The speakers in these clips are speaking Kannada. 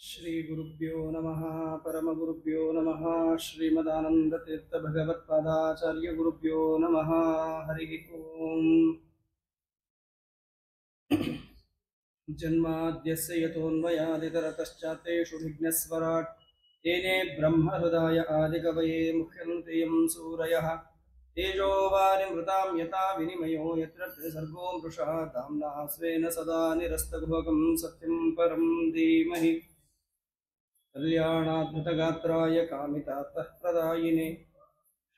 ಶ್ರೀ ಗುರುಭ್ಯೋ ನಮಃ ಪರಮಗುರುಭ್ಯೋ ನಮಃ ಶ್ರೀಮದಾನಂದತೀರ್ಥ ಭಗವತ್ಪಾದಾಚಾರ್ಯ ಗುರುಭ್ಯೋ ನಮಃ ಹರಿ ಓಂ ಜನ್ಮಾದ್ಯಸ್ಯ ಯತೋನ್ಮಯಾದಿತರತಶ್ಚಾತೇಷು ವಿಘ್ನಸ್ವರಾಟ್ ತೇನೇ ಬ್ರಹ್ಮಹೃದಾಯ ಆದಿಕವಯೇ ಮುಹ್ಯಂತಿ ಯಂ ಸೂರಯಃ ತೇಜೋ ವಾರಿಮೃತಾಂ ಯಥಾ ವಿನಿಮಯೋ ಯತ್ರ ತ್ರಿಸರ್ಗೋ ಮೃಷಾ ಧಾಮ್ನಾ ಸ್ವೇನ ಸದಾ ನಿರಸ್ತಗುಹಕಂ ಸತ್ಯಂ ಪರಂ ಧೀಮಹಿ ಕಲ್ಯಾಣಾದ್ಭುತಗಾತ್ರಾಯ ಕಾಮಿತಾರ್ಥಪ್ರದಾಯಿನೇ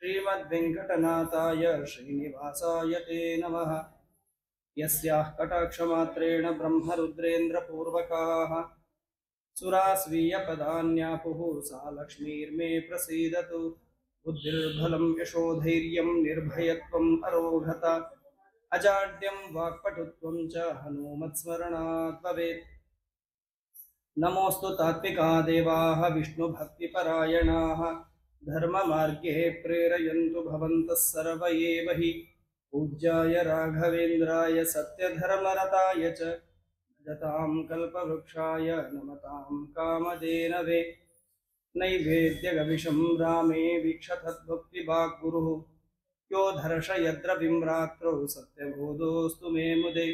ಶ್ರೀಮದ್ವೆಂಕಟನಾಥಾಯ ಶ್ರೀನಿವಾಸಾಯ ತೇ ನಮಃ ಯಸ್ಯಾಃ ಕಟಾಕ್ಷಮಾತ್ರೇಣ ಬ್ರಹ್ಮರುದ್ರೇಂದ್ರಪೂರ್ವಕಾಃ ಸುರಾಸ್ವೀಯಪದಾನ್ಯಾಪುಃ ಸಾ ಲಕ್ಷ್ಮೀರ್ಮೇ ಪ್ರಸೀದತು ಬುದ್ಧಿರ್ಬಲಂ ಯಶೋಧೈರ್ಯಂ ನಿರ್ಭಯತ್ವಂ ಅರೋಘತ ಅಜಾಡ್ಯಂ ವಾಕ್ಪಟುತ್ವಂ ಚ ಹನುಮತ್ಸ್ಮರಣಾತ್ ಭವೇತ್ ನಮೋऽस्तु तात्विका देवाः विष्णुभक्तिपरायणाः धर्ममार्गे प्रेरयन्तु भवन्तः सर्व एव हि पूज्याय राघवेन्द्राय सत्यधर्मरताय च भजतां कल्पवृक्षाय नमतां कामधेनवे नैवेद्यगविशं रामे वीक्षतद्भक्तिभाग्गुरुः यो दर्शयद्रविं रात्रौ सत्यबोधोऽस्तु मे मुदे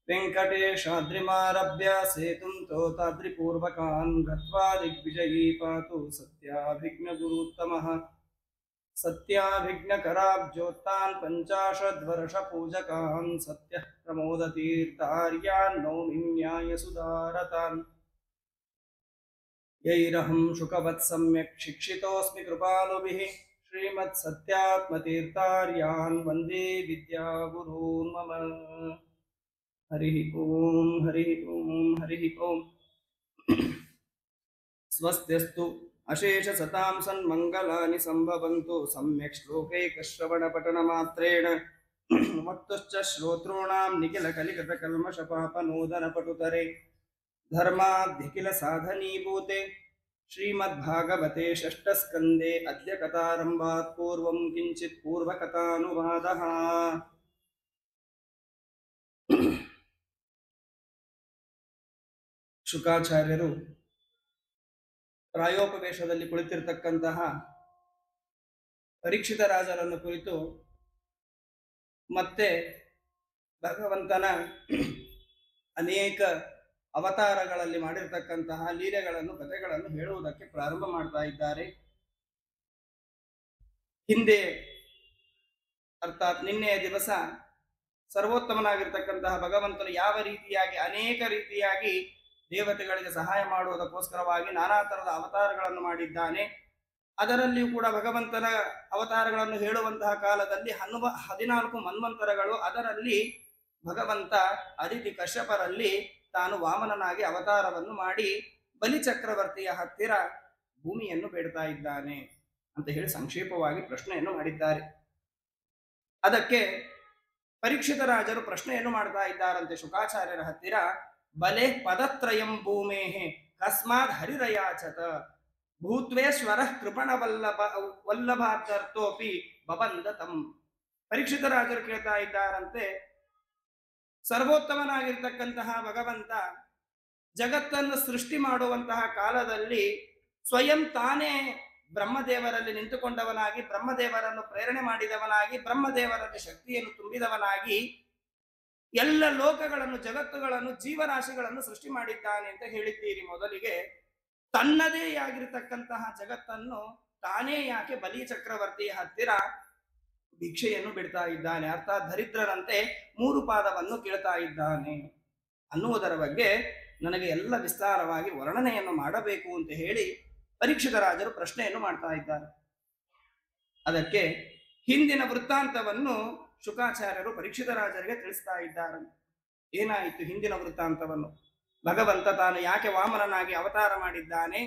वेङ्कटेशाद्रिमारभ्य सेतुं तोताद्रिपूर्वकान् गत्वा दिग्विजयी पातु सत्याभिघ्नगुरुत्तमः सत्याभिघ्नकराब्जोत्तान् पञ्चाशद्वर्षपूजकान् सत्यः प्रमोदतीर्थार्यान् नौमि न्यायसुधारतान् यैरहं शुकवत् सम्यक् शिक्षितोऽस्मि कृपालुभिः श्रीमत्सत्यात्मतीर्थार्यान् वन्दे विद्यागुरून् मम हरि ओम हरि ओम हरि ओम स्वस्त्यस्तु अशेष सतां सन्मङ्गलानि सम्भवन्तु सम्यक् श्लोकैकश्रवणपठनमात्रेण वक्तुश्च श्रोतॄणां निखिलकलिकृतकल्मषपापनोदनपटुतरे धर्माद्धिकिलसाधनीभूते श्रीमद्भागवते षष्ठस्कन्धे अद्य कथारम्भात् पूर्वं किञ्चित् पूर्वकथानुवादः ಶುಕಾಚಾರ್ಯರು ಪ್ರಾಯೋಪವೇಶದಲ್ಲಿ ಕುಳಿತಿರತಕ್ಕಂತಹ ಪರೀಕ್ಷಿತ ರಾಜರನ್ನು ಕುರಿತು ಮತ್ತೆ ಭಗವಂತನ ಅನೇಕ ಅವತಾರಗಳಲ್ಲಿ ಮಾಡಿರತಕ್ಕಂತಹ ಲೀಲೆಗಳನ್ನು ಕಥೆಗಳನ್ನು ಹೇಳುವುದಕ್ಕೆ ಪ್ರಾರಂಭ ಮಾಡ್ತಾ ಇದ್ದಾರೆ. ಹಿಂದೆ ಅರ್ಥಾತ್ ನಿನ್ನೆಯ ದಿವಸ ಸರ್ವೋತ್ತಮನಾಗಿರ್ತಕ್ಕಂತಹ ಭಗವಂತನು ಯಾವ ರೀತಿಯಾಗಿ ಅನೇಕ ರೀತಿಯಾಗಿ ದೇವತೆಗಳಿಗೆ ಸಹಾಯ ಮಾಡುವುದಕ್ಕೋಸ್ಕರವಾಗಿ ನಾನಾ ತರದ ಅವತಾರಗಳನ್ನು ಮಾಡಿದ್ದಾನೆ. ಅದರಲ್ಲಿಯೂ ಕೂಡ ಭಗವಂತನ ಅವತಾರಗಳನ್ನು ಹೇಳುವಂತಹ ಕಾಲದಲ್ಲಿ 14 ಮನ್ವಂತರಗಳು. ಅದರಲ್ಲಿ ಭಗವಂತ ಅದಿತಿ ಕಶ್ಯಪರಲ್ಲಿ ತಾನು ವಾಮನನಾಗಿ ಅವತಾರವನ್ನು ಮಾಡಿ ಬಲಿಚಕ್ರವರ್ತಿಯ ಹತ್ತಿರ ಭೂಮಿಯನ್ನು ಬೇಡ್ತಾ ಇದ್ದಾನೆ ಅಂತ ಹೇಳಿ ಸಂಕ್ಷೇಪವಾಗಿ ಪ್ರಶ್ನೆಯನ್ನು ಮಾಡಿದ್ದಾರೆ. ಅದಕ್ಕೆ ಪರೀಕ್ಷಿತ ರಾಜರು ಪ್ರಶ್ನೆಯನ್ನು ಮಾಡ್ತಾ ಇದ್ದಾರಂತೆ ಶುಕಾಚಾರ್ಯರ ಹತ್ತಿರ. ಬಲೆ ಪದತ್ರಯಂ ಭೂಮೇಹೆ ಕಸ್ಮಾದ್ ಹರಿರಯಾಚತ ಭೂತ್ವೇಶ್ವರ ಕೃಪಣ ವಲ್ಲಭಾರ್ಥೋಪಿ ಬಬಂದತಂ. ಪರೀಕ್ಷಿತ ರಾಜರು ಕೇಳ್ತಾ ಇದ್ದಾರಂತೆ, ಸರ್ವೋತ್ತಮನಾಗಿರ್ತಕ್ಕಂತಹ ಭಗವಂತ ಜಗತ್ತನ್ನು ಸೃಷ್ಟಿ ಮಾಡುವಂತಹ ಕಾಲದಲ್ಲಿ ಸ್ವಯಂ ತಾನೇ ಬ್ರಹ್ಮದೇವರಲ್ಲಿ ನಿಂತುಕೊಂಡವನಾಗಿ, ಬ್ರಹ್ಮದೇವರನ್ನು ಪ್ರೇರಣೆ ಮಾಡಿದವನಾಗಿ, ಬ್ರಹ್ಮದೇವರಲ್ಲಿ ಶಕ್ತಿಯನ್ನು ತುಂಬಿದವನಾಗಿ ಎಲ್ಲ ಲೋಕಗಳನ್ನು, ಜಗತ್ತುಗಳನ್ನು, ಜೀವರಾಶಿಗಳನ್ನು ಸೃಷ್ಟಿ ಮಾಡಿದ್ದಾನೆ ಅಂತ ಹೇಳಿದ್ದೀರಿ. ಮೊದಲಿಗೆ ತನ್ನದೇ ಆಗಿರತಕ್ಕಂತಹ ಜಗತ್ತನ್ನು ತಾನೇ ಯಾಕೆ ಬಲಿ ಚಕ್ರವರ್ತಿಯ ಹತ್ತಿರ ಭಿಕ್ಷೆಯನ್ನು ಬಿಡ್ತಾ ಇದ್ದಾನೆ, ಅರ್ಥಾತ್ ದರಿದ್ರರಂತೆ 3 ಪಾದವನ್ನು ಕೇಳ್ತಾ ಇದ್ದಾನೆ ಅನ್ನುವುದರ ಬಗ್ಗೆ ನನಗೆ ಎಲ್ಲ ವಿಸ್ತಾರವಾಗಿ ವರ್ಣನೆಯನ್ನು ಮಾಡಬೇಕು ಅಂತ ಹೇಳಿ ಪರೀಕ್ಷಿತ ರಾಜರು ಪ್ರಶ್ನೆಯನ್ನು ಮಾಡ್ತಾ ಇದ್ದಾರೆ. ಅದಕ್ಕೆ ಹಿಂದಿನ ವೃತ್ತಾಂತವನ್ನು ಶುಕಾಚಾರ್ಯರು ಪರೀಕ್ಷಿತ ರಾಜರಿಗೆ ತಿಳಿಸ್ತಾ ಇದ್ದಾರೆ. ಏನಾಯಿತು ಹಿಂದಿನ ವೃತ್ತಾಂತವನ್ನು? ಭಗವಂತ ತಾನು ಯಾಕೆ ವಾಮನನಾಗಿ ಅವತಾರ ಮಾಡಿದ್ದಾನೆ,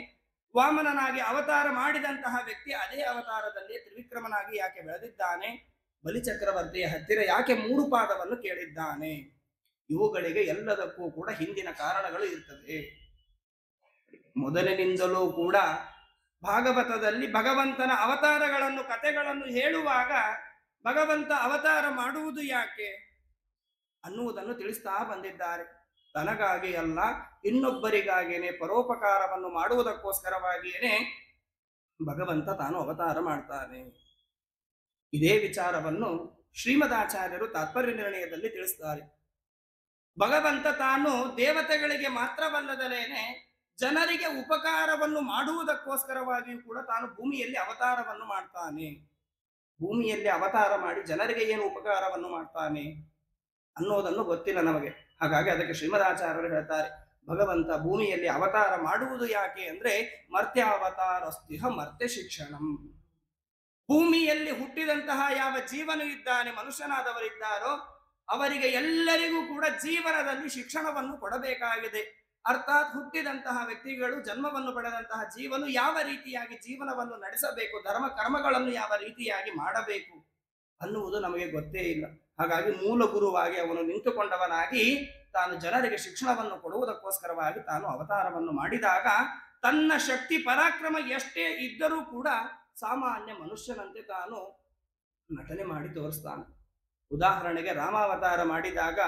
ವಾಮನನಾಗಿ ಅವತಾರ ಮಾಡಿದಂತಹ ವ್ಯಕ್ತಿ ಅದೇ ಅವತಾರದಲ್ಲಿ ತ್ರಿವಿಕ್ರಮನಾಗಿ ಯಾಕೆ ಬೆಳೆದಿದ್ದಾನೆ, ಬಲಿಚಕ್ರವರ್ತಿಯ ಹತ್ತಿರ ಯಾಕೆ 3 ಪಾದವನ್ನು ಕೇಳಿದ್ದಾನೆ, ಇವುಗಳಿಗೆ ಎಲ್ಲದಕ್ಕೂ ಕೂಡ ಹಿಂದಿನ ಕಾರಣಗಳು ಇರ್ತದೆ. ಮೊದಲಿನಿಂದಲೂ ಕೂಡ ಭಾಗವತದಲ್ಲಿ ಭಗವಂತನ ಅವತಾರಗಳನ್ನು, ಕಥೆಗಳನ್ನು ಹೇಳುವಾಗ ಭಗವಂತ ಅವತಾರ ಮಾಡುವುದು ಯಾಕೆ ಅನ್ನುವುದನ್ನು ತಿಳಿಸ್ತಾ ಬಂದಿದ್ದಾರೆ. ತನಗಾಗಿ ಅಲ್ಲ, ಇನ್ನೊಬ್ಬರಿಗಾಗಿಯೇ ಪರೋಪಕಾರವನ್ನು ಮಾಡುವುದಕ್ಕೋಸ್ಕರವಾಗಿಯೇ ಭಗವಂತ ತಾನು ಅವತಾರ ಮಾಡ್ತಾನೆ. ಇದೇ ವಿಚಾರವನ್ನು ಶ್ರೀಮದಾಚಾರ್ಯರು ತಾತ್ಪರ್ಯ ನಿರ್ಣಯದಲ್ಲಿ ತಿಳಿಸ್ತಾರೆ. ಭಗವಂತ ತಾನು ದೇವತೆಗಳಿಗೆ ಮಾತ್ರವಲ್ಲದಲೇನೆ ಜನರಿಗೆ ಉಪಕಾರವನ್ನು ಮಾಡುವುದಕ್ಕೋಸ್ಕರವಾಗಿಯೂ ಕೂಡ ತಾನು ಭೂಮಿಯಲ್ಲಿ ಅವತಾರವನ್ನು ಮಾಡ್ತಾನೆ. ಭೂಮಿಯಲ್ಲಿ ಅವತಾರ ಮಾಡಿ ಜನರಿಗೆ ಏನು ಉಪಕಾರವನ್ನು ಮಾಡ್ತಾನೆ ಅನ್ನೋದನ್ನು ಗೊತ್ತಿಲ್ಲ ನಮಗೆ. ಹಾಗಾಗಿ ಅದಕ್ಕೆ ಶ್ರೀಮದಾಚಾರ್ಯರು ಹೇಳ್ತಾರೆ, ಭಗವಂತ ಭೂಮಿಯಲ್ಲಿ ಅವತಾರ ಮಾಡುವುದು ಯಾಕೆ ಅಂದ್ರೆ ಮರ್ತ್ಯಾವತಾರಸ್ತಿಹ ಮರ್ತ್ಯ ಶಿಕ್ಷಣಂ. ಭೂಮಿಯಲ್ಲಿ ಹುಟ್ಟಿದಂತಹ ಯಾವ ಜೀವನು ಇದ್ದಾನೆ, ಮನುಷ್ಯನಾದವರಿದ್ದಾರೋ ಅವರಿಗೆ ಎಲ್ಲರಿಗೂ ಕೂಡ ಜೀವನದಲ್ಲಿ ಶಿಕ್ಷಣವನ್ನು ಕೊಡಬೇಕಾಗಿದೆ. ಅರ್ಥಾತ್ ಹುಟ್ಟಿದಂತಹ ವ್ಯಕ್ತಿಗಳು, ಜನ್ಮವನ್ನು ಪಡೆದಂತಹ ಜೀವನು ಯಾವ ರೀತಿಯಾಗಿ ಜೀವನವನ್ನು ನಡೆಸಬೇಕು, ಧರ್ಮ ಕರ್ಮಗಳನ್ನು ಯಾವ ರೀತಿಯಾಗಿ ಮಾಡಬೇಕು ಅನ್ನುವುದು ನಮಗೆ ಗೊತ್ತೇ ಇಲ್ಲ. ಹಾಗಾಗಿ ಮೂಲ ಗುರುವಾಗಿ ಅವನು ನಿಂತುಕೊಂಡವನಾಗಿ ತಾನು ಜನರಿಗೆ ಶಿಕ್ಷಣವನ್ನು ಕೊಡುವುದಕ್ಕೋಸ್ಕರವಾಗಿ ತಾನು ಅವತಾರವನ್ನು ಮಾಡಿದಾಗ ತನ್ನ ಶಕ್ತಿ ಪರಾಕ್ರಮ ಎಷ್ಟೇ ಇದ್ದರೂ ಕೂಡ ಸಾಮಾನ್ಯ ಮನುಷ್ಯನಂತೆ ತಾನು ನಟನೆ ಮಾಡಿ ತೋರಿಸ್ತಾನೆ. ಉದಾಹರಣೆಗೆ ರಾಮಾವತಾರ ಮಾಡಿದಾಗ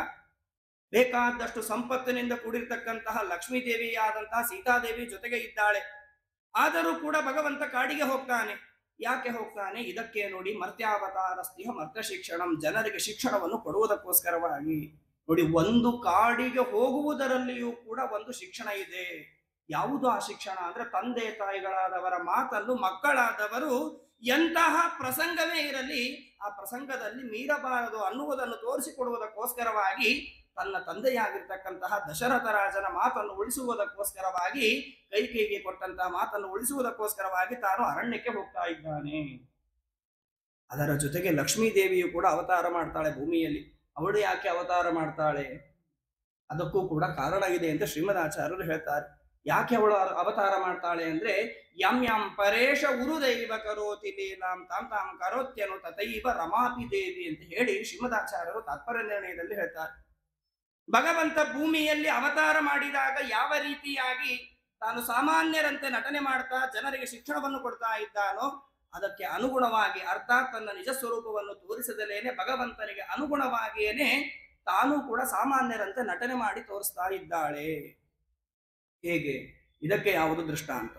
ಬೇಕಾದಷ್ಟು ಸಂಪತ್ತಿನಿಂದ ಕೂಡಿರ್ತಕ್ಕಂತಹ ಲಕ್ಷ್ಮೀದೇವಿಯಾದಂತಹ ಸೀತಾದೇವಿ ಜೊತೆಗೆ ಇದ್ದಾಳೆ. ಆದರೂ ಕೂಡ ಭಗವಂತ ಕಾಡಿಗೆ ಹೋಗ್ತಾನೆ. ಯಾಕೆ ಹೋಗ್ತಾನೆ? ಇದಕ್ಕೆ ನೋಡಿ ಮರ್ತ್ಯಾವತಾರಸ್ತಿಹ ಮರ್ತ್ಯ ಶಿಕ್ಷಣಂ, ಜನರಿಗೆ ಶಿಕ್ಷಣವನ್ನು ಕೊಡುವುದಕ್ಕೋಸ್ಕರವಾಗಿ. ನೋಡಿ, ಒಂದು ಕಾಡಿಗೆ ಹೋಗುವುದರಲ್ಲಿಯೂ ಕೂಡ ಒಂದು ಶಿಕ್ಷಣ ಇದೆ. ಯಾವುದು ಆ ಶಿಕ್ಷಣ ಅಂದ್ರೆ ತಂದೆ ತಾಯಿಗಳಾದವರ ಮಾತನ್ನು ಮಕ್ಕಳಾದವರು ಎಂತಹ ಪ್ರಸಂಗವೇ ಇರಲಿ ಆ ಪ್ರಸಂಗದಲ್ಲಿ ಮೀರಬಾರದು ಅನ್ನುವುದನ್ನು ತೋರಿಸಿಕೊಡುವುದಕ್ಕೋಸ್ಕರವಾಗಿ ತನ್ನ ತಂದೆಯಾಗಿರ್ತಕ್ಕಂತಹ ದಶರಥ ರಾಜನ ಮಾತನ್ನು ಉಳಿಸುವುದಕ್ಕೋಸ್ಕರವಾಗಿ, ಕೈಕೇಯಿಗೆ ಕೊಟ್ಟಂತಹ ಮಾತನ್ನು ಉಳಿಸುವುದಕ್ಕೋಸ್ಕರವಾಗಿ ತಾನು ಅರಣ್ಯಕ್ಕೆ ಹೋಗ್ತಾ ಇದ್ದಾನೆ. ಅದರ ಜೊತೆಗೆ ಲಕ್ಷ್ಮೀ ದೇವಿಯು ಕೂಡ ಅವತಾರ ಮಾಡ್ತಾಳೆ ಭೂಮಿಯಲ್ಲಿ. ಅವಳು ಯಾಕೆ ಅವತಾರ ಮಾಡ್ತಾಳೆ? ಅದಕ್ಕೂ ಕೂಡ ಕಾರಣ ಇದೆ ಅಂತ ಶ್ರೀಮದಾಚಾರ್ಯರು ಹೇಳ್ತಾರೆ. ಯಾಕೆ ಅವಳು ಅವತಾರ ಮಾಡ್ತಾಳೆ ಅಂದ್ರೆ ಯಂ ಯಂ ಪರೇಶ ಉರುದೈವ ಕರೋತಿ ಲೀಲಾಂ ತಾಂ ತಾಂ ಕರೋತ್ಯನು ತಥೈವ ರಮಾಪಿ ದೇವಿ ಅಂತ ಹೇಳಿ ಶ್ರೀಮದಾಚಾರ್ಯರು ತಾತ್ಪರ್ಯ ನಿರ್ಣಯದಲ್ಲಿ ಹೇಳ್ತಾರೆ. ಭಗವಂತ ಭೂಮಿಯಲ್ಲಿ ಅವತಾರ ಮಾಡಿದಾಗ ಯಾವ ರೀತಿಯಾಗಿ ತಾನು ಸಾಮಾನ್ಯರಂತೆ ನಟನೆ ಮಾಡ್ತಾ ಜನರಿಗೆ ಶಿಕ್ಷಣವನ್ನು ಕೊಡ್ತಾ ಇದ್ದಾನೋ ಅದಕ್ಕೆ ಅನುಗುಣವಾಗಿ, ಅರ್ಥಾತ್ ತನ್ನ ನಿಜ ಸ್ವರೂಪವನ್ನು ತೋರಿಸದಲೇನೆ ಭಗವಂತನಿಗೆ ಅನುಗುಣವಾಗಿಯೇನೆ ತಾನು ಕೂಡ ಸಾಮಾನ್ಯರಂತೆ ನಟನೆ ಮಾಡಿ ತೋರಿಸ್ತಾ ಇದ್ದಾಳೆ. ಹೇಗೆ? ಇದಕ್ಕೆ ಯಾವುದು ದೃಷ್ಟಾಂತ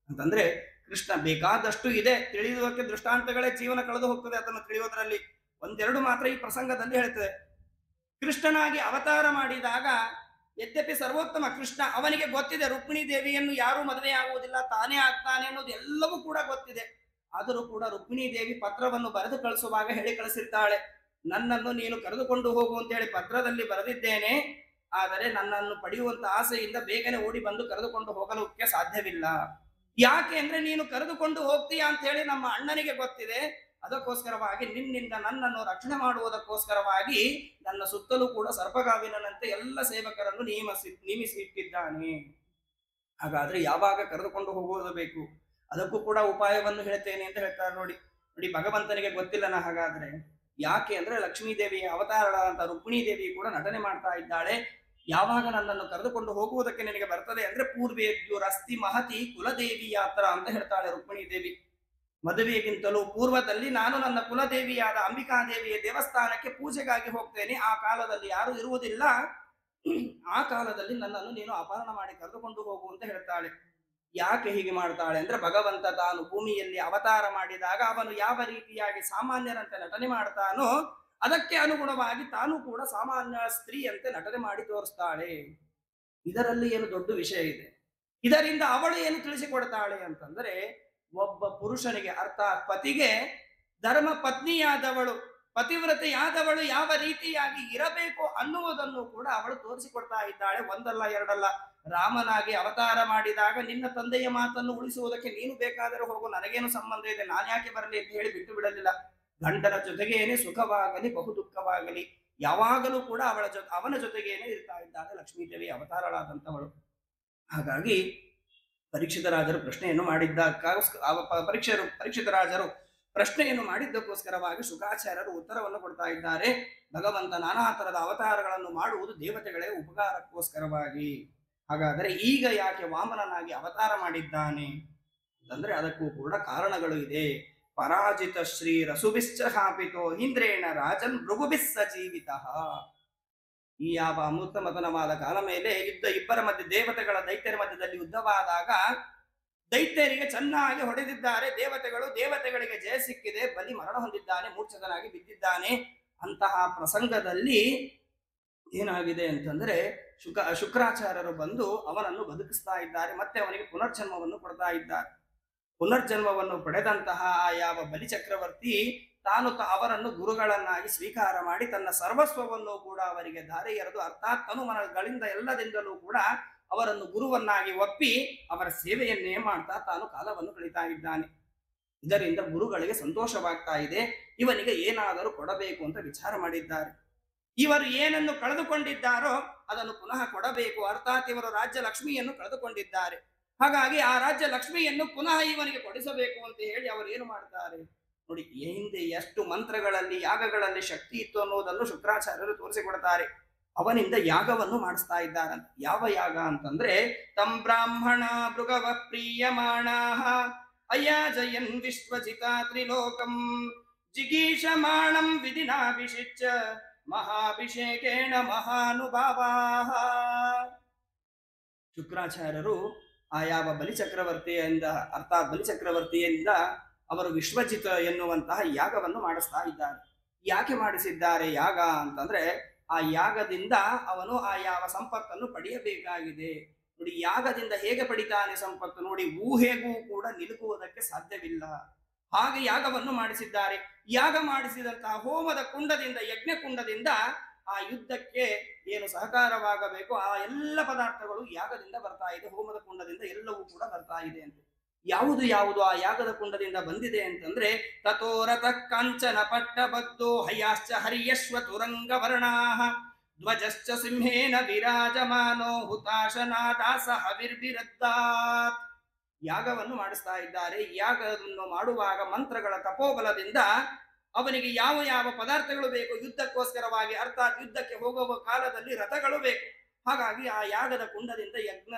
ಅಂತಂದ್ರೆ ಕೃಷ್ಣ ಬೇಕಾದಷ್ಟು ಇದೆ ತಿಳಿಯುವುದಕ್ಕೆ, ದೃಷ್ಟಾಂತಗಳೇ ಜೀವನ ಕಳೆದು ಹೋಗ್ತದೆ ಅದನ್ನು ತಿಳಿಯೋದ್ರಲ್ಲಿ. ಒಂದೆರಡು ಮಾತ್ರ ಈ ಪ್ರಸಂಗದಲ್ಲಿ ಹೇಳ್ತದೆ. ಕೃಷ್ಣನಾಗಿ ಅವತಾರ ಮಾಡಿದಾಗ ಯದ್ಯಪಿ ಸರ್ವೋತ್ತಮ ಕೃಷ್ಣ, ಅವನಿಗೆ ಗೊತ್ತಿದೆ ರುಕ್ಮಿಣಿ ದೇವಿಯನ್ನು ಯಾರೂ ಮದುವೆಯಾಗುವುದಿಲ್ಲ, ತಾನೇ ಆಗ್ತಾನೆ ಅನ್ನೋದು ಎಲ್ಲವೂ ಕೂಡ ಗೊತ್ತಿದೆ. ಆದರೂ ಕೂಡ ರುಕ್ಮಿಣಿ ದೇವಿ ಪತ್ರವನ್ನು ಬರೆದು ಕಳಿಸುವಾಗ ಹೇಳಿ ಕಳಿಸಿರ್ತಾಳೆ, ನನ್ನನ್ನು ನೀನು ಕರೆದುಕೊಂಡು ಹೋಗು ಅಂತ ಹೇಳಿ ಪತ್ರದಲ್ಲಿ ಬರೆದಿದ್ದೇನೆ, ಆದರೆ ನನ್ನನ್ನು ಪಡೆಯುವಂತ ಆಸೆಯಿಂದ ಬೇಗನೆ ಓಡಿ ಬಂದು ಕರೆದುಕೊಂಡು ಹೋಗಲಿಕ್ಕೆ ಸಾಧ್ಯವಿಲ್ಲ. ಯಾಕೆ ಅಂದ್ರೆ ನೀನು ಕರೆದುಕೊಂಡು ಹೋಗ್ತೀಯಾ ಅಂತ ಹೇಳಿ ನಮ್ಮ ಅಣ್ಣನಿಗೆ ಗೊತ್ತಿದೆ. ಅದಕ್ಕೋಸ್ಕರವಾಗಿ ನಿನ್ನಿಂದ ನನ್ನನ್ನು ರಕ್ಷಣೆ ಮಾಡುವುದಕ್ಕೋಸ್ಕರವಾಗಿ ನನ್ನ ಸುತ್ತಲೂ ಕೂಡ ಸರ್ಪಗಾವಿನಂತೆ ಎಲ್ಲ ಸೇವಕರನ್ನು ನೇಮಿಸಿ ಇಟ್ಟಿದ್ದಾನೆ. ಹಾಗಾದ್ರೆ ಯಾವಾಗ ಕರೆದುಕೊಂಡು ಹೋಗುವುದು ಬೇಕು? ಅದಕ್ಕೂ ಕೂಡ ಉಪಾಯವನ್ನು ಹೇಳ್ತೇನೆ ಅಂತ ಹೇಳ್ತಾರೆ. ನೋಡಿ ಭಗವಂತನಿಗೆ ಗೊತ್ತಿಲ್ಲನ ಹಾಗಾದ್ರೆ ಯಾಕೆ ಅಂದ್ರೆ ಲಕ್ಷ್ಮೀ ದೇವಿಯ ಅವತಾರಗಳಾದಂತಹ ರುಕ್ಮಿಣಿ ದೇವಿ ಕೂಡ ನಟನೆ ಮಾಡ್ತಾ ಇದ್ದಾಳೆ. ಯಾವಾಗ ನನ್ನನ್ನು ಕರೆದುಕೊಂಡು ಹೋಗುವುದಕ್ಕೆ ನಿನಗೆ ಬರ್ತದೆ ಅಂದ್ರೆ ಪೂರ್ವೇದ್ಯುರಸ್ತಿ ಮಹತಿ ಕುಲದೇವಿ ಯಾತ್ರ ಅಂತ ಹೇಳ್ತಾಳೆ ರುಕ್ಮಿಣಿ ದೇವಿ. ಮದುವೆಗಿಂತಲೂ ಪೂರ್ವದಲ್ಲಿ ನಾನು ನನ್ನ ಕುಲದೇವಿಯಾದ ಅಂಬಿಕಾದೇವಿಯ ದೇವಸ್ಥಾನಕ್ಕೆ ಪೂಜೆಗಾಗಿ ಹೋಗ್ತೇನೆ. ಆ ಕಾಲದಲ್ಲಿ ಯಾರು ಇರುವುದಿಲ್ಲ, ಆ ಕಾಲದಲ್ಲಿ ನನ್ನನ್ನು ನೀನು ಅಪಹರಣ ಮಾಡಿ ಕರೆದುಕೊಂಡು ಹೋಗು ಅಂತ ಹೇಳ್ತಾಳೆ. ಯಾಕೆ ಹೀಗೆ ಮಾಡ್ತಾಳೆ ಅಂದ್ರೆ ಭಗವಂತ ತಾನು ಭೂಮಿಯಲ್ಲಿ ಅವತಾರ ಮಾಡಿದಾಗ ಅವನು ಯಾವ ರೀತಿಯಾಗಿ ಸಾಮಾನ್ಯರಂತೆ ನಟನೆ ಮಾಡ್ತಾನೋ ಅದಕ್ಕೆ ಅನುಗುಣವಾಗಿ ತಾನು ಕೂಡ ಸಾಮಾನ್ಯ ಸ್ತ್ರೀಯಂತೆ ನಟನೆ ಮಾಡಿ ತೋರಿಸ್ತಾಳೆ. ಇದರಲ್ಲಿ ಏನು ದೊಡ್ಡ ವಿಷಯ ಇದೆ? ಇದರಿಂದ ಅವಳು ಏನು ತಿಳಿಸಿಕೊಡ್ತಾಳೆ ಅಂತಂದ್ರೆ, ಒಬ್ಬ ಪುರುಷನಿಗೆ ಅರ್ಥಾತ್ ಪತಿಗೆ ಧರ್ಮ ಪತ್ನಿಯಾದವಳು, ಪತಿವ್ರತೆಯಾದವಳು ಯಾವ ರೀತಿಯಾಗಿ ಇರಬೇಕು ಅನ್ನುವುದನ್ನು ಕೂಡ ಅವಳು ತೋರಿಸಿಕೊಡ್ತಾ ಇದ್ದಾಳೆ. ಒಂದಲ್ಲ ಎರಡಲ್ಲ. ರಾಮನಾಗಿ ಅವತಾರ ಮಾಡಿದಾಗ ನಿನ್ನ ತಂದೆಯ ಮಾತನ್ನು ಉಳಿಸುವುದಕ್ಕೆ ನೀನು ಬೇಕಾದರೆ ಹೋಗು, ನನಗೇನು ಸಂಬಂಧ ಇದೆ, ನಾನ್ಯಾಕೆ ಬರಲಿ ಅಂತ ಹೇಳಿ ಬಿಟ್ಟು ಬಿಡಲಿಲ್ಲ. ಗಂಡನ ಜೊತೆಗೇನೆ ಸುಖವಾಗಲಿ ಬಹು ದುಃಖವಾಗಲಿ ಯಾವಾಗಲೂ ಕೂಡ ಅವನ ಜೊತೆಗೇನೆ ಇರ್ತಾ ಇದ್ದಾಳೆ ಲಕ್ಷ್ಮೀದೇವಿ ಅವತಾರಳಾದಂಥವಳು. ಹಾಗಾಗಿ ಪರೀಕ್ಷಿತ ರಾಜರು ಪ್ರಶ್ನೆಯನ್ನು ಪರೀಕ್ಷಿತ ರಾಜರು ಪ್ರಶ್ನೆಯನ್ನು ಮಾಡಿದ್ದಕ್ಕೋಸ್ಕರವಾಗಿ ಶುಕಾಚಾರ್ಯರು ಉತ್ತರವನ್ನು ಕೊಡ್ತಾ ಇದ್ದಾರೆ. ಭಗವಂತ ನಾನಾ ತರದ ಅವತಾರಗಳನ್ನು ಮಾಡುವುದು ದೇವತೆಗಳೇ ಉಪಕಾರಕ್ಕೋಸ್ಕರವಾಗಿ. ಹಾಗಾದರೆ ಈಗ ಯಾಕೆ ವಾಮನನಾಗಿ ಅವತಾರ ಮಾಡಿದ್ದಾನೆ ಅಂತಂದ್ರೆ ಅದಕ್ಕೂ ಕೂಡ ಕಾರಣಗಳು ಇದೆ. ಪರಾಜಿತ ಶ್ರೀ ರಸುಭಿಶ್ಚ ಹಾಪಿತೋ ಇಂದ್ರೇಣ ರಾಜನ್ ಭೃಗುಭಿಸ್ಸ ಜೀವಿತ. ಈ ಯಾವ ಅಮೃತ ಮತನವಾದ ಕಾಲ ಮೇಲೆ ಇಬ್ಬರ ಮಧ್ಯೆ ದೇವತೆಗಳ ದೈತ್ಯರ ಮಧ್ಯದಲ್ಲಿ ಯುದ್ಧವಾದಾಗ ದೈತ್ಯರಿಗೆ ಚೆನ್ನಾಗಿ ಹೊಡೆದಿದ್ದಾರೆ ದೇವತೆಗಳಿಗೆ ಜಯ ಸಿಕ್ಕಿದೆ, ಬಲಿ ಮರಣ ಹೊಂದಿದ್ದಾನೆ, ಮೂರ್ಛಿತನಾಗಿ ಬಿದ್ದಿದ್ದಾನೆ. ಅಂತಹ ಪ್ರಸಂಗದಲ್ಲಿ ಏನಾಗಿದೆ ಅಂತಂದ್ರೆ ಶುಕ್ರಾಚಾರ್ಯರು ಬಂದು ಅವನನ್ನು ಬದುಕಿಸ್ತಾ ಇದ್ದಾರೆ, ಮತ್ತೆ ಅವನಿಗೆ ಪುನರ್ಜನ್ಮವನ್ನು ಕೊಡ್ತಾ ಇದ್ದಾರೆ. ಪುನರ್ಜನ್ಮವನ್ನು ಪಡೆದಂತಹ ಯಾವ ಬಲಿಚಕ್ರವರ್ತಿ ತಾನು ಅವರನ್ನು ಗುರುಗಳನ್ನಾಗಿ ಸ್ವೀಕಾರ ಮಾಡಿ ತನ್ನ ಸರ್ವಸ್ವವನ್ನು ಕೂಡ ಅವರಿಗೆ ಧಾರೆ ಎರೆದು, ಅರ್ಥಾತ್ ತನುಮನಗಳಿಂದ ಎಲ್ಲದಿಂದಲೂ ಕೂಡ ಅವರನ್ನು ಗುರುವನ್ನಾಗಿ ಒಪ್ಪಿ ಅವರ ಸೇವೆಯನ್ನೇ ಮಾಡ್ತಾ ತಾನು ಕಾಲವನ್ನು ಕಳೀತಾ ಇದ್ದಾನೆ. ಇದರಿಂದ ಗುರುಗಳಿಗೆ ಸಂತೋಷವಾಗ್ತಾ ಇದೆ. ಇವನಿಗೆ ಏನಾದರೂ ಕೊಡಬೇಕು ಅಂತ ವಿಚಾರ ಮಾಡಿದ್ದಾರೆ. ಇವರು ಏನನ್ನು ಕಳೆದುಕೊಂಡಿದ್ದಾರೋ ಅದನ್ನು ಪುನಃ ಕೊಡಬೇಕು, ಅರ್ಥಾತ್ ಇವರು ರಾಜ್ಯ ಲಕ್ಷ್ಮಿಯನ್ನು ಕಳೆದುಕೊಂಡಿದ್ದಾರೆ. ಹಾಗಾಗಿ ಆ ರಾಜ್ಯ ಲಕ್ಷ್ಮಿಯನ್ನು ಪುನಃ ಇವನಿಗೆ ಕೊಡಿಸಬೇಕು ಅಂತ ಹೇಳಿ ಅವರು ಏನು ಮಾಡ್ತಾರೆ ನೋಡಿ. ಹಿಂದೆ ಎಷ್ಟು ಮಂತ್ರಗಳಲ್ಲಿ ಯಾಗಗಳಲ್ಲಿ ಶಕ್ತಿ ಇತ್ತು ಅನ್ನೋದನ್ನು ಶುಕ್ರಾಚಾರ್ಯರು ತೋರಿಸಿಕೊಡ್ತಾರೆ. ಅವನಿಂದ ಯಾಗವನ್ನು ಮಾಡಿಸ್ತಾ ಇದ್ದಾರಂತ. ಯಾವ ಯಾಗ ಅಂತಂದ್ರೆ ತಂ ಬ್ರಾಹ್ಮಣ ಮೃಗವ ಪ್ರೀಯಮಾಣಾಹ ಅಯಾಜಯನ್ ವಿಶ್ವಜಿತ ತ್ರಿಲೋಕಂ ಜಿಗೀಷಮಾಣಂ ವಿಧಿನಾಭಿಷಿಚ್ಯ ಮಹಾಭಿಷೇಕೇಣ ಮಹಾನುಭಾವಾಹ. ಶುಕ್ರಾಚಾರ್ಯರು ಆ ಯಾವ ಬಲಿಚಕ್ರವರ್ತಿಯಿಂದ ಅರ್ಥಾತ್ ಬಲಿಚಕ್ರವರ್ತಿಯಿಂದ ಅವರು ವಿಶ್ವಜಿತ ಎನ್ನುವಂತಹ ಯಾಗವನ್ನು ಮಾಡಿಸ್ತಾ ಇದ್ದಾರೆ. ಯಾಕೆ ಮಾಡಿಸಿದ್ದಾರೆ ಯಾಗ ಅಂತಂದ್ರೆ ಆ ಯಾಗದಿಂದ ಅವನು ಆ ಯಾವ ಸಂಪತ್ತನ್ನು ಪಡೆಯಬೇಕಾಗಿದೆ ನೋಡಿ. ಯಾಗದಿಂದ ಹೇಗೆ ಪಡಿತಾನೆ ಸಂಪತ್ತು ನೋಡಿ, ಊಹೆಗೂ ಕೂಡ ನಿಲುಕುವುದಕ್ಕೆ ಸಾಧ್ಯವಿಲ್ಲ. ಹಾಗೆ ಯಾಗವನ್ನು ಮಾಡಿಸಿದ್ದಾರೆ. ಯಾಗ ಮಾಡಿಸಿದಂತಹ ಹೋಮದ ಕುಂಡದಿಂದ ಯಜ್ಞ ಕುಂಡದಿಂದ ಆ ಯುದ್ಧಕ್ಕೆ ಏನು ಸಹಕಾರವಾಗಬೇಕು ಆ ಎಲ್ಲ ಪದಾರ್ಥಗಳು ಯಾಗದಿಂದ ಬರ್ತಾ ಇದೆ. ಹೋಮದ ಕುಂಡದಿಂದ ಎಲ್ಲವೂ ಕೂಡ ಬರ್ತಾ ಇದೆ ಅಂತ. ಯಾವುದು ಆ ಯಾಗದ ಕುಂಡದಿಂದ ಬಂದಿದೆ ಅಂತಂದ್ರೆ ತಥೋರಥ ಕಾಂಚನ ಪಟ್ಟಬದ್ದೋ ಹಯಾಶ್ಚ ಹರ್ಯಶ್ವ ತುರಂಗ ವರ್ಣಾಹ ಧ್ವಜಶ್ಚ ಸಿಂಹೇನ ವಿರಾಜಮಾನೋ ಹುತಾಶನಾದಾಸ ಹವಿರ್ಬಿರದ್ದಾತ್. ಯಾಗವನ್ನು ಮಾಡಿಸ್ತಾ ಇದ್ದಾರೆ. ಯಾಗವನ್ನು ಮಾಡುವಾಗ ಮಂತ್ರಗಳ ತಪೋಬಲದಿಂದ ಅವನಿಗೆ ಯಾವ ಯಾವ ಪದಾರ್ಥಗಳು ಬೇಕು ಯುದ್ಧಕ್ಕೋಸ್ಕರವಾಗಿ, ಅರ್ಥಾತ್ ಯುದ್ಧಕ್ಕೆ ಹೋಗುವ ಕಾಲದಲ್ಲಿ ರಥಗಳು ಬೇಕು. ಹಾಗಾಗಿ ಆ ಯಾಗದ ಕುಂಡದಿಂದ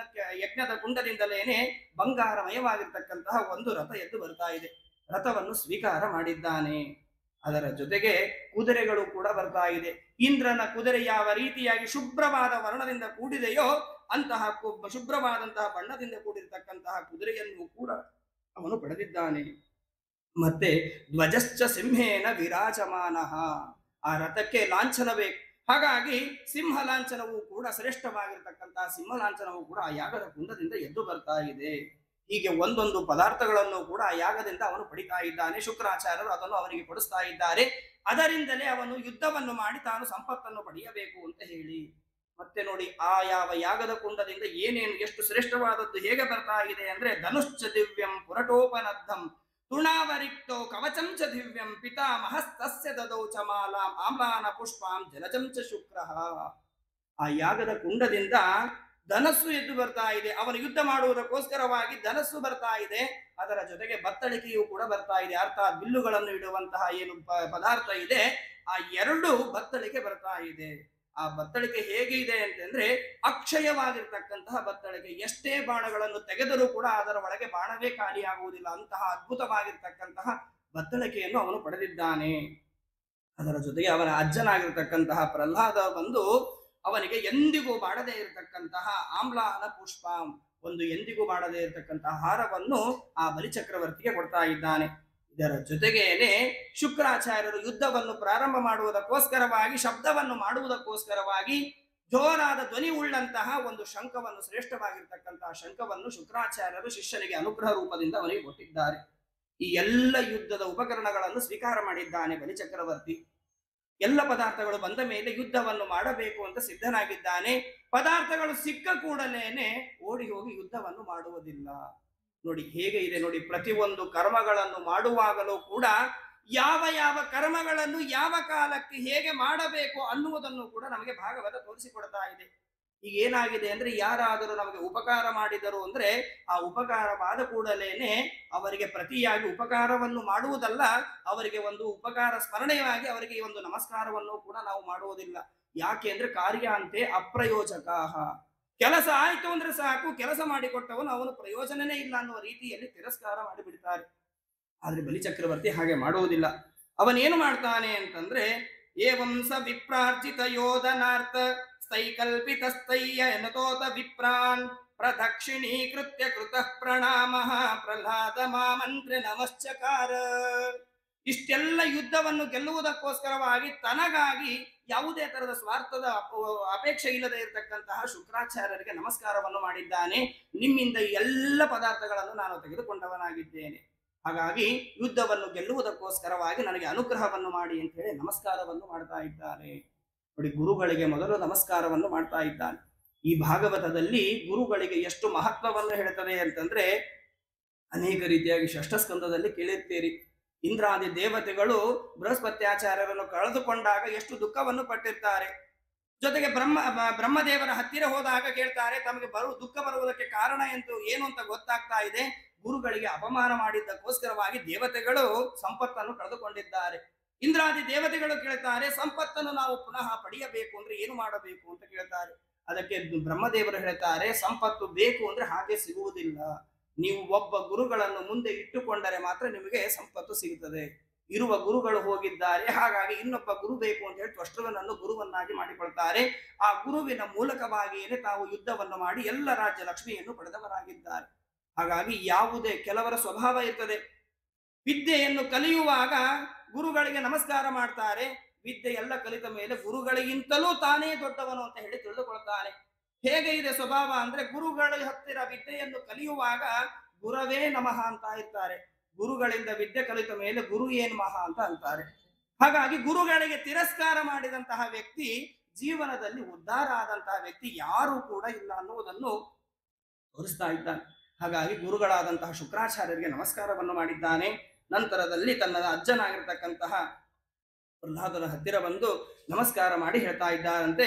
ಯಜ್ಞದ ಕುಂಡದಿಂದಲೇನೆ ಬಂಗಾರಮಯವಾಗಿರ್ತಕ್ಕಂತಹ ಒಂದು ರಥ ಎದ್ದು ಬರ್ತಾ ಇದೆ. ರಥವನ್ನು ಸ್ವೀಕಾರ ಮಾಡಿದ್ದಾನೆ. ಅದರ ಜೊತೆಗೆ ಕುದುರೆಗಳು ಕೂಡ ಬರ್ತಾ ಇದೆ. ಇಂದ್ರನ ಕುದುರೆ ಯಾವ ರೀತಿಯಾಗಿ ಶುಭ್ರವಾದ ವರ್ಣದಿಂದ ಕೂಡಿದೆಯೋ ಅಂತಹ ಶುಭ್ರವಾದಂತಹ ಬಣ್ಣದಿಂದ ಕೂಡಿರ್ತಕ್ಕಂತಹ ಕುದುರೆಯನ್ನು ಕೂಡ ಅವನು ಪಡೆದಿದ್ದಾನೆ. ಮತ್ತೆ ಧ್ವಜಶ್ಚ ಸಿಂಹೇನ ವಿರಾಜಮಾನಃ, ಆ ರಥಕ್ಕೆ ಲಾಂಛನ ಬೇಕು. ಹಾಗಾಗಿ ಸಿಂಹ ಲಾಂಛನವು ಕೂಡ ಶ್ರೇಷ್ಠವಾಗಿರ್ತಕ್ಕಂತಹ ಸಿಂಹ ಲಾಂಛನವು ಕೂಡ ಆ ಯಾಗದ ಕುಂಡದಿಂದ ಎದ್ದು ಬರ್ತಾ ಇದೆ. ಹೀಗೆ ಒಂದೊಂದು ಪದಾರ್ಥಗಳನ್ನು ಕೂಡ ಆ ಯಾಗದಿಂದ ಅವನು ಪಡಿತಾ ಇದ್ದಾನೆ. ಶುಕ್ರಾಚಾರ್ಯರು ಅದನ್ನು ಅವನಿಗೆ ಕೊಡಿಸ್ತಾ ಇದ್ದಾರೆ. ಅದರಿಂದಲೇ ಅವನು ಯುದ್ಧವನ್ನು ಮಾಡಿ ತಾನು ಸಂಪತ್ತನ್ನು ಪಡೆಯಬೇಕು ಅಂತ ಹೇಳಿ. ಮತ್ತೆ ನೋಡಿ ಆ ಯಾವ ಯಾಗದ ಕುಂಡದಿಂದ ಏನೇನು ಎಷ್ಟು ಶ್ರೇಷ್ಠವಾದದ್ದು ಹೇಗೆ ಬರ್ತಾ ಇದೆ ಅಂದ್ರೆ ಧನುಶ್ಚ ದಿವ್ಯಂ ಪುರಟೋಪನದ್ಧಂ ತುಣಾವರಿಕ್ತೋ ಕವಚಂ ಚ ದಿವ್ಯಂ ಪಿತಾಮಹಸ್ತಸ್ಯ ದದೌ ಚ ಮಾಲಾಂ ಆಮ್ಲಾನ ಪುಷ್ಪಾಂ ಜಲಜಂ ಚ ಶುಕ್ರಃ. ಆ ಯಾಗದ ಕುಂಡದಿಂದ ಧನಸ್ಸು ಎದ್ದು ಬರ್ತಾ ಇದೆ. ಅವನು ಯುದ್ಧ ಮಾಡುವುದಕ್ಕೋಸ್ಕರವಾಗಿ ಧನಸ್ಸು ಬರ್ತಾ ಇದೆ. ಅದರ ಜೊತೆಗೆ ಬತ್ತಳಿಕೆಯೂ ಕೂಡ ಬರ್ತಾ ಇದೆ. ಅರ್ಥಾತ್ ಬಿಲ್ಲುಗಳನ್ನು ಇಡುವಂತಹ ಏನು ಪದಾರ್ಥ ಇದೆ ಆ ಎರಡು ಬತ್ತಳಿಕೆ ಬರ್ತಾ ಇದೆ. ಆ ಬತ್ತಳಿಕೆ ಹೇಗೆ ಇದೆ ಅಂತಂದ್ರೆ ಅಕ್ಷಯವಾಗಿರ್ತಕ್ಕಂತಹ ಬತ್ತಳಿಕೆ. ಎಷ್ಟೇ ಬಾಣಗಳನ್ನು ತೆಗೆದರೂ ಕೂಡ ಅದರ ಒಳಗೆ ಬಾಣವೇ ಖಾಲಿಯಾಗುವುದಿಲ್ಲ. ಅಂತಹ ಅದ್ಭುತವಾಗಿರ್ತಕ್ಕಂತಹ ಬತ್ತಳಿಕೆಯನ್ನು ಅವನು ಪಡೆದಿದ್ದಾನೆ. ಅದರ ಜೊತೆಗೆ ಅವನ ಅಜ್ಜನಾಗಿರ್ತಕ್ಕಂತಹ ಪ್ರಹ್ಲಾದ ಬಂದು ಅವನಿಗೆ ಎಂದಿಗೂ ಬಾಡದೇ ಇರತಕ್ಕಂತಹ ಆಮ್ಲಾನ ಪುಷ್ಪ, ಒಂದು ಎಂದಿಗೂ ಬಾಡದೇ ಇರತಕ್ಕಂತಹ ಹಾರವನ್ನು ಆ ಬಲಿಚಕ್ರವರ್ತಿಗೆ ಕೊಡ್ತಾ ಇದ್ದಾನೆ. ಇದರ ಜೊತೆಗೇನೆ ಶುಕ್ರಾಚಾರ್ಯರು ಯುದ್ಧವನ್ನು ಪ್ರಾರಂಭ ಮಾಡುವುದಕ್ಕೋಸ್ಕರವಾಗಿ, ಶಬ್ದವನ್ನು ಮಾಡುವುದಕ್ಕೋಸ್ಕರವಾಗಿ ಜೋರಾದ ಧ್ವನಿ ಉಳ್ಳಂತಹ ಒಂದು ಶಂಖವನ್ನು, ಶ್ರೇಷ್ಠವಾಗಿರ್ತಕ್ಕಂತಹ ಶಂಖವನ್ನು ಶುಕ್ರಾಚಾರ್ಯರು ಶಿಷ್ಯನಿಗೆ ಅನುಗ್ರಹ ರೂಪದಿಂದ ಅವನಿಗೆ ಕೊಟ್ಟಿದ್ದಾರೆ. ಈ ಎಲ್ಲ ಯುದ್ಧದ ಉಪಕರಣಗಳನ್ನು ಸ್ವೀಕಾರ ಮಾಡಿದ್ದಾನೆ ಬಲಿಚಕ್ರವರ್ತಿ. ಎಲ್ಲ ಪದಾರ್ಥಗಳು ಬಂದ ಮೇಲೆ ಯುದ್ಧವನ್ನು ಮಾಡಬೇಕು ಅಂತ ಸಿದ್ಧನಾಗಿದ್ದಾನೆ. ಪದಾರ್ಥಗಳು ಸಿಕ್ಕ ಕೂಡಲೇನೆ ಓಡಿ ಹೋಗಿ ಯುದ್ಧವನ್ನು ಮಾಡುವುದಿಲ್ಲ. ನೋಡಿ ಹೇಗೆ ಇದೆ ನೋಡಿ, ಪ್ರತಿಯೊಂದು ಕರ್ಮಗಳನ್ನು ಮಾಡುವಾಗಲೂ ಕೂಡ ಯಾವ ಯಾವ ಕರ್ಮಗಳನ್ನು ಯಾವ ಕಾಲಕ್ಕೆ ಹೇಗೆ ಮಾಡಬೇಕು ಅನ್ನುವುದನ್ನು ಕೂಡ ನಮಗೆ ಭಾಗವತ ತೋರಿಸಿಕೊಡ್ತಾ ಇದೆ. ಈಗ ಏನಾಗಿದೆ ಅಂದ್ರೆ ಯಾರಾದರೂ ನಮಗೆ ಉಪಕಾರ ಮಾಡಿದರು ಅಂದ್ರೆ ಆ ಉಪಕಾರವಾದ ಕೂಡಲೇನೆ ಅವರಿಗೆ ಪ್ರತಿಯಾಗಿ ಉಪಕಾರವನ್ನು ಮಾಡುವುದಲ್ಲ, ಅವರಿಗೆ ಒಂದು ಉಪಕಾರ ಸ್ಮರಣೆಯಾಗಿ ಅವರಿಗೆ ಈ ಒಂದು ನಮಸ್ಕಾರವನ್ನು ಕೂಡ ನಾವು ಮಾಡುವುದಿಲ್ಲ. ಯಾಕೆ ಅಂದ್ರೆ ಕಾರ್ಯಾಂತೆ ಅಪ್ರಯೋಜಕ. ಕೆಲಸ ಆಯ್ತು ಅಂದ್ರೆ ಸಾಕು, ಕೆಲಸ ಮಾಡಿಕೊಟ್ಟವನು ಅವನು ಪ್ರಯೋಜನನೇ ಇಲ್ಲ ಅನ್ನುವ ರೀತಿಯಲ್ಲಿ ತಿರಸ್ಕಾರ ಮಾಡಿಬಿಡ್ತಾರೆ. ಆದ್ರೆ ಬಲಿಚಕ್ರವರ್ತಿ ಹಾಗೆ ಮಾಡುವುದಿಲ್ಲ. ಅವನೇನು ಮಾಡ್ತಾನೆ ಅಂತಂದ್ರೆ ಏವಂ ಸ ವಿಪ್ರಾರ್ಜಿತ ಯೋಧನಾರ್ಥ ತೈಕಲ್ಪಿತಸ್ತಯ್ಯ ಎನತೋತ ವಿಪ್ರಾನ್ ಪ್ರದಕ್ಷಿಣೀಕೃತ್ಯ ಕೃತಃ ಪ್ರಣಾಮಃ ಪ್ರಹ್ಲಾದ ಮಾಮಂತ್ರೆ ನಮಶ್ಚಕಾರ. ಇಷ್ಟೆಲ್ಲ ಯುದ್ಧವನ್ನು ಗೆಲ್ಲುವುದಕ್ಕೋಸ್ಕರವಾಗಿ ತನಗಾಗಿ ಯಾವುದೇ ತರದ ಸ್ವಾರ್ಥದ ಅಪೇಕ್ಷೆ ಇಲ್ಲದೆ ಇರತಕ್ಕಂತಹ ಶುಕ್ರಾಚಾರ್ಯರಿಗೆ ನಮಸ್ಕಾರವನ್ನು ಮಾಡಿದ್ದಾನೆ. ನಿಮ್ಮಿಂದ ಎಲ್ಲ ಪದಾರ್ಥಗಳನ್ನು ನಾನು ತೆಗೆದುಕೊಂಡವನಾಗಿದ್ದೇನೆ, ಹಾಗಾಗಿ ಯುದ್ಧವನ್ನು ಗೆಲ್ಲುವುದಕ್ಕೋಸ್ಕರವಾಗಿ ನನಗೆ ಅನುಗ್ರಹವನ್ನು ಮಾಡಿ ಅಂತ ಹೇಳಿ ನಮಸ್ಕಾರವನ್ನು ಮಾಡ್ತಾ ಇದ್ದಾರೆ. ನೋಡಿ, ಗುರುಗಳಿಗೆ ಮೊದಲು ನಮಸ್ಕಾರವನ್ನು ಮಾಡ್ತಾ ಇದ್ದಾನೆ. ಈ ಭಾಗವತದಲ್ಲಿ ಗುರುಗಳಿಗೆ ಎಷ್ಟು ಮಹತ್ವವನ್ನು ಹೇಳ್ತದೆ ಅಂತಂದ್ರೆ, ಅನೇಕ ರೀತಿಯಾಗಿ ಷಷ್ಠ ಸ್ಕಂದದಲ್ಲಿ ಕೇಳಿರ್ತೀರಿ. ಇಂದ್ರಾದಿ ದೇವತೆಗಳು ಬೃಹಸ್ಪತ್ಯಾಚಾರ್ಯರನ್ನು ಕಳೆದುಕೊಂಡಾಗ ಎಷ್ಟು ದುಃಖವನ್ನು ಪಟ್ಟಿರ್ತಾರೆ. ಜೊತೆಗೆ ಬ್ರಹ್ಮದೇವರ ಹತ್ತಿರ ಹೋದಾಗ ಕೇಳ್ತಾರೆ, ತಮಗೆ ದುಃಖ ಬರುವುದಕ್ಕೆ ಕಾರಣ ಏನು ಅಂತ ಗೊತ್ತಾಗ್ತಾ ಇದೆ. ಗುರುಗಳಿಗೆ ಅಪಮಾನ ಮಾಡಿದ್ದಕ್ಕೋಸ್ಕರವಾಗಿ ದೇವತೆಗಳು ಸಂಪತ್ತನ್ನು ಕಳೆದುಕೊಂಡಿದ್ದಾರೆ. ಇಂದ್ರಾದಿ ದೇವತೆಗಳು ಕೇಳ್ತಾರೆ, ಸಂಪತ್ತನ್ನು ನಾವು ಪುನಃ ಪಡೆಯಬೇಕು ಅಂದ್ರೆ ಏನು ಮಾಡಬೇಕು ಅಂತ ಕೇಳ್ತಾರೆ. ಅದಕ್ಕೆ ಬ್ರಹ್ಮದೇವರು ಹೇಳ್ತಾರೆ, ಸಂಪತ್ತು ಬೇಕು ಅಂದ್ರೆ ಹಾಗೆ ಸಿಗುವುದಿಲ್ಲ, ನೀವು ಒಬ್ಬ ಗುರುಗಳನ್ನು ಮುಂದೆ ಇಟ್ಟುಕೊಂಡರೆ ಮಾತ್ರ ನಿಮಗೆ ಸಂಪತ್ತು ಸಿಗುತ್ತದೆ. ಇರುವ ಗುರುಗಳು ಹೋಗಿದ್ದಾರೆ, ಹಾಗಾಗಿ ಇನ್ನೊಬ್ಬ ಗುರು ಬೇಕು ಅಂತ ಹೇಳಿ ತ್ವಷ್ಟೃವನನ್ನು ಗುರುವನ್ನಾಗಿ ಮಾಡಿಕೊಳ್ತಾರೆ. ಆ ಗುರುವಿನ ಮೂಲಕವಾಗಿಯೇ ತಾವು ಯುದ್ಧವನ್ನು ಮಾಡಿ ಎಲ್ಲ ರಾಜ್ಯ ಲಕ್ಷ್ಮಿಯನ್ನು ಪಡೆದವರಾಗಿದ್ದಾರೆ. ಹಾಗಾಗಿ ಯಾವುದೇ ಕೆಲವರ ಸ್ವಭಾವ ಇರ್ತದೆ, ವಿದ್ಯೆಯನ್ನು ಕಲಿಯುವಾಗ ಗುರುಗಳಿಗೆ ನಮಸ್ಕಾರ ಮಾಡ್ತಾರೆ, ವಿದ್ಯೆ ಎಲ್ಲ ಕಲಿತ ಮೇಲೆ ಗುರುಗಳಿಗಿಂತಲೂ ತಾನೇ ದೊಡ್ಡವನು ಅಂತ ಹೇಳಿ ತಿಳಿದುಕೊಳ್ತಾನೆ. ಹೇಗೆ ಇದೆ ಸ್ವಭಾವ ಅಂದ್ರೆ, ಗುರುಗಳ ಹತ್ತಿರ ವಿದ್ಯೆಯನ್ನು ಕಲಿಯುವಾಗ ಗುರವೇ ನಮಃ ಅಂತ ಇರ್ತಾರೆ, ಗುರುಗಳಿಂದ ವಿದ್ಯೆ ಕಲಿತ ಮೇಲೆ ಗುರು ಏನ್ ಮಹಾ ಅಂತ ಅಂತಾರೆ. ಹಾಗಾಗಿ ಗುರುಗಳಿಗೆ ತಿರಸ್ಕಾರ ಮಾಡಿದಂತಹ ವ್ಯಕ್ತಿ ಜೀವನದಲ್ಲಿ ಉದ್ಧಾರ ಆದಂತಹ ವ್ಯಕ್ತಿ ಯಾರು ಕೂಡ ಇಲ್ಲ ಅನ್ನುವುದನ್ನು ತೋರಿಸ್ತಾ ಇದ್ದಾನೆ. ಹಾಗಾಗಿ ಗುರುಗಳಾದಂತಹ ಶುಕ್ರಾಚಾರ್ಯರಿಗೆ ನಮಸ್ಕಾರವನ್ನು ಮಾಡಿದ್ದಾನೆ. ನಂತರದಲ್ಲಿ ತನ್ನ ಅಜ್ಜನಾಗಿರ್ತಕ್ಕಂತಹ ಪ್ರಹ್ಲಾದನ ಹತ್ತಿರ ಬಂದು ನಮಸ್ಕಾರ ಮಾಡಿ ಹೇಳ್ತಾ ಇದ್ದಾರಂತೆ,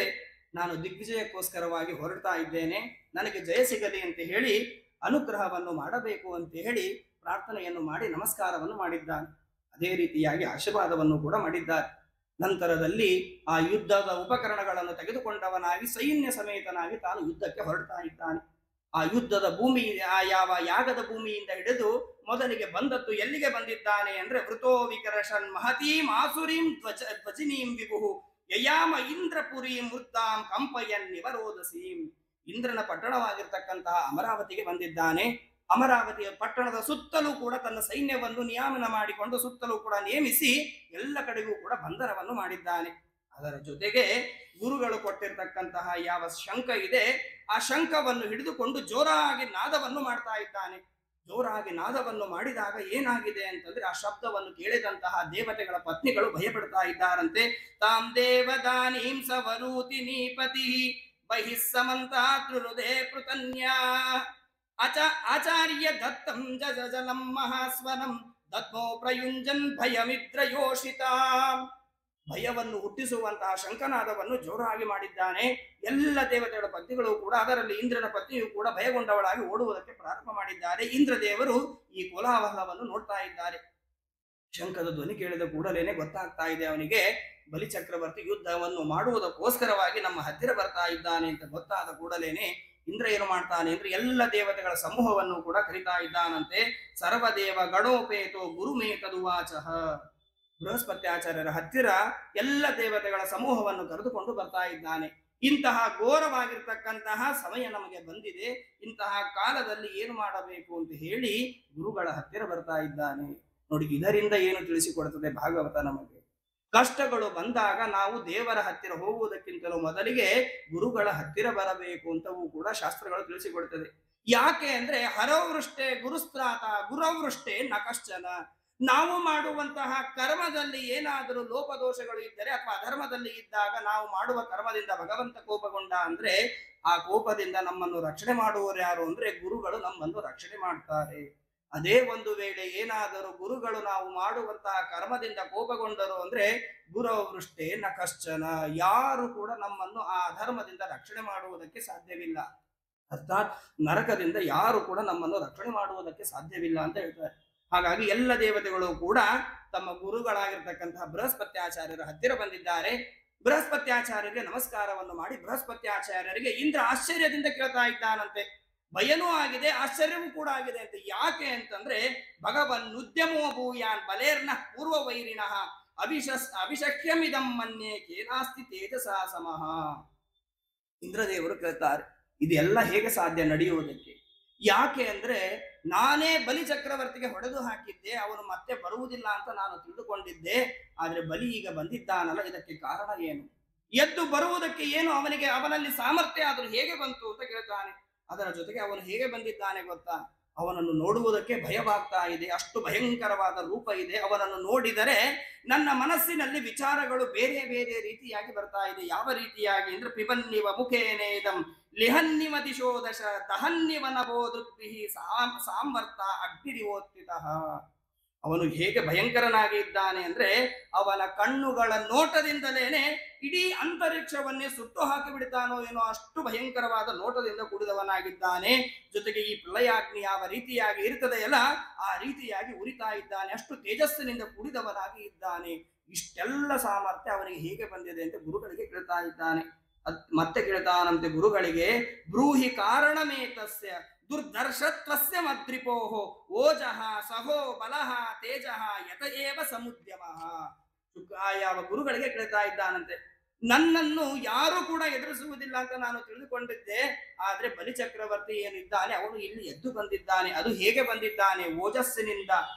ನಾನು ದಿಗ್ವಿಜಯಕ್ಕೋಸ್ಕರವಾಗಿ ಹೊರಡ್ತಾ ಇದ್ದೇನೆ, ನನಗೆ ಜಯ ಸಿಗಲಿ ಅಂತ ಹೇಳಿ ಅನುಗ್ರಹವನ್ನು ಮಾಡಬೇಕು ಅಂತ ಹೇಳಿ ಪ್ರಾರ್ಥನೆಯನ್ನು ಮಾಡಿ ನಮಸ್ಕಾರವನ್ನು ಮಾಡಿದ್ದಾನೆ. ಅದೇ ರೀತಿಯಾಗಿ ಆಶೀರ್ವಾದವನ್ನು ಕೂಡ ಮಾಡಿದ್ದಾರೆ. ನಂತರದಲ್ಲಿ ಆ ಯುದ್ಧದ ಉಪಕರಣಗಳನ್ನು ತೆಗೆದುಕೊಂಡವನಾಗಿ ಸೈನ್ಯ ಸಮೇತನಾಗಿ ತಾನು ಯುದ್ಧಕ್ಕೆ ಹೊರಡ್ತಾ ಇದ್ದಾನೆ. ಆ ಯುದ್ಧದ ಭೂಮಿ, ಆ ಯಾವ ಯಾಗದ ಭೂಮಿಯಿಂದ ಹಿಡಿದು ಮೊದಲಿಗೆ ಬಂದದ್ದು ಎಲ್ಲಿಗೆ ಬಂದಿದ್ದಾನೆ ಅಂದ್ರೆ, ವೃತೋ ವಿಕರಶನ್ ಮಹತೀಂ ಆಸುರೀಂ ಧ್ವಜಿನೀಂ ವಿಭು ಯಯಾಮ ಇಂದ್ರಪುರೀಂ ವೃತ್ತಾಂ ಕಂಪಯನ್ ನಿವರೋಧಸೀಂ. ಇಂದ್ರನ ಪಟ್ಟಣವಾಗಿರ್ತಕ್ಕಂತಹ ಅಮರಾವತಿಗೆ ಬಂದಿದ್ದಾನೆ. ಅಮರಾವತಿಯ ಪಟ್ಟಣದ ಸುತ್ತಲೂ ಕೂಡ ತನ್ನ ಸೈನ್ಯವನ್ನು ನಿಯಾಮನ ಮಾಡಿಕೊಂಡು ಸುತ್ತಲೂ ಕೂಡ ನೇಮಿಸಿ ಎಲ್ಲ ಕಡೆಗೂ ಕೂಡ ಬಂಧನವನ್ನು ಮಾಡಿದ್ದಾನೆ. ಅದರ ಜೊತೆಗೆ ಗುರುಗಳು ಕೊಟ್ಟಿರ್ತಕ್ಕಂತಹ ಯಾವ ಶಂಖ ಇದೆ, ಆ ಶಂಖವನ್ನು ಹಿಡಿದುಕೊಂಡು ಜೋರಾಗಿ ನಾದವನ್ನು ಮಾಡ್ತಾ ಇದ್ದಾನೆ. ಜೋರಾಗಿ ನಾದವನ್ನು ಮಾಡಿದಾಗ ಏನಾಗಿದೆ ಅಂತಂದ್ರೆ, ಆ ಶಬ್ದವನ್ನು ಕೇಳಿದಂತಹ ದೇವತೆಗಳ ಪತ್ನಿಗಳು ಭಯಪಡ್ತಾ ಇದ್ದಾರಂತೆ. ತಾಂ ದೇವದಾನೀಂ ಸವರೂತಿ ನೀಪತಿ ಬಹಿಸ್ಸಮಂತಾತೃಹೃದೇ ಪೃತನ್ಯಾ ಆಚಾರ್ಯ ದತ್ತಂ ಜಲಂ ಮಹಾಸ್ವನಂ ದತ್ಮೋ ಪ್ರಯುಂಜನ್ ಭಯಮಿದ್ರಯೋಷಿತಾ. ಭಯವನ್ನು ಹುಟ್ಟಿಸುವಂತಹ ಶಂಖನಾದವನ್ನು ಜೋರಾಗಿ ಮಾಡಿದ್ದಾನೆ. ಎಲ್ಲ ದೇವತೆಗಳ ಪತ್ನಿಗಳು ಕೂಡ, ಅದರಲ್ಲಿ ಇಂದ್ರನ ಪತ್ನಿಯು ಕೂಡ ಭಯಗೊಂಡವಳಾಗಿ ಓಡುವುದಕ್ಕೆ ಪ್ರಾರಂಭ ಮಾಡಿದ್ದಾರೆ. ಇಂದ್ರದೇವರು ಈ ಕೋಲಾಹಲವನ್ನು ನೋಡ್ತಾ ಇದ್ದಾರೆ. ಶಂಖದ ಧ್ವನಿ ಕೇಳಿದ ಕೂಡಲೇನೆ ಗೊತ್ತಾಗ್ತಾ ಇದೆ ಅವನಿಗೆ, ಬಲಿಚಕ್ರವರ್ತಿ ಯುದ್ಧವನ್ನು ಮಾಡುವುದಕ್ಕೋಸ್ಕರವಾಗಿ ನಮ್ಮ ಹತ್ತಿರ ಬರ್ತಾ ಇದ್ದಾನೆ ಅಂತ ಗೊತ್ತಾದ ಕೂಡಲೇನೆ ಇಂದ್ರ ಏನು ಮಾಡ್ತಾನೆ ಅಂದ್ರೆ, ಎಲ್ಲ ದೇವತೆಗಳ ಸಮೂಹವನ್ನು ಕೂಡ ಕರಿತಾ ಇದ್ದಾನಂತೆ. ಸರ್ವದೇವ ಗಣೋಪೇತೋ ಗುರುಮೇತದುವಾಚಃ. ಬೃಹಸ್ಪತ್ಯಾಚಾರ್ಯರ ಹತ್ತಿರ ಎಲ್ಲ ದೇವತೆಗಳ ಸಮೂಹವನ್ನು ಕರೆದುಕೊಂಡು ಬರ್ತಾ ಇದ್ದಾನೆ. ಇಂತಹ ಘೋರವಾಗಿರ್ತಕ್ಕಂತಹ ಸಮಯ ನಮಗೆ ಬಂದಿದೆ, ಇಂತಹ ಕಾಲದಲ್ಲಿ ಏನು ಮಾಡಬೇಕು ಅಂತ ಹೇಳಿ ಗುರುಗಳ ಹತ್ತಿರ ಬರ್ತಾ ಇದ್ದಾನೆ. ನೋಡಿ, ಇದರಿಂದ ಏನು ತಿಳಿಸಿಕೊಡುತ್ತದೆ ಭಾಗವತ ನಮಗೆ? ಕಷ್ಟಗಳು ಬಂದಾಗ ನಾವು ದೇವರ ಹತ್ತಿರ ಹೋಗುವುದಕ್ಕಿಂತಲೂ ಮೊದಲಿಗೆ ಗುರುಗಳ ಹತ್ತಿರ ಬರಬೇಕು ಅಂತವೂ ಕೂಡ ಶಾಸ್ತ್ರಗಳು ತಿಳಿಸಿಕೊಡುತ್ತದೆ. ಯಾಕೆ ಅಂದ್ರೆ, ಹರವೃಷ್ಟೇ ಗುರುಸ್ತ್ರಾತ ಗುರವೃಷ್ಟೇ ನ ಕಶ್ಚನ. ನಾವು ಮಾಡುವಂತಹ ಕರ್ಮದಲ್ಲಿ ಏನಾದರೂ ಲೋಪದೋಷಗಳು ಇದ್ದರೆ ಅಥವಾ ಅಧರ್ಮದಲ್ಲಿ ಇದ್ದಾಗ ನಾವು ಮಾಡುವ ಕರ್ಮದಿಂದ ಭಗವಂತ ಕೋಪಗೊಂಡ ಅಂದ್ರೆ, ಆ ಕೋಪದಿಂದ ನಮ್ಮನ್ನು ರಕ್ಷಣೆ ಮಾಡುವವರು ಯಾರು ಅಂದ್ರೆ ಗುರುಗಳು ನಮ್ಮನ್ನು ರಕ್ಷಣೆ ಮಾಡ್ತಾರೆ. ಅದೇ ಒಂದು ವೇಳೆ ಏನಾದರೂ ಗುರುಗಳು ನಾವು ಮಾಡುವಂತಹ ಕರ್ಮದಿಂದ ಕೋಪಗೊಂಡರು ಅಂದ್ರೆ ಗುರವೃಷ್ಟೇ ನ ಕಶ್ಚನ, ಯಾರು ಕೂಡ ನಮ್ಮನ್ನು ಆ ಅಧರ್ಮದಿಂದ ರಕ್ಷಣೆ ಮಾಡುವುದಕ್ಕೆ ಸಾಧ್ಯವಿಲ್ಲ. ಅರ್ಥಾತ್ ನರಕದಿಂದ ಯಾರು ಕೂಡ ನಮ್ಮನ್ನು ರಕ್ಷಣೆ ಮಾಡುವುದಕ್ಕೆ ಸಾಧ್ಯವಿಲ್ಲ ಅಂತ ಹೇಳ್ತಾರೆ. ಹಾಗಾಗಿ ಎಲ್ಲ ದೇವತೆಗಳು ಕೂಡ ತಮ್ಮ ಗುರುಗಳಾಗಿರ್ತಕ್ಕಂತಹ ಬೃಹಸ್ಪತ್ಯಾಚಾರ್ಯರ ಹತ್ತಿರ ಬಂದಿದ್ದಾರೆ. ಬೃಹಸ್ಪತ್ಯಾಚಾರ್ಯರಿಗೆ ನಮಸ್ಕಾರವನ್ನು ಮಾಡಿ ಬೃಹಸ್ಪತ್ಯಾಚಾರ್ಯರಿಗೆ ಇಂದ್ರ ಆಶ್ಚರ್ಯದಿಂದ ಕೇಳ್ತಾ ಇದ್ದಾನಂತೆ. ಭಯನೂ ಆಗಿದೆ, ಆಶ್ಚರ್ಯವೂ ಕೂಡ ಆಗಿದೆ ಅಂತ. ಯಾಕೆ ಅಂತಂದ್ರೆ, ಭಗವನ್ ಉದ್ಯಮೋ ಭೂಯಾನ್ ಬಲೇರ್ನ ಪೂರ್ವ ವೈರಿಣಃ ಅಭಿಷಕ್ಯಮಿದಂ ಮನ್ಯೆ ಕೇನಾಸ್ತಿ ತೇಜಸಾ ಸಮಃ. ಇಂದ್ರದೇವರು ಕೇಳ್ತಾರೆ, ಇದೆಲ್ಲ ಹೇಗೆ ಸಾಧ್ಯ ನಡೆಯುವುದಕ್ಕೆ? ಯಾಕೆ ಅಂದ್ರೆ ನಾನೇ ಬಲಿ ಚಕ್ರವರ್ತಿಗೆ ಹೊಡೆದು ಹಾಕಿದ್ದೆ, ಅವನು ಮತ್ತೆ ಬರುವುದಿಲ್ಲ ಅಂತ ನಾನು ತಿಳಿದುಕೊಂಡಿದ್ದೆ. ಆದ್ರೆ ಬಲಿ ಈಗ ಬಂದಿದ್ದಾನಲ್ಲ, ಇದಕ್ಕೆ ಕಾರಣ ಏನು? ಎದ್ದು ಬರುವುದಕ್ಕೆ ಏನು ಅವನಲ್ಲಿ ಸಾಮರ್ಥ್ಯ ಆದರೂ ಹೇಗೆ ಬಂತು ಅಂತ ಕೇಳ್ತಾನೆ. ಅದರ ಜೊತೆಗೆ ಅವನು ಹೇಗೆ ಬಂದಿದ್ದಾನೆ ಗೊತ್ತಾ? ಅವನನ್ನು ನೋಡುವುದಕ್ಕೆ ಭಯವಾಗ್ತಾ ಇದೆ, ಅಷ್ಟು ಭಯಂಕರವಾದ ರೂಪ ಇದೆ. ಅವನನ್ನು ನೋಡಿದರೆ ನನ್ನ ಮನಸ್ಸಿನಲ್ಲಿ ವಿಚಾರಗಳು ಬೇರೆ ಬೇರೆ ರೀತಿಯಾಗಿ ಬರ್ತಾ ಇದೆ. ಯಾವ ರೀತಿಯಾಗಿ ಅಂದ್ರೆ ಪಿಬನ್ನಿವ ಮುಖೇನೇದಂ ಲಿಹನ್ನಿವ ದಿಶೋದಶ ದಹನ್ನಿವ ನವೋದೃಗ್ಭಿ ಸಾಮರ್ಥ ಅಗ್ನಿರಿವೋತ್ಥಿತಃ. ಅವನು ಹೇಗೆ ಭಯಂಕರನಾಗಿ ಇದ್ದಾನೆ ಅಂದ್ರೆ ಅವನ ಕಣ್ಣುಗಳ ನೋಟದಿಂದಲೇನೆ ಇಡೀ ಅಂತರಿಕ್ಷವನ್ನೇ ಸುಟ್ಟು ಹಾಕಿ ಬಿಡ್ತಾನೋ ಏನೋ, ಅಷ್ಟು ಭಯಂಕರವಾದ ನೋಟದಿಂದ ಕೂಡಿದವನಾಗಿದ್ದಾನೆ. ಜೊತೆಗೆ ಈ ಪ್ರಳಯಾಗ್ನಿ ಯಾವ ರೀತಿಯಾಗಿ ಇರ್ತದೆಯಲ್ಲ ಆ ರೀತಿಯಾಗಿ ಉರಿತಾ ಇದ್ದಾನೆ, ಅಷ್ಟು ತೇಜಸ್ಸಿನಿಂದ ಕೂಡಿದವನಾಗಿ ಇದ್ದಾನೆ. ಇಷ್ಟೆಲ್ಲ ಸಾಮರ್ಥ್ಯ ಅವನಿಗೆ ಹೇಗೆ ಬಂದಿದೆ ಅಂತ ಗುರುಗಳಿಗೆ ಕೇಳ್ತಾ ಇದ್ದಾನೆ. ಮತ್ತೆ ಕೇಳ್ತಾನಂತೆ ಗುರುಗಳಿಗೆ, ಬ್ರೂಹಿ ಕಾರಣಮೇತಸ್ಯ ದುರ್ದರ್ಶತ್ವಸ್ಯ ಮದ್ರಿಪೋಹೋ ಓಜಃ ಸಹೋ ಬಲಃ ತೇಜಃ ಯತಏವ ಸಮುದ್ಯಮಃ. ಯಾವ ಗುರುಗಳಿಗೆ ಕೇಳ್ತಾ ಇದ್ದಾನಂತೆ, ನನ್ನನ್ನು ಯಾರು ಕೂಡ ಎದುರಿಸುವುದಿಲ್ಲ ಅಂತ ನಾನು ತಿಳಿದುಕೊಂಡಿದ್ದೆ. ಆದ್ರೆ ಬಲಿಚಕ್ರವರ್ತಿ ಏನಿದ್ದಾನೆ ಅವನು ಇಲ್ಲಿ ಎದ್ದು ಬಂದಿದ್ದಾನೆ. ಅದು ಹೇಗೆ ಬಂದಿದ್ದಾನೆ? ಓಜಸ್ಸಿನಿಂದ,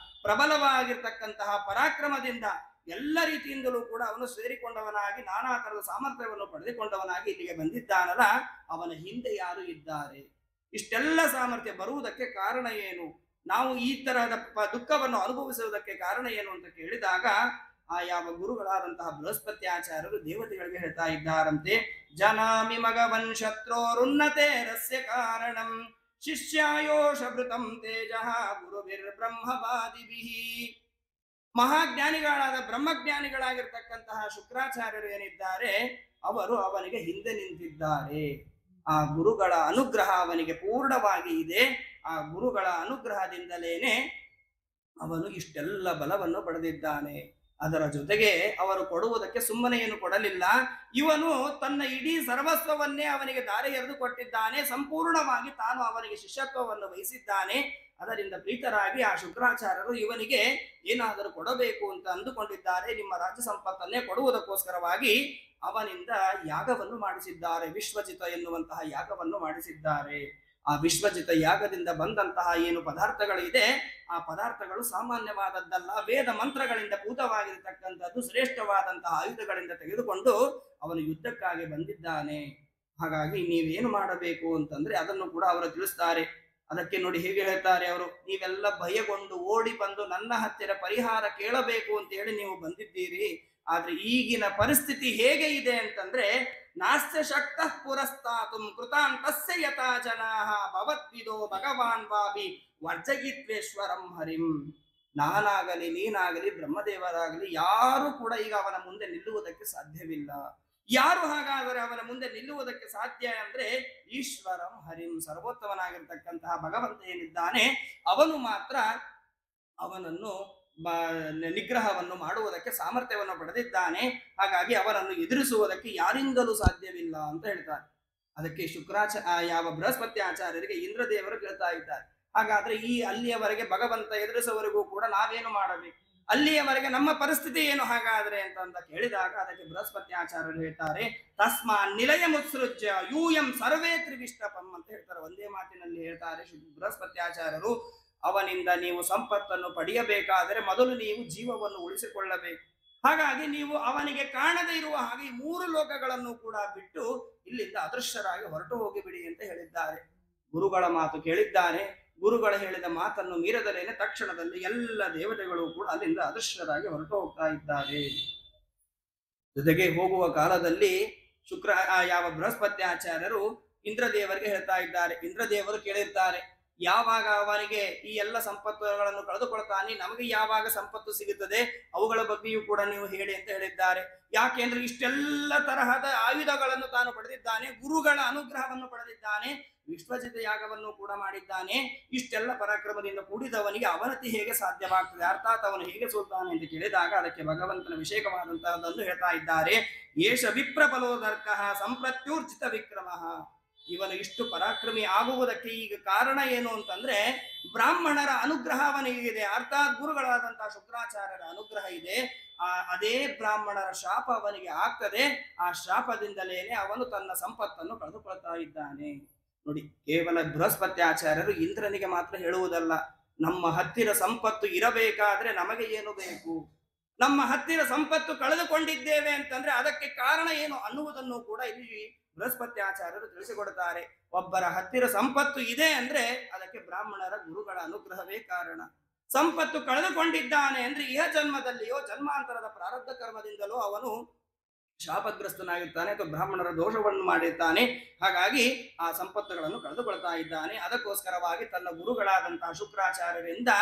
ಪ್ರಬಲವಾಗಿರ್ತಕ್ಕಂತಹ ಪರಾಕ್ರಮದಿಂದ, ಎಲ್ಲ ರೀತಿಯಿಂದಲೂ ಕೂಡ ಅವನು ಸೇರಿಕೊಂಡವನಾಗಿ ನಾನಾ ತರದ ಸಾಮರ್ಥ್ಯವನ್ನು ಪಡೆದುಕೊಂಡವನಾಗಿ ಇಲ್ಲಿಗೆ ಬಂದಿದ್ದಾನಲ್ಲ, ಅವನ ಹಿಂದೆ ಯಾರು ಇದ್ದಾರೆ? ಇಷ್ಟೆಲ್ಲ ಸಾಮರ್ಥ್ಯ ಬರುವುದಕ್ಕೆ ಕಾರಣ ಏನು? ನಾವು ಈ ತರಹದ ದುಃಖವನ್ನು ಅನುಭವಿಸುವುದಕ್ಕೆ ಕಾರಣ ಏನು ಅಂತ ಕೇಳಿದಾಗ ಆ ಯಾವ ಗುರುಗಳಾದಂತಹ ಬೃಹಸ್ಪತ್ಯಾಚಾರ್ಯರು ದೇವತೆಗಳಿಗೆ ಹೇಳ್ತಾ ಇದ್ದಾರಂತೆ, ಜನಾಮಿ ಮಗವನ್ ಶತ್ರೋರುನ್ನತೆ ರಸ್ಯ ಕಾರಣಂ ಶಿಷ್ಯಾಯೋಷಭೃತಂ ತೇಜಃ ಗುರುಭಿರ್ ಬ್ರಹ್ಮವಾದಿಭಿಹಿ. ಮಹಾಜ್ಞಾನಿಗಳಾದ ಬ್ರಹ್ಮಜ್ಞಾನಿಗಳಾಗಿರ್ತಕ್ಕಂತಹ ಶುಕ್ರಾಚಾರ್ಯರು ಏನಿದ್ದಾರೆ ಅವರು ಅವನಿಗೆ ಹಿಂದೆ ನಿಂತಿದ್ದಾರೆ. ಆ ಗುರುಗಳ ಅನುಗ್ರಹ ಅವನಿಗೆ ಪೂರ್ಣವಾಗಿ ಇದೆ. ಆ ಗುರುಗಳ ಅನುಗ್ರಹದಿಂದಲೇನೆ ಅವನು ಇಷ್ಟೆಲ್ಲ ಬಲವನ್ನು ಪಡೆದಿದ್ದಾನೆ. ಅದರ ಜೊತೆಗೆ ಅವರು ಕೊಡುವುದಕ್ಕೆ ಸುಮ್ಮನೆ ಏನು ಕೊಡಲಿಲ್ಲ, ಇವನು ತನ್ನ ಇಡೀ ಸರ್ವಸ್ವವನ್ನೇ ಅವನಿಗೆ ದಾರಿ ಎರೆದು ಕೊಟ್ಟಿದ್ದಾನೆ. ಸಂಪೂರ್ಣವಾಗಿ ತಾನು ಅವನಿಗೆ ಶಿಷ್ಯತ್ವವನ್ನು ವಹಿಸಿದ್ದಾನೆ. ಅದರಿಂದ ಪ್ರೀತರಾಗಿ ಆ ಶುಕ್ರಾಚಾರ್ಯರು ಇವನಿಗೆ ಏನಾದರೂ ಕೊಡಬೇಕು ಅಂತ ಅಂದುಕೊಂಡಿದ್ದಾರೆ. ನಿಮ್ಮ ರಾಜ್ಯ ಸಂಪತ್ತನ್ನೇ ಕೊಡುವುದಕ್ಕೋಸ್ಕರವಾಗಿ ಅವನಿಂದ ಯಾಗವನ್ನು ಮಾಡಿಸಿದ್ದಾರೆ. ವಿಶ್ವಜಿತ ಎನ್ನುವಂತಹ ಯಾಗವನ್ನು ಮಾಡಿಸಿದ್ದಾರೆ. ಆ ವಿಶ್ವಜಿತ ಯಾಗದಿಂದ ಬಂದಂತಹ ಏನು ಪದಾರ್ಥಗಳಿದೆ ಆ ಪದಾರ್ಥಗಳು ಸಾಮಾನ್ಯವಾದದ್ದಲ್ಲ. ವೇದ ಮಂತ್ರಗಳಿಂದ ಪೂತವಾಗಿರತಕ್ಕಂಥದ್ದು, ಶ್ರೇಷ್ಠವಾದಂತಹ ಆಯುಧಗಳಿಂದ ತೆಗೆದುಕೊಂಡು ಅವನು ಯುದ್ಧಕ್ಕಾಗಿ ಬಂದಿದ್ದಾನೆ. ಹಾಗಾಗಿ ನೀವೇನು ಮಾಡಬೇಕು ಅಂತಂದ್ರೆ ಅದನ್ನು ಕೂಡ ಅವರು ತಿಳಿಸ್ತಾರೆ. ಅದಕ್ಕೆ ನೋಡಿ ಹೇಗೆ ಹೇಳ್ತಾರೆ ಅವರು, ನೀವೆಲ್ಲ ಭಯಗೊಂಡು ಓಡಿ ಬಂದು ನನ್ನ ಹತ್ತಿರ ಪರಿಹಾರ ಕೇಳಬೇಕು ಅಂತ ಹೇಳಿ ನೀವು ಬಂದಿದ್ದೀರಿ. ಆದ್ರೆ ಈಗಿನ ಪರಿಸ್ಥಿತಿ ಹೇಗೆ ಇದೆ ಅಂತಂದ್ರೆ, ನಾಸ್ಯ ಶಕ್ತ ಪುರಸ್ತಾತುಂ ಕೃತಾಂತಸ್ಯ ಯಥಾ ಜನಾಃ ಭವದ್ವಿದೋ ಭಗವಾನ್ ವಾಪಿ ವರ್ಜಯಿತ್ವೇಶ್ವರಂ ಹರಿಂ. ನಾನಾಗಲಿ ನೀನಾಗಲಿ ಬ್ರಹ್ಮದೇವರಾಗಲಿ ಯಾರು ಕೂಡ ಈಗ ಅವನ ಮುಂದೆ ನಿಲ್ಲುವುದಕ್ಕೆ ಸಾಧ್ಯವಿಲ್ಲ. ಯಾರು ಹಾಗಾದರೆ ಅವನ ಮುಂದೆ ನಿಲ್ಲುವುದಕ್ಕೆ ಸಾಧ್ಯ ಅಂದ್ರೆ ಈಶ್ವರಂ ಹರಿಂ, ಸರ್ವೋತ್ತಮನಾಗಿರ್ತಕ್ಕಂತಹ ಭಗವಂತ ಏನಿದ್ದಾನೆ ಅವನು ಮಾತ್ರ ಅವನನ್ನು ನಿಗ್ರಹವನ್ನು ಮಾಡುವುದಕ್ಕೆ ಸಾಮರ್ಥ್ಯವನ್ನು ಪಡೆದಿದ್ದಾನೆ. ಹಾಗಾಗಿ ಅವನನ್ನು ಎದುರಿಸುವುದಕ್ಕೆ ಯಾರಿಂದಲೂ ಸಾಧ್ಯವಿಲ್ಲ ಅಂತ ಹೇಳ್ತಾರೆ. ಅದಕ್ಕೆ ಯಾವ ಬೃಹಸ್ಪತ್ಯಾಚಾರ್ಯರಿಗೆ ಇಂದ್ರದೇವರು ಕೇಳ್ತಾ ಇದ್ದಾರೆ, ಹಾಗಾದ್ರೆ ಈ ಅಲ್ಲಿಯವರೆಗೆ ಭಗವಂತ ಎದುರಿಸುವವರೆಗೂ ಕೂಡ ನಾವೇನು ಮಾಡಬೇಕು? ಅಲ್ಲಿಯವರೆಗೆ ನಮ್ಮ ಪರಿಸ್ಥಿತಿ ಏನು ಹಾಗಾದ್ರೆ ಅಂತ ಕೇಳಿದಾಗ ಅದಕ್ಕೆ ಬೃಹಸ್ಪತ್ಯಾಚಾರ್ಯರು ಹೇಳ್ತಾರೆ, ತಸ್ಮಾ ನಿಲಯ ಮುತ್ಸೃಜ್ಯ ಯೂಯಂ ಸರ್ವೇ ತ್ರಿವಿಷ್ಟಪಂ ಅಂತ ಹೇಳ್ತಾರೆ. ಒಂದೇ ಮಾತಿನಲ್ಲಿ ಹೇಳ್ತಾರೆ ಬೃಹಸ್ಪತ್ಯಾಚಾರ್ಯರು, ಅವನಿಂದ ನೀವು ಸಂಪತ್ತನ್ನು ಪಡೆಯಬೇಕಾದರೆ ಮೊದಲು ನೀವು ಜೀವವನ್ನು ಉಳಿಸಿಕೊಳ್ಳಬೇಕು. ಹಾಗಾಗಿ ನೀವು ಅವನಿಗೆ ಕಾಣದೇ ಇರುವ ಹಾಗೆ ಈ 3 ಲೋಕಗಳನ್ನು ಕೂಡ ಬಿಟ್ಟು ಇಲ್ಲಿಂದ ಅದೃಶ್ಯರಾಗಿ ಹೊರಟು ಹೋಗಿಬಿಡಿ ಅಂತ ಹೇಳಿದ್ದಾರೆ. ಗುರುಗಳ ಮಾತು ಕೇಳಿದ್ದಾರೆ. ಗುರುಗಳು ಹೇಳಿದ ಮಾತನ್ನು ಮೀರದಲೇನೆ ತಕ್ಷಣದಲ್ಲಿ ಎಲ್ಲ ದೇವತೆಗಳು ಕೂಡ ಅಲ್ಲಿಂದ ಅದೃಶ್ಯರಾಗಿ ಹೊರಟು ಹೋಗ್ತಾ ಇದ್ದಾರೆ. ಜೊತೆಗೆ ಹೋಗುವ ಕಾಲದಲ್ಲಿ ಯಾವ ಬೃಹಸ್ಪತ್ಯಾಚಾರ್ಯರು ಇಂದ್ರದೇವರಿಗೆ ಹೇಳ್ತಾ ಇದ್ದಾರೆ. ಇಂದ್ರದೇವರು ಕೇಳಿರ್ತಾರೆ, ಯಾವಾಗ ಅವನಿಗೆ ಈ ಎಲ್ಲ ಸಂಪತ್ತುಗಳನ್ನು ಕಳೆದುಕೊಳ್ತಾನೆ, ನಮಗೆ ಯಾವಾಗ ಸಂಪತ್ತು ಸಿಗುತ್ತದೆ ಅವುಗಳ ಬಗ್ಗೆಯೂ ಕೂಡ ನೀವು ಹೇಳಿ ಅಂತ ಹೇಳಿದ್ದಾರೆ. ಯಾಕೆಂದ್ರೆ ಇಷ್ಟೆಲ್ಲ ತರಹದ ಆಯುಧಗಳನ್ನು ತಾನು ಪಡೆದಿದ್ದಾನೆ, ಗುರುಗಳ ಅನುಗ್ರಹವನ್ನು ಪಡೆದಿದ್ದಾನೆ, ವಿಶ್ವಜಿತ ಯಾಗವನ್ನು ಕೂಡ ಮಾಡಿದ್ದಾನೆ. ಇಷ್ಟೆಲ್ಲ ಪರಾಕ್ರಮದಿಂದ ಕೂಡಿದವನಿಗೆ ಅವನತಿ ಹೇಗೆ ಸಾಧ್ಯವಾಗ್ತದೆ, ಅರ್ಥಾತ್ ಅವನು ಹೇಗೆ ಸೋಲ್ತಾನೆ ಅಂತ ಕೇಳಿದಾಗ ಅದಕ್ಕೆ ಭಗವಂತನ ವಿಷೇಕವಾದಂತಹದ್ದನ್ನು ಹೇಳ್ತಾ ಇದ್ದಾರೆ. ಏಷ ವಿಪ್ರಬಲೋದರ್ಕ ಸಂಪ್ರತ್ಯೂರ್ಜಿತ ವಿಕ್ರಮ. ಇವನು ಇಷ್ಟು ಪರಾಕ್ರಮಿ ಆಗುವುದಕ್ಕೆ ಈಗ ಕಾರಣ ಏನು ಅಂತಂದ್ರೆ ಬ್ರಾಹ್ಮಣರ ಅನುಗ್ರಹ ಅವನಿಗಿದೆ, ಅರ್ಥಾತ್ ಗುರುಗಳಾದಂತಹ ಶುಕ್ರಾಚಾರ್ಯರ ಅನುಗ್ರಹ ಇದೆ. ಅದೇ ಬ್ರಾಹ್ಮಣರ ಶಾಪ ಅವನಿಗೆ ಆಗ್ತದೆ. ಆ ಶಾಪದಿಂದಲೇನೆ ಅವನು ತನ್ನ ಸಂಪತ್ತನ್ನು ಕಳೆದುಕೊಳ್ತಾ ಇದ್ದಾನೆ. ನೋಡಿ, ಕೇವಲ ಬೃಹಸ್ಪತ್ಯಾಚಾರ್ಯರು ಇಂದ್ರನಿಗೆ ಮಾತ್ರ ಹೇಳುವುದಲ್ಲ, ನಮ್ಮ ಹತ್ತಿರ ಸಂಪತ್ತು ಇರಬೇಕಾದ್ರೆ ನಮಗೆ ಏನು ಬೇಕು, ನಮ್ಮ ಹತ್ತಿರ ಸಂಪತ್ತು ಕಳೆದುಕೊಂಡಿದ್ದೇವೆ ಅಂತಂದ್ರೆ ಅದಕ್ಕೆ ಕಾರಣ ಏನು ಅನ್ನುವುದನ್ನು ಕೂಡ ಇಲ್ಲಿ ಬೃಹಸ್ಪತ್ಯಾಚಾರ್ಯರು ತಿಳಿಸಿಕೊಡುತ್ತಾರೆ. ಒಬ್ಬರ ಹತ್ತಿರ ಸಂಪತ್ತು ಇದೆ ಅಂದ್ರೆ ಅದಕ್ಕೆ ಬ್ರಾಹ್ಮಣರ ಗುರುಗಳ ಅನುಗ್ರಹವೇ ಕಾರಣ. ಸಂಪತ್ತು ಕಳೆದುಕೊಂಡಿದ್ದಾನೆ ಅಂದ್ರೆ ಇಹ ಜನ್ಮದಲ್ಲಿಯೋ ಜನ್ಮಾಂತರದ ಪ್ರಾರಬ್ಧ ಕರ್ಮದಿಂದಲೋ ಅವನು ಶಾಪಗ್ರಸ್ತನಾಗಿರ್ತಾನೆ ಅಥವಾ ಬ್ರಾಹ್ಮಣರ ದೋಷವನ್ನು ಮಾಡಿರ್ತಾನೆ. ಹಾಗಾಗಿ ಆ ಸಂಪತ್ತುಗಳನ್ನು ಕಳೆದುಕೊಳ್ತಾ ಇದ್ದಾನೆ. ಅದಕ್ಕೋಸ್ಕರವಾಗಿ ತನ್ನ ಗುರುಗಳಾದಂತಹ ಶುಕ್ರಾಚಾರ್ಯರಿಂದ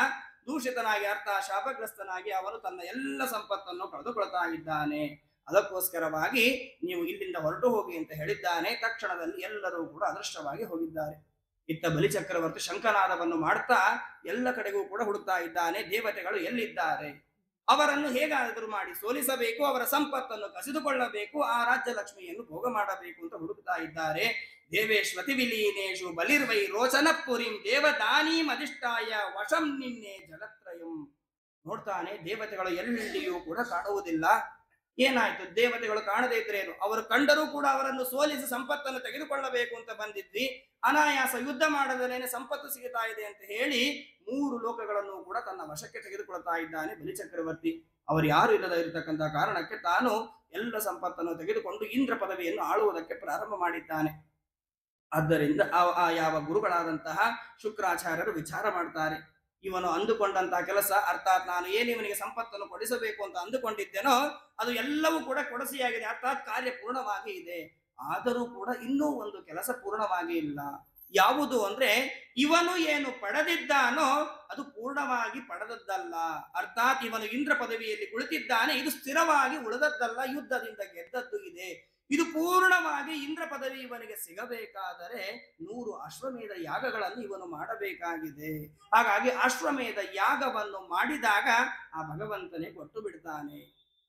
ದೂಷಿತನಾಗಿ ಅರ್ಥ ಶಾಪಗ್ರಸ್ತನಾಗಿ ಅವನು ತನ್ನ ಎಲ್ಲ ಸಂಪತ್ತನ್ನು ಕಳೆದುಕೊಳ್ತಾ ಇದ್ದಾನೆ. ಅದಕ್ಕೋಸ್ಕರವಾಗಿ ನೀವು ಇಲ್ಲಿಂದ ಹೊರಟು ಹೋಗಿ ಅಂತ ಹೇಳಿದ್ದಾನೆ. ತಕ್ಷಣದಲ್ಲಿ ಎಲ್ಲರೂ ಕೂಡ ಅದೃಷ್ಟವಾಗಿ ಹೋಗಿದ್ದಾರೆ. ಇತ್ತ ಬಲಿಚಕ್ರವರ್ತಿ ಶಂಖನಾದವನ್ನು ಮಾಡ್ತಾ ಎಲ್ಲ ಕಡೆಗೂ ಕೂಡ ಹುಡುಕ್ತಾ ಇದ್ದಾನೆ. ದೇವತೆಗಳು ಎಲ್ಲಿದ್ದಾರೆ, ಅವರನ್ನು ಹೇಗಾದರೂ ಮಾಡಿ ಸೋಲಿಸಬೇಕು, ಅವರ ಸಂಪತ್ತನ್ನು ಕಸಿದುಕೊಳ್ಳಬೇಕು, ಆ ರಾಜ್ಯ ಲಕ್ಷ್ಮಿಯನ್ನು ಭೋಗ ಮಾಡಬೇಕು ಅಂತ ಹುಡುಕ್ತಾ ಇದ್ದಾರೆ. ದೇವೇಶ್ವತಿ ವಿಲೀನೇಶು ಬಲಿರ್ವೈ ರೋಚನ ಪುರಿಂ ದೇವದಾನೀಂ ಅಧಿಷ್ಠಾಯ ವಶಂ ನಿನ್ನೆ ಜಗತ್ರಯಂ. ನೋಡ್ತಾನೆ, ದೇವತೆಗಳು ಎಲ್ಲಿಯೂ ಕೂಡ ಕಾಣುವುದಿಲ್ಲ. ಏನಾಯ್ತು, ದೇವತೆಗಳು ಕಾಣದೇ ಇದ್ರೇನು, ಅವರು ಕಂಡರೂ ಕೂಡ ಅವರನ್ನು ಸೋಲಿಸಿ ಸಂಪತ್ತನ್ನು ತೆಗೆದುಕೊಳ್ಳಬೇಕು ಅಂತ ಬಂದಿದ್ವಿ, ಅನಾಯಾಸ ಯುದ್ಧ ಮಾಡದಲೇನೆ ಸಂಪತ್ತು ಸಿಗುತ್ತಾ ಇದೆ ಅಂತ ಹೇಳಿ 3 ಲೋಕಗಳನ್ನು ಕೂಡ ತನ್ನ ವಶಕ್ಕೆ ತೆಗೆದುಕೊಳ್ತಾ ಇದ್ದಾನೆ ಬಲಿಚಕ್ರವರ್ತಿ. ಅವರು ಯಾರು ಇಲ್ಲದ ಇರತಕ್ಕಂಥ ಕಾರಣಕ್ಕೆ ತಾನು ಎಲ್ಲ ಸಂಪತ್ತನ್ನು ತೆಗೆದುಕೊಂಡು ಇಂದ್ರ ಪದವಿಯನ್ನು ಆಳುವುದಕ್ಕೆ ಪ್ರಾರಂಭ ಮಾಡಿದ್ದಾನೆ. ಆದ್ದರಿಂದ ಯಾವ ಗುರುಗಳಾದಂತಹ ಶುಕ್ರಾಚಾರ್ಯರು ವಿಚಾರ ಮಾಡ್ತಾರೆ, ಇವನು ಅಂದುಕೊಂಡಂತಹ ಕೆಲಸ, ಅರ್ಥಾತ್ ನಾನು ಏನು ಇವನಿಗೆ ಸಂಪತ್ತನ್ನು ಕೊಡಿಸಬೇಕು ಅಂತ ಅಂದುಕೊಂಡಿದ್ದೇನೋ ಅದು ಎಲ್ಲವೂ ಕೂಡ ಕೊಡಸಿಯಾಗಿದೆ, ಅರ್ಥಾತ್ ಕಾರ್ಯ ಪೂರ್ಣವಾಗಿ ಇದೆ. ಆದರೂ ಕೂಡ ಇನ್ನೂ ಒಂದು ಕೆಲಸ ಪೂರ್ಣವಾಗಿ ಇಲ್ಲ. ಯಾವುದು ಅಂದ್ರೆ ಇವನು ಏನು ಪಡೆದಿದ್ದಾನೋ ಅದು ಪೂರ್ಣವಾಗಿ ಪಡೆದದ್ದಲ್ಲ. ಅರ್ಥಾತ್ ಇವನು ಇಂದ್ರ ಪದವಿಯಲ್ಲಿ ಕುಳಿತಿದ್ದಾನೆ, ಇದು ಸ್ಥಿರವಾಗಿ ಉಳಿದದ್ದಲ್ಲ, ಯುದ್ಧದಿಂದ ಗೆದ್ದದ್ದು ಇದೆ. ಇದು ಪೂರ್ಣವಾಗಿ ಇಂದ್ರ ಪದವಿ ಇವನಿಗೆ ಸಿಗಬೇಕಾದರೆ 100 ಅಶ್ವಮೇಧ ಯಾಗಗಳನ್ನು ಇವನು ಮಾಡಬೇಕಾಗಿದೆ. ಹಾಗಾಗಿ ಅಶ್ವಮೇಧ ಯಾಗವನ್ನು ಮಾಡಿದಾಗ ಆ ಭಗವಂತನೇ ಕೊಟ್ಟು ಬಿಡ್ತಾನೆ.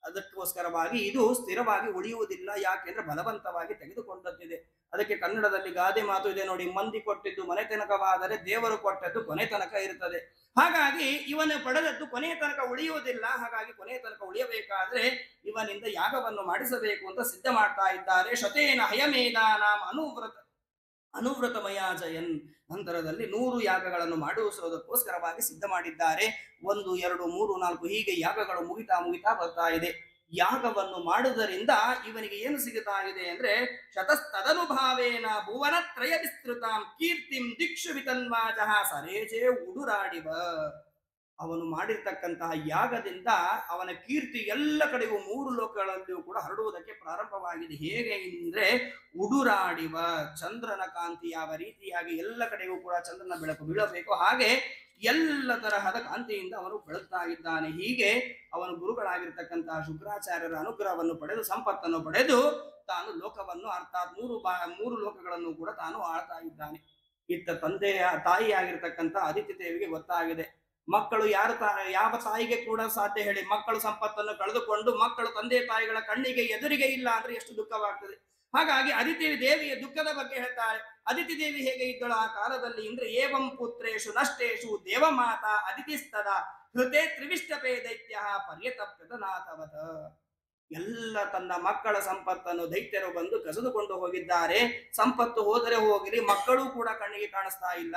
ಅದಕ್ಕೋಸ್ಕರವಾಗಿ ಇದು ಸ್ಥಿರವಾಗಿ ಉಳಿಯುವುದಿಲ್ಲ. ಯಾಕೆಂದ್ರೆ ಬಲವಂತವಾಗಿ ತೆಗೆದುಕೊಂಡದ್ದಿದೆ. ಅದಕ್ಕೆ ಕನ್ನಡದಲ್ಲಿ ಗಾದೆ ಮಾತು ಇದೆ ನೋಡಿ, ಮಂದಿ ಕೊಟ್ಟಿದ್ದು ಮನೆ ತನಕವಾದರೆ ದೇವರು ಕೊಟ್ಟದ್ದು ಕೊನೆ ತನಕ ಇರುತ್ತದೆ. ಹಾಗಾಗಿ ಇವನು ಪಡೆದದ್ದು ಕೊನೆಯ ತನಕ ಉಳಿಯುವುದಿಲ್ಲ. ಹಾಗಾಗಿ ಕೊನೆಯ ತನಕ ಉಳಿಯಬೇಕಾದ್ರೆ ಇವನಿಂದ ಯಾಗವನ್ನು ಮಾಡಿಸಬೇಕು ಅಂತ ಸಿದ್ಧ ಮಾಡ್ತಾ ಇದ್ದಾರೆ. ಶತೇನ ಹಯಮೇಧಾನಾಂ ಅನುವೃತಮಯ ಜಯನ್. ನಂತರದಲ್ಲಿ 100 ಯಾಗಗಳನ್ನು ಮಾಡಿಸುವುದಕ್ಕೋಸ್ಕರವಾಗಿ ಸಿದ್ಧ ಮಾಡಿದ್ದಾರೆ. 1, 2, 3, 4 ಹೀಗೆ ಯಾಗಗಳು ಮುಗಿತಾ ಬರ್ತಾ ಇದೆ. ಯಾಗವನ್ನು ಮಾಡುವುದರಿಂದ ಇವನಿಗೆ ಏನು ಸಿಗುತ್ತಾ ಇದೆ ಅಂದ್ರೆ ಶತಸ್ತದನುಭಾವೇನ ಭುವನತ್ರಯ ವಿಸ್ತೃತಾಂ ಕೀರ್ತಿಂ ದಿಕ್ಷು ವಿತನ್ವಾಜಃ ಸರೇಜೆ ಉಡುರಾಡಿವ. ಅವನು ಮಾಡಿರ್ತಕ್ಕಂತಹ ಯಾಗದಿಂದ ಅವನ ಕೀರ್ತಿ ಎಲ್ಲ ಕಡೆಗೂ 3 ಲೋಕಗಳಲ್ಲಿಯೂ ಕೂಡ ಹರಡುವುದಕ್ಕೆ ಪ್ರಾರಂಭವಾಗಿದೆ. ಹೇಗೆ ಅಂದ್ರೆ ಉಡುರಾಡಿವ, ಚಂದ್ರನ ಕಾಂತಿ ಯಾವ ರೀತಿಯಾಗಿ ಎಲ್ಲ ಕಡೆಗೂ ಕೂಡ ಚಂದ್ರನ ಬೆಳಕು ಬೀಳಬೇಕು ಹಾಗೆ ಎಲ್ಲ ತರಹದ ಕಾಂತಿಯಿಂದ ಅವನು ಬೆಳಗ್ತಾ ಇದ್ದಾನೆ. ಹೀಗೆ ಅವನು ಗುರುಗಳಾಗಿರ್ತಕ್ಕಂತಹ ಶುಕ್ರಾಚಾರ್ಯರ ಅನುಗ್ರಹವನ್ನು ಪಡೆದು ಸಂಪತ್ತನ್ನು ಪಡೆದು ತಾನು ಲೋಕವನ್ನು ಅರ್ಥಾತ್ 3 ಲೋಕಗಳನ್ನು ಕೂಡ ತಾನು ಆಳ್ತಾ ಇದ್ದಾನೆ. ಇತ್ತ ತಾಯಿಯಾಗಿರ್ತಕ್ಕಂಥ ಅದಿತಿ ದೇವಿಗೆ ಗೊತ್ತಾಗಿದೆ, ಮಕ್ಕಳು ಯಾವ ತಾಯಿಗೆ ಕೂಡ ಸಾಧ್ಯ ಹೇಳಿ, ಮಕ್ಕಳು ಸಂಪತ್ತನ್ನು ಕಳೆದುಕೊಂಡು ಮಕ್ಕಳು ತಂದೆ ತಾಯಿಗಳ ಕಣ್ಣಿಗೆ ಎದುರಿಗೆ ಇಲ್ಲ ಅಂದ್ರೆ ಎಷ್ಟು ದುಃಖವಾಗ್ತದೆ. ಹಾಗಾಗಿ ಅದಿತಿ ದೇವಿಯ ದುಃಖದ ಬಗ್ಗೆ ಹೇಳ್ತಾರೆ. ಅದಿತಿ ದೇವಿ ಹೇಗೆ ಇದ್ದಳು ಆ ಕಾಲದಲ್ಲಿ ಅಂದ್ರೆ ಏವಂ ಪುತ್ರೇಶು ನಷ್ಟೇಶು ದೇವಮಾತಾ ಅದಿತಿಸ್ತದ ಹೃತೆ ತ್ರಿವಿಷ್ಟಪೇ ದೈತ್ಯ ಪರ್ಯತಪ್ಯತನಾಥವತ. ಎಲ್ಲ ತನ್ನ ಮಕ್ಕಳ ಸಂಪತ್ತನ್ನು ದೈತ್ಯರು ಬಂದು ಕಸಿದುಕೊಂಡು ಹೋಗಿದ್ದಾರೆ. ಸಂಪತ್ತು ಹೋದರೆ ಹೋಗಲಿ, ಮಕ್ಕಳು ಕೂಡ ಕಣ್ಣಿಗೆ ಕಾಣಿಸ್ತಾ ಇಲ್ಲ.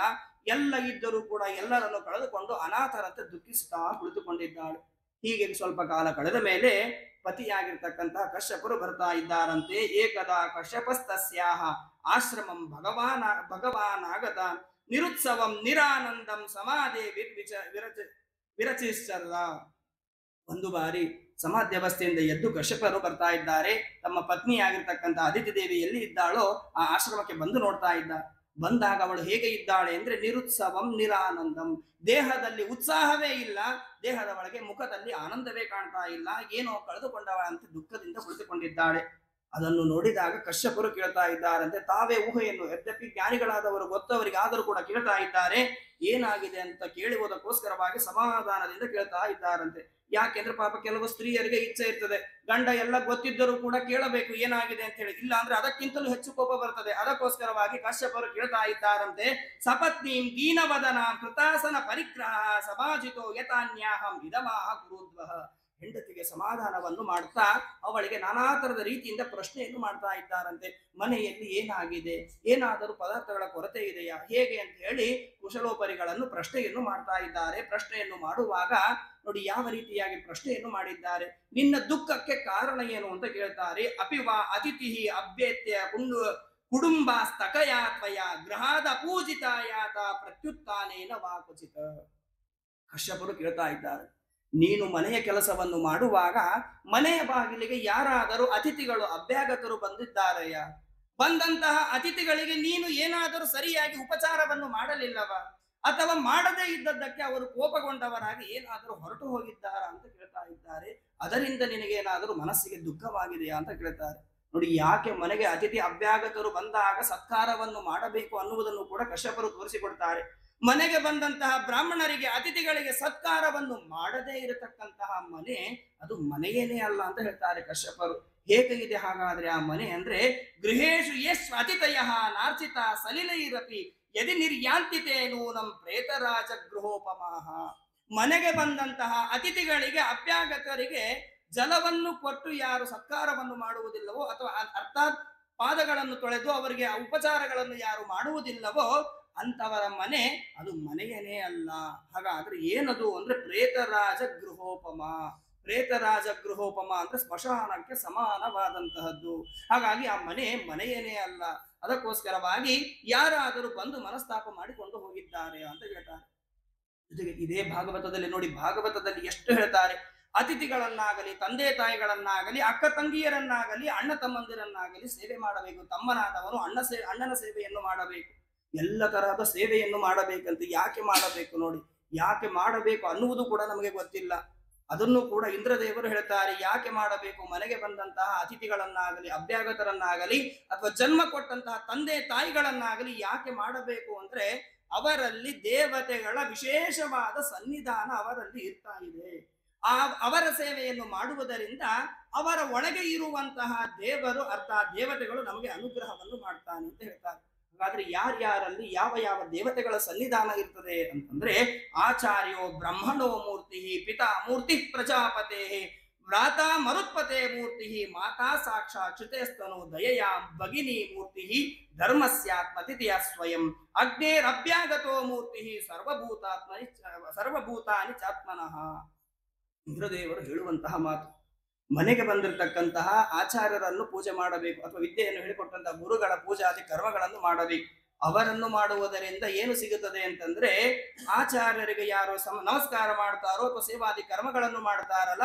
ಎಲ್ಲ ಇದ್ದರೂ ಕೂಡ ಎಲ್ಲರನ್ನು ಕಳೆದುಕೊಂಡು ಅನಾಥರಂತೆ ದುಃಖಿಸುತ್ತಾ ಕುಳಿತುಕೊಂಡಿದ್ದಾಳು. ಹೀಗೆ ಸ್ವಲ್ಪ ಕಾಲ ಕಳೆದ ಮೇಲೆ ಪತಿಯಾಗಿರ್ತಕ್ಕಂತಹ ಕಶ್ಯಪರು ಬರ್ತಾ ಇದ್ದಾರಂತೆ. ಏಕದಾ ಕಶ್ಯಪಸ್ತಸ್ಯಾಹ ಆಶ್ರಮಂ ಭಗವಾನಾಗತ ನಿರುತ್ಸವಂ ನಿರಾನಂದಂ ಸಮಾಧಿ ವಿರಚಿಸಲ್ಲ. ಒಂದು ಬಾರಿ ಸಮಾಧ್ಯವಸ್ಥೆಯಿಂದ ಎದ್ದು ಕಶ್ಯಪರು ಬರ್ತಾ ಇದ್ದಾರೆ. ತಮ್ಮ ಪತ್ನಿಯಾಗಿರ್ತಕ್ಕಂಥ ಅದಿತಿ ದೇವಿ ಎಲ್ಲಿ ಇದ್ದಾಳೋ ಆ ಆಶ್ರಮಕ್ಕೆ ಬಂದು ನೋಡ್ತಾ ಇದ್ದ. ಬಂದಾಗ ಅವಳು ಹೇಗೆ ಇದ್ದಾಳೆ ಅಂದ್ರೆ ನಿರುತ್ಸವಂ ನಿರಾನಂದಂ, ದೇಹದಲ್ಲಿ ಉತ್ಸಾಹವೇ ಇಲ್ಲ, ದೇಹದ ಒಳಗೆ ಮುಖದಲ್ಲಿ ಆನಂದವೇ ಕಾಣ್ತಾ ಇಲ್ಲ, ಏನೋ ಕಳೆದುಕೊಂಡವ ಅಂತ ದುಃಖದಿಂದ ಕುಳಿತುಕೊಂಡಿದ್ದಾಳೆ. ಅದನ್ನು ನೋಡಿದಾಗ ಕಶ್ಯಪರು ಕೇಳ್ತಾ ಇದ್ದಾರಂತೆ, ತಾವೇ ಊಹೆಯನ್ನು ಯದ್ಯಪಿ ಜ್ಞಾನಿಗಳಾದವರು ಗೊತ್ತವರಿಗೆ ಆದರೂ ಕೂಡ ಕೇಳ್ತಾ ಇದ್ದಾರೆ, ಏನಾಗಿದೆ ಅಂತ ಕೇಳುವುದಕ್ಕೋಸ್ಕರವಾಗಿ ಸಮಾಧಾನದಿಂದ ಕೇಳ್ತಾ ಇದ್ದಾರಂತೆ. ಯಾಕೆಂದ್ರೆ ಪಾಪ ಕೆಲವು ಸ್ತ್ರೀಯರಿಗೆ ಇಚ್ಛೆ ಇರ್ತದೆ, ಗಂಡ ಎಲ್ಲ ಗೊತ್ತಿದ್ದರೂ ಕೂಡ ಕೇಳಬೇಕು ಏನಾಗಿದೆ ಅಂತ ಹೇಳಿ, ಇಲ್ಲ ಅಂದ್ರೆ ಅದಕ್ಕಿಂತಲೂ ಹೆಚ್ಚು ಕೋಪ ಬರ್ತದೆ. ಅದಕ್ಕೋಸ್ಕರವಾಗಿ ಕಶ್ಯಪರು ಕೇಳ್ತಾ ಇದ್ದಾರಂತೆ, ಸಪತ್ನೀಂ ದೀನವದನ ಕೃತಾಸನ ಪರಿಗ್ರಹ ಸಭಾಜಿತೋ ಯಥಾನ್ಯಾಹಂ ಇದಮಾಹ ಕುರುದ್ವಹ. ಹೆಂಡತಿಗೆ ಸಮಾಧಾನವನ್ನು ಮಾಡ್ತಾ ಅವಳಿಗೆ ನಾನಾ ತರದ ರೀತಿಯಿಂದ ಪ್ರಶ್ನೆಯನ್ನು ಮಾಡ್ತಾ ಇದ್ದಾರಂತೆ. ಮನೆಯಲ್ಲಿ ಏನಾಗಿದೆ, ಏನಾದರೂ ಪದಾರ್ಥಗಳ ಕೊರತೆ ಇದೆಯಾ, ಹೇಗೆ ಅಂತ ಹೇಳಿ ಕುಶಲೋಪರಿಗಳನ್ನು ಪ್ರಶ್ನೆಯನ್ನು ಮಾಡ್ತಾ ಇದ್ದಾರೆ. ಪ್ರಶ್ನೆಯನ್ನು ಮಾಡುವಾಗ ನೋಡಿ ಯಾವ ರೀತಿಯಾಗಿ ಪ್ರಶ್ನೆಯನ್ನು ಮಾಡಿದ್ದಾರೆ. ನಿನ್ನ ದುಃಖಕ್ಕೆ ಕಾರಣ ಏನು ಅಂತ ಕೇಳ್ತಾರೆ. ಅಪಿವಾ ಅತಿಥಿ ಅಭ್ಯತ್ಯ ಕುಟುಂಬ ಸ್ತಕಯಾತ್ವಯ ಗೃಹಾದ ಪೂಜಿತಾಯಾತ ಪ್ರತ್ಯುತ್ತಾನೇನ ವಾಕುಚಿತ. ಕಶ್ಯಪರು ಕೇಳ್ತಾ ಇದ್ದಾರೆ, ನೀನು ಮನೆಯ ಕೆಲಸವನ್ನು ಮಾಡುವಾಗ ಮನೆಯ ಬಾಗಿಲಿಗೆ ಯಾರಾದರೂ ಅತಿಥಿಗಳು ಅಭ್ಯಾಗತರು ಬಂದಿದ್ದಾರೆಯ? ಬಂದಂತಹ ಅತಿಥಿಗಳಿಗೆ ನೀನು ಏನಾದರೂ ಸರಿಯಾಗಿ ಉಪಚಾರವನ್ನು ಮಾಡಲಿಲ್ಲವ? ಅಥವಾ ಮಾಡದೇ ಇದ್ದದ್ದಕ್ಕೆ ಅವರು ಕೋಪಗೊಂಡವರಾಗಿ ಏನಾದರೂ ಹೊರಟು ಹೋಗಿದ್ದಾರಾ ಅಂತ ಕೇಳ್ತಾ ಇದ್ದಾರೆ. ಅದರಿಂದ ನಿನಗೇನಾದರೂ ಮನಸ್ಸಿಗೆ ದುಃಖವಾಗಿದೆಯಾ ಅಂತ ಕೇಳ್ತಾರೆ. ನೋಡಿ, ಯಾಕೆ ಮನೆಗೆ ಅತಿಥಿ ಅಭ್ಯಾಗತರು ಬಂದಾಗ ಸತ್ಕಾರವನ್ನು ಮಾಡಬೇಕು ಅನ್ನುವುದನ್ನು ಕೂಡ ಕಶ್ಯಪರು ತೋರಿಸಿಕೊಡ್ತಾರೆ. ಮನೆಗೆ ಬಂದಂತಹ ಬ್ರಾಹ್ಮಣರಿಗೆ ಅತಿಥಿಗಳಿಗೆ ಸತ್ಕಾರವನ್ನು ಮಾಡದೇ ಇರತಕ್ಕಂತಹ ಮನೆ ಅದು ಮನೆಯೇನೇ ಅಲ್ಲ ಅಂತ ಹೇಳ್ತಾರೆ ಕಶ್ಯಪರು. ಹೇಗೆ ಇದೆ ಹಾಗಾದ್ರೆ ಆ ಮನೆ ಅಂದ್ರೆ, ಗೃಹೇಶು ಯಶ್ ಅತಿಥಯ ನಾರ್ಚಿತ ಸಲಿಲೈರಪಿ ಯದಿ ನಿರ್ಯಾಂತಿತೆ ನೂನಂ ಪ್ರೇತರಾಜ ಗೃಹೋಪಮಾಹ. ಮನೆಗೆ ಬಂದಂತಹ ಅತಿಥಿಗಳಿಗೆ ಅಭ್ಯಾಗತರಿಗೆ ಜಲವನ್ನು ಕೊಟ್ಟು ಯಾರು ಸತ್ಕಾರವನ್ನು ಮಾಡುವುದಿಲ್ಲವೋ, ಅಥವಾ ಅರ್ಥಾತ್ ಪಾದಗಳನ್ನು ತೊಳೆದು ಅವರಿಗೆ ಉಪಚಾರಗಳನ್ನು ಯಾರು ಮಾಡುವುದಿಲ್ಲವೋ ಅಂತವರ ಮನೆ ಅದು ಮನೆಯೇ ಅಲ್ಲ. ಹಾಗಾದ್ರೆ ಏನದು ಅಂದ್ರೆ ಪ್ರೇತರಾಜ ಗೃಹೋಪಮ. ಪ್ರೇತರಾಜ ಗೃಹೋಪಮ ಅಂದ್ರೆ ಸ್ಮಶಾನಕ್ಕೆ ಸಮಾನವಾದಂತಹದ್ದು. ಹಾಗಾಗಿ ಆ ಮನೆ ಮನೆಯೇನೇ ಅಲ್ಲ. ಅದಕ್ಕೋಸ್ಕರವಾಗಿ ಯಾರಾದರೂ ಬಂದು ಮನಸ್ತಾಪ ಮಾಡಿಕೊಂಡು ಹೋಗಿದ್ದಾರೆ ಅಂತ ಹೇಳ್ತಾರೆ. ಜೊತೆಗೆ ಇದೇ ಭಾಗವತದಲ್ಲಿ ನೋಡಿ, ಭಾಗವತದಲ್ಲಿ ಎಷ್ಟು ಹೇಳ್ತಾರೆ, ಅತಿಥಿಗಳನ್ನಾಗಲಿ ತಂದೆ ತಾಯಿಗಳನ್ನಾಗಲಿ ಅಕ್ಕ ತಂಗಿಯರನ್ನಾಗಲಿ ಅಣ್ಣ ತಮ್ಮಂದಿರನ್ನಾಗಲಿ ಸೇವೆ ಮಾಡಬೇಕು. ತಮ್ಮನಾದವನು ಅಣ್ಣನ ಸೇವೆಯನ್ನು ಮಾಡಬೇಕು. ಎಲ್ಲ ತರಹದ ಸೇವೆಯನ್ನು ಮಾಡಬೇಕಂತ. ಯಾಕೆ ಮಾಡಬೇಕು ನೋಡಿ, ಯಾಕೆ ಮಾಡಬೇಕು ಅನ್ನುವುದು ಕೂಡ ನಮಗೆ ಗೊತ್ತಿಲ್ಲ. ಅದನ್ನು ಕೂಡ ಇಂದ್ರದೇವರು ಹೇಳ್ತಾರೆ, ಯಾಕೆ ಮಾಡಬೇಕು? ಮನೆಗೆ ಬಂದಂತಹ ಅತಿಥಿಗಳನ್ನಾಗಲಿ ಅಭ್ಯಾಗತರನ್ನಾಗಲಿ ಅಥವಾ ಜನ್ಮ ಕೊಟ್ಟಂತಹ ತಂದೆ ತಾಯಿಗಳನ್ನಾಗಲಿ ಯಾಕೆ ಮಾಡಬೇಕು ಅಂದ್ರೆ, ಅವರಲ್ಲಿ ದೇವತೆಗಳ ವಿಶೇಷವಾದ ಸನ್ನಿಧಾನ ಅವರಲ್ಲಿ ಇರ್ತಾ ಇದೆ. ಅವರ ಸೇವೆಯನ್ನು ಮಾಡುವುದರಿಂದ ಅವರ ಒಳಗೆ ಇರುವಂತಹ ದೇವರು ಅರ್ಥಾತ್ ದೇವತೆಗಳು ನಮಗೆ ಅನುಗ್ರಹವನ್ನು ಮಾಡ್ತಾನೆ ಅಂತ ಹೇಳ್ತಾರೆ. ಹಾಗಾದ್ರೆ ಯಾರ್ಯಾರಲ್ಲಿ ಯಾವ ಯಾವ ದೇವತೆಗಳ ಸನ್ನಿಧಾನ ಇರ್ತದೆ ಅಂತಂದ್ರೆ, ಆಚಾರ್ಯೋ ಬ್ರಹ್ಮಣೋ ಮೂರ್ತಿ, ಪಿತಾ ಮೂರ್ತಿ ಪ್ರಜಾಪತೆ, ಭ್ರಾತಾ ಮರುತ್ಪತೆ ಮೂರ್ತಿ, ಮಾತಾ ಸಾಕ್ಷಾತ್ ಚ್ಯುತೇಸ್ತನು ದಯೆಯ ಭಗಿನಿ ಮೂರ್ತಿ, ಧರ್ಮಸ್ಯಾತ್ಮತಿಥಿಯ ಸ್ವಯಂ, ಅಗ್ನೇರಭ್ಯಾಗತೋ ಮೂರ್ತಿ, ಸರ್ವಭೂತಾನಿ ಚಾತ್ಮನಃ. ಇಂದ್ರದೇವರು ಹೇಳುವಂತಹ ಮಾತು. ಮನೆಗೆ ಬಂದಿರತಕ್ಕಂತಹ ಆಚಾರ್ಯರನ್ನು ಪೂಜೆ ಮಾಡಬೇಕು, ಅಥವಾ ವಿದ್ಯೆಯನ್ನು ಹೇಳಿಕೊಟ್ಟಂತಹ ಗುರುಗಳ ಪೂಜಾದಿ ಕರ್ಮಗಳನ್ನು ಮಾಡಬೇಕು. ಅವರನ್ನು ಮಾಡುವುದರಿಂದ ಏನು ಸಿಗುತ್ತದೆ ಅಂತಂದ್ರೆ, ಆಚಾರ್ಯರಿಗೆ ಯಾರು ನಮಸ್ಕಾರ ಮಾಡ್ತಾರೋ ಅಥವಾ ಸೇವಾದಿ ಕರ್ಮಗಳನ್ನು ಮಾಡ್ತಾರಲ್ಲ,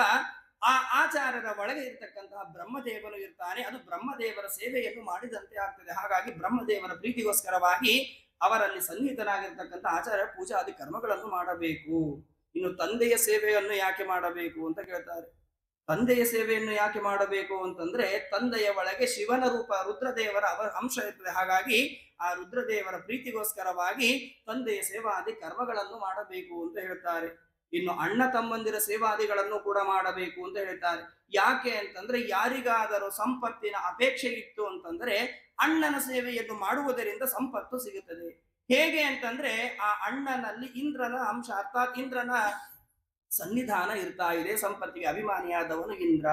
ಆ ಆಚಾರ್ಯರ ಒಳಗೆ ಇರತಕ್ಕಂತಹ ಬ್ರಹ್ಮದೇವನು ಇರ್ತಾನೆ. ಅದು ಬ್ರಹ್ಮದೇವರ ಸೇವೆಯನ್ನು ಮಾಡಿದಂತೆ ಆಗ್ತದೆ. ಹಾಗಾಗಿ ಬ್ರಹ್ಮದೇವರ ಪ್ರೀತಿಗೋಸ್ಕರವಾಗಿ ಅವರಲ್ಲಿ ಸನ್ನಿಹಿತನಾಗಿರ್ತಕ್ಕಂಥ ಆಚಾರ್ಯ ಪೂಜಾದಿ ಕರ್ಮಗಳನ್ನು ಮಾಡಬೇಕು. ಇನ್ನು ತಂದೆಯ ಸೇವೆಯನ್ನು ಯಾಕೆ ಮಾಡಬೇಕು ಅಂತ ಕೇಳ್ತಾರೆ. ತಂದೆಯ ಸೇವೆಯನ್ನು ಯಾಕೆ ಮಾಡಬೇಕು ಅಂತಂದ್ರೆ, ತಂದೆಯ ಒಳಗೆ ಶಿವನ ರೂಪ ರುದ್ರದೇವರ ಅಂಶ ಇರ್ತದೆ. ಹಾಗಾಗಿ ಆ ರುದ್ರದೇವರ ಪ್ರೀತಿಗೋಸ್ಕರವಾಗಿ ತಂದೆಯ ಸೇವಾದಿ ಕರ್ಮಗಳನ್ನು ಮಾಡಬೇಕು ಅಂತ ಹೇಳ್ತಾರೆ. ಇನ್ನು ಅಣ್ಣ ತಮ್ಮಂದಿರ ಸೇವಾದಿಗಳನ್ನು ಕೂಡ ಮಾಡಬೇಕು ಅಂತ ಹೇಳ್ತಾರೆ. ಯಾಕೆ ಅಂತಂದ್ರೆ, ಯಾರಿಗಾದರೂ ಸಂಪತ್ತಿನ ಅಪೇಕ್ಷೆ ಇತ್ತು ಅಂತಂದ್ರೆ ಅಣ್ಣನ ಸೇವೆಯನ್ನು ಮಾಡುವುದರಿಂದ ಸಂಪತ್ತು ಸಿಗುತ್ತದೆ. ಹೇಗೆ ಅಂತಂದ್ರೆ, ಆ ಅಣ್ಣನಲ್ಲಿ ಇಂದ್ರನ ಅಂಶ ಅರ್ಥಾತ್ ಇಂದ್ರನ ಸನ್ನಿಧಾನ ಇರ್ತಾ ಇದೆ. ಸಂಪತ್ತಿಗೆ ಅಭಿಮಾನಿಯಾದವನು ಇಂದ್ರ.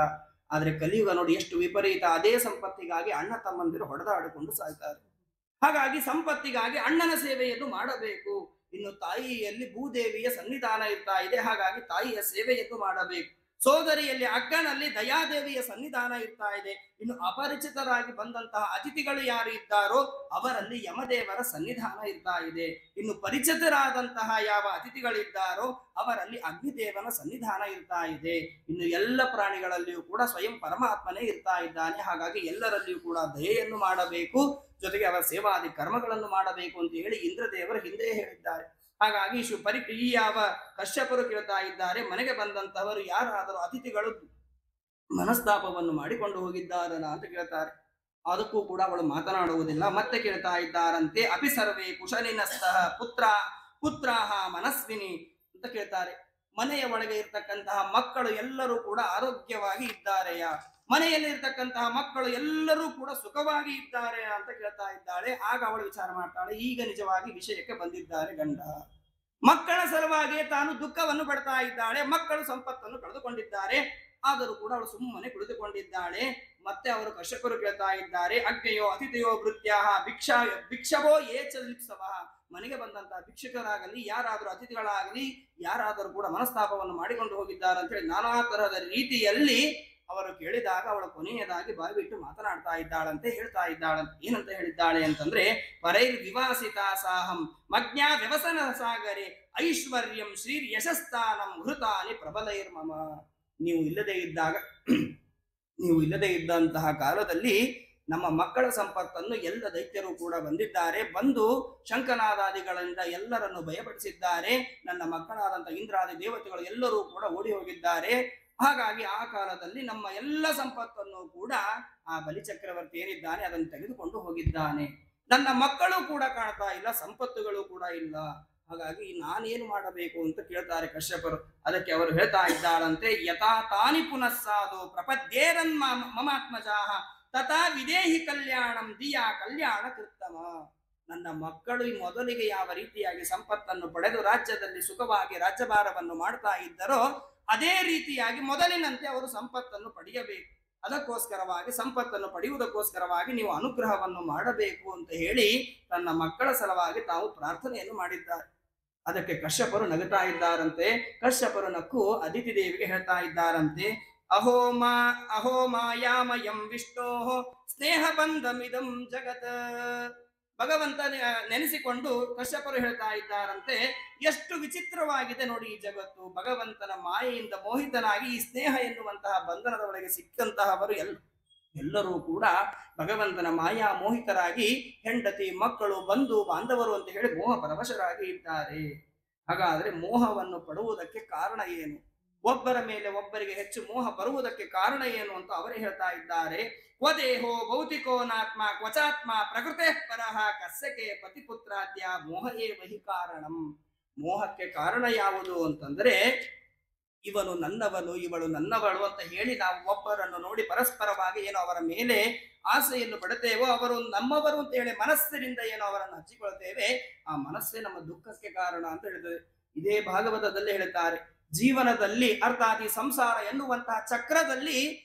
ಆದ್ರೆ ಕಲಿಯುಗ ನೋಡಿ ಎಷ್ಟು ವಿಪರೀತ. ಅದೇ ಸಂಪತ್ತಿಗಾಗಿ ಅಣ್ಣ ತಮ್ಮಂದಿರು ಹೊಡೆದಾಡಿಕೊಂಡು ಸಾಯ್ತಾರೆ. ಹಾಗಾಗಿ ಸಂಪತ್ತಿಗಾಗಿ ಅಣ್ಣನ ಸೇವೆಯನ್ನು ಮಾಡಬೇಕು. ಇನ್ನು ತಾಯಿಯಲ್ಲಿ ಭೂದೇವಿಯ ಸನ್ನಿಧಾನ ಇರ್ತಾ ಇದೆ. ಹಾಗಾಗಿ ತಾಯಿಯ ಸೇವೆಯನ್ನು ಮಾಡಬೇಕು. ಸೋದರಿಯಲ್ಲಿ ಅಕ್ಕನಲ್ಲಿ ದಯಾದೇವಿಯ ಸನ್ನಿಧಾನ ಇರ್ತಾ ಇದೆ. ಇನ್ನು ಅಪರಿಚಿತರಾಗಿ ಬಂದಂತಹ ಅತಿಥಿಗಳು ಯಾರು ಇದ್ದಾರೋ ಅವರಲ್ಲಿ ಯಮದೇವರ ಸನ್ನಿಧಾನ ಇರ್ತಾ ಇದೆ. ಇನ್ನು ಪರಿಚಿತರಾದಂತಹ ಯಾವ ಅತಿಥಿಗಳಿದ್ದಾರೋ ಅವರಲ್ಲಿ ಅಗ್ನಿದೇವನ ಸನ್ನಿಧಾನ ಇರ್ತಾ ಇದೆ. ಇನ್ನು ಎಲ್ಲ ಪ್ರಾಣಿಗಳಲ್ಲಿಯೂ ಕೂಡ ಸ್ವಯಂ ಪರಮಾತ್ಮನೇ ಇರ್ತಾ ಇದ್ದಾನೆ. ಹಾಗಾಗಿ ಎಲ್ಲರಲ್ಲಿಯೂ ಕೂಡ ದಯೆಯನ್ನು ಮಾಡಬೇಕು, ಜೊತೆಗೆ ಅವರ ಸೇವಾದಿ ಕರ್ಮಗಳನ್ನು ಮಾಡಬೇಕು ಅಂತ ಹೇಳಿ ಇಂದ್ರದೇವರು ಹಿಂದೆ ಹೇಳಿದ್ದಾರೆ. ಹಾಗಾಗಿ ಈ ಯಾವ ಕಶ್ಯಪರು ಕೇಳ್ತಾ ಇದ್ದಾರೆ, ಮನೆಗೆ ಬಂದಂತಹವರು ಯಾರಾದರೂ ಅತಿಥಿಗಳು ಮನಸ್ತಾಪವನ್ನು ಮಾಡಿಕೊಂಡು ಹೋಗಿದ್ದಾರನ ಅಂತ ಕೇಳ್ತಾರೆ. ಅದಕ್ಕೂ ಕೂಡ ಅವಳು ಮಾತನಾಡುವುದಿಲ್ಲ. ಮತ್ತೆ ಕೇಳ್ತಾ ಇದ್ದಾರಂತೆ, ಅಪಿ ಸರ್ವೇ ಕುಶಲಿನಸ್ತಃ ಪುತ್ರಾಹ ಮನಸ್ವಿನಿ ಅಂತ ಕೇಳ್ತಾರೆ. ಮನೆಯ ಒಳಗೆ ಇರ್ತಕ್ಕಂತಹ ಮಕ್ಕಳು ಎಲ್ಲರೂ ಕೂಡ ಆರೋಗ್ಯವಾಗಿ ಇದ್ದಾರೆಯಾ, ಮನೆಯಲ್ಲಿ ಇರ್ತಕ್ಕಂತಹ ಮಕ್ಕಳು ಎಲ್ಲರೂ ಕೂಡ ಸುಖವಾಗಿ ಇದ್ದಾರೆ ಅಂತ ಕೇಳ್ತಾ ಇದ್ದಾಳೆ. ಆಗ ಅವಳು ವಿಚಾರ ಮಾಡ್ತಾಳೆ, ಈಗ ನಿಜವಾಗಿ ವಿಷಯಕ್ಕೆ ಬಂದಿದ್ದಾರೆ ಗಂಡ. ಮಕ್ಕಳ ಸಲುವಾಗಿ ತಾನು ದುಃಖವನ್ನು ಪಡ್ತಾ ಇದ್ದಾಳೆ. ಮಕ್ಕಳು ಸಂಪತ್ತನ್ನು ಕಳೆದುಕೊಂಡಿದ್ದಾರೆ, ಆದರೂ ಕೂಡ ಅವಳು ಸುಮ್ಮನೆ ಕುಳಿತುಕೊಂಡಿದ್ದಾಳೆ. ಮತ್ತೆ ಅವರು ಕಶ್ಯಪರು ಕೇಳ್ತಾ ಇದ್ದಾರೆ, ಅಗ್ನೆಯೋ ಅತಿಥಿಯೋ ಭೃತ್ಯಾ ಭಿಕ್ಷವೋ ಏಚಲಿಪ್ಸವ. ಮನೆಗೆ ಬಂದಂತಹ ಭಿಕ್ಷುಕರಾಗಲಿ, ಯಾರಾದರೂ ಅತಿಥಿಗಳಾಗಲಿ, ಯಾರಾದರೂ ಕೂಡ ಮನಸ್ತಾಪವನ್ನು ಮಾಡಿಕೊಂಡು ಹೋಗಿದ್ದಾರೆ ಅಂತ ಹೇಳಿ ನಾನಾ ತರಹದ ರೀತಿಯಲ್ಲಿ ಅವರು ಕೇಳಿದಾಗ ಅವಳು ಕೊನೆಯದಾಗಿ ಬಾಯ್ಬಿಟ್ಟು ಮಾತನಾಡ್ತಾ ಇದ್ದಾಳಂತೆ, ಹೇಳ್ತಾ ಇದ್ದಾಳಂತೆ. ಏನಂತ ಹೇಳಿದ್ದಾಳೆ ಅಂತಂದ್ರೆ, ಪರೈರ್ ವಿವಾಸಿತಾ ಸಾಹಂ ಮಜ್ಞಾ ವ್ಯವಸನ ಸಾಗರೆ ಐಶ್ವರ್ಯಂ ಶ್ರೀರ್ ಯಶಸ್ತಾನಂ ಹೃತಾನಿ ಪ್ರಬಲೈರ್ಮಮ. ನೀವು ಇಲ್ಲದೆ ಇದ್ದಂತಹ ಕಾಲದಲ್ಲಿ ನಮ್ಮ ಮಕ್ಕಳ ಸಂಪತ್ತನ್ನು ಎಲ್ಲ ದೈತ್ಯರು ಕೂಡ ಬಂದಿದ್ದಾರೆ, ಬಂದು ಶಂಕನಾದಾದಿಗಳಿಂದ ಎಲ್ಲರನ್ನು ಭಯಪಡಿಸಿದ್ದಾರೆ. ನನ್ನ ಮಕ್ಕಳಾದಂತಹ ಇಂದ್ರಾದಿ ದೇವತೆಗಳು ಎಲ್ಲರೂ ಕೂಡ ಓಡಿ ಹೋಗಿದ್ದಾರೆ. ಹಾಗಾಗಿ ಆ ಕಾಲದಲ್ಲಿ ನಮ್ಮ ಎಲ್ಲ ಸಂಪತ್ತನ್ನು ಕೂಡ ಆ ಬಲಿಚಕ್ರವರ್ತಿ ಏನಿದ್ದಾನೆ ಅದನ್ನು ತೆಗೆದುಕೊಂಡು ಹೋಗಿದ್ದಾನೆ. ನನ್ನ ಮಕ್ಕಳು ಕೂಡ ಕಾಣ್ತಾ ಇಲ್ಲ, ಸಂಪತ್ತುಗಳು ಕೂಡ ಇಲ್ಲ. ಹಾಗಾಗಿ ನಾನೇನು ಮಾಡಬೇಕು ಅಂತ ಕೇಳ್ತಾರೆ ಕಶ್ಯಪರು. ಅದಕ್ಕೆ ಅವರು ಹೇಳ್ತಾ ಇದ್ದಾಳಂತೆ, ಯಥಾ ತಾನಿ ಪುನಃಸಾಧು ಪ್ರಪದ್ಯೇರನ್ ಮಮಾತ್ಮಜಾಹ ತಥಾ ವಿದೇಹಿ ಕಲ್ಯಾಣಂ ದಿಯಾ ಕಲ್ಯಾಣ ಕೃತ್ತಮ. ನನ್ನ ಮಕ್ಕಳು ಮೊದಲಿಗೆ ಯಾವ ರೀತಿಯಾಗಿ ಸಂಪತ್ತನ್ನು ಪಡೆದು ರಾಜ್ಯದಲ್ಲಿ ಸುಖವಾಗಿ ರಾಜ್ಯಭಾರವನ್ನು ಮಾಡ್ತಾ ಇದ್ದರೋ ಅದೇ ರೀತಿಯಾಗಿ ಮೊದಲಿನಂತೆ ಅವರು ಸಂಪತ್ತನ್ನು ಪಡೆಯಬೇಕು. ಅದಕ್ಕೋಸ್ಕರವಾಗಿ ಸಂಪತ್ತನ್ನು ಪಡೆಯುವುದಕ್ಕೋಸ್ಕರವಾಗಿ ನೀವು ಅನುಗ್ರಹವನ್ನು ಮಾಡಬೇಕು ಅಂತ ಹೇಳಿ ತನ್ನ ಮಕ್ಕಳ ಸಲುವಾಗಿ ತಾವು ಪ್ರಾರ್ಥನೆಯನ್ನು ಮಾಡಿದ್ದಾರೆ. ಅದಕ್ಕೆ ಕಶ್ಯಪರು ನಗುತ್ತಾ ಇದ್ದಾರಂತೆ. ಕಶ್ಯಪರು ನಕ್ಕು ಅದಿತಿ ದೇವಿಗೆ ಹೇಳ್ತಾ ಇದ್ದಾರಂತೆ, ಅಹೋ ಮಾಯಾಮಯಂ ವಿಷ್ಣೋ ಸ್ನೇಹ ಬಂಧಮಿದಂ ಜಗತ್. ಭಗವಂತ ನೆನೆಸಿಕೊಂಡು ಕಶ್ಯಪರು ಹೇಳ್ತಾ ಇದ್ದಾರಂತೆ, ಎಷ್ಟು ವಿಚಿತ್ರವಾಗಿದೆ ನೋಡಿ ಈ ಜಗತ್ತು. ಭಗವಂತನ ಮಾಯೆಯಿಂದ ಮೋಹಿತನಾಗಿ ಈ ಸ್ನೇಹ ಎನ್ನುವಂತಹ ಬಂಧನದ ಒಳಗೆ ಸಿಕ್ಕಂತಹವರು ಎಲ್ಲರೂ ಕೂಡ ಭಗವಂತನ ಮಾಯಾ ಮೋಹಿತರಾಗಿ ಹೆಂಡತಿ ಮಕ್ಕಳು ಬಂಧು ಬಾಂಧವರು ಅಂತ ಹೇಳಿ ಮೋಹ ಪರವಶರಾಗಿ ಇದ್ದಾರೆ. ಹಾಗಾದ್ರೆ ಮೋಹವನ್ನು ಪಡುವುದಕ್ಕೆ ಕಾರಣ ಏನು, ಒಬ್ಬರ ಮೇಲೆ ಒಬ್ಬರಿಗೆ ಹೆಚ್ಚು ಮೋಹ ಬರುವುದಕ್ಕೆ ಕಾರಣ ಏನು ಅಂತ ಅವರೇ ಹೇಳ್ತಾ ಇದ್ದಾರೆ. ಕ್ವದೇಹೋ ಭೌತಿಕೋ ನಾತ್ಮ ಕ್ವಚಾತ್ಮ ಪ್ರಕೃತೆ ಪರಹ ಕಸ್ಯಕೆ ಪತಿಪುತ್ರಾದ್ಯ ಮೋಹ ಏವ ಹಿ ಕಾರಣಂ. ಮೋಹಕ್ಕೆ ಕಾರಣ ಯಾವುದು ಅಂತಂದ್ರೆ, ಇವನು ನನ್ನವನು ಇವಳು ನನ್ನವಳು ಅಂತ ಹೇಳಿ ನಾವು ಒಬ್ಬರನ್ನು ನೋಡಿ ಪರಸ್ಪರವಾಗಿ ಏನೋ ಅವರ ಮೇಲೆ ಆಸೆಯನ್ನು ಪಡುತ್ತೇವೋ, ಅವರು ನಮ್ಮವರು ಅಂತ ಹೇಳಿ ಮನಸ್ಸಿನಿಂದ ಏನೋ ಅವರನ್ನು ಹಚ್ಚಿಕೊಳ್ತೇವೆ, ಆ ಮನಸ್ಸೇ ನಮ್ಮ ದುಃಖಕ್ಕೆ ಕಾರಣ ಅಂತ ಹೇಳಿದ್ದಾರೆ. ಇದೇ ಭಾಗವತದಲ್ಲಿ ಹೇಳ್ತಾರೆ, ಜೀವನದಲ್ಲಿ ಅರ್ಥಾತ್ ಈ ಸಂಸಾರ ಎನ್ನುವಂತಹ ಚಕ್ರದಲ್ಲಿ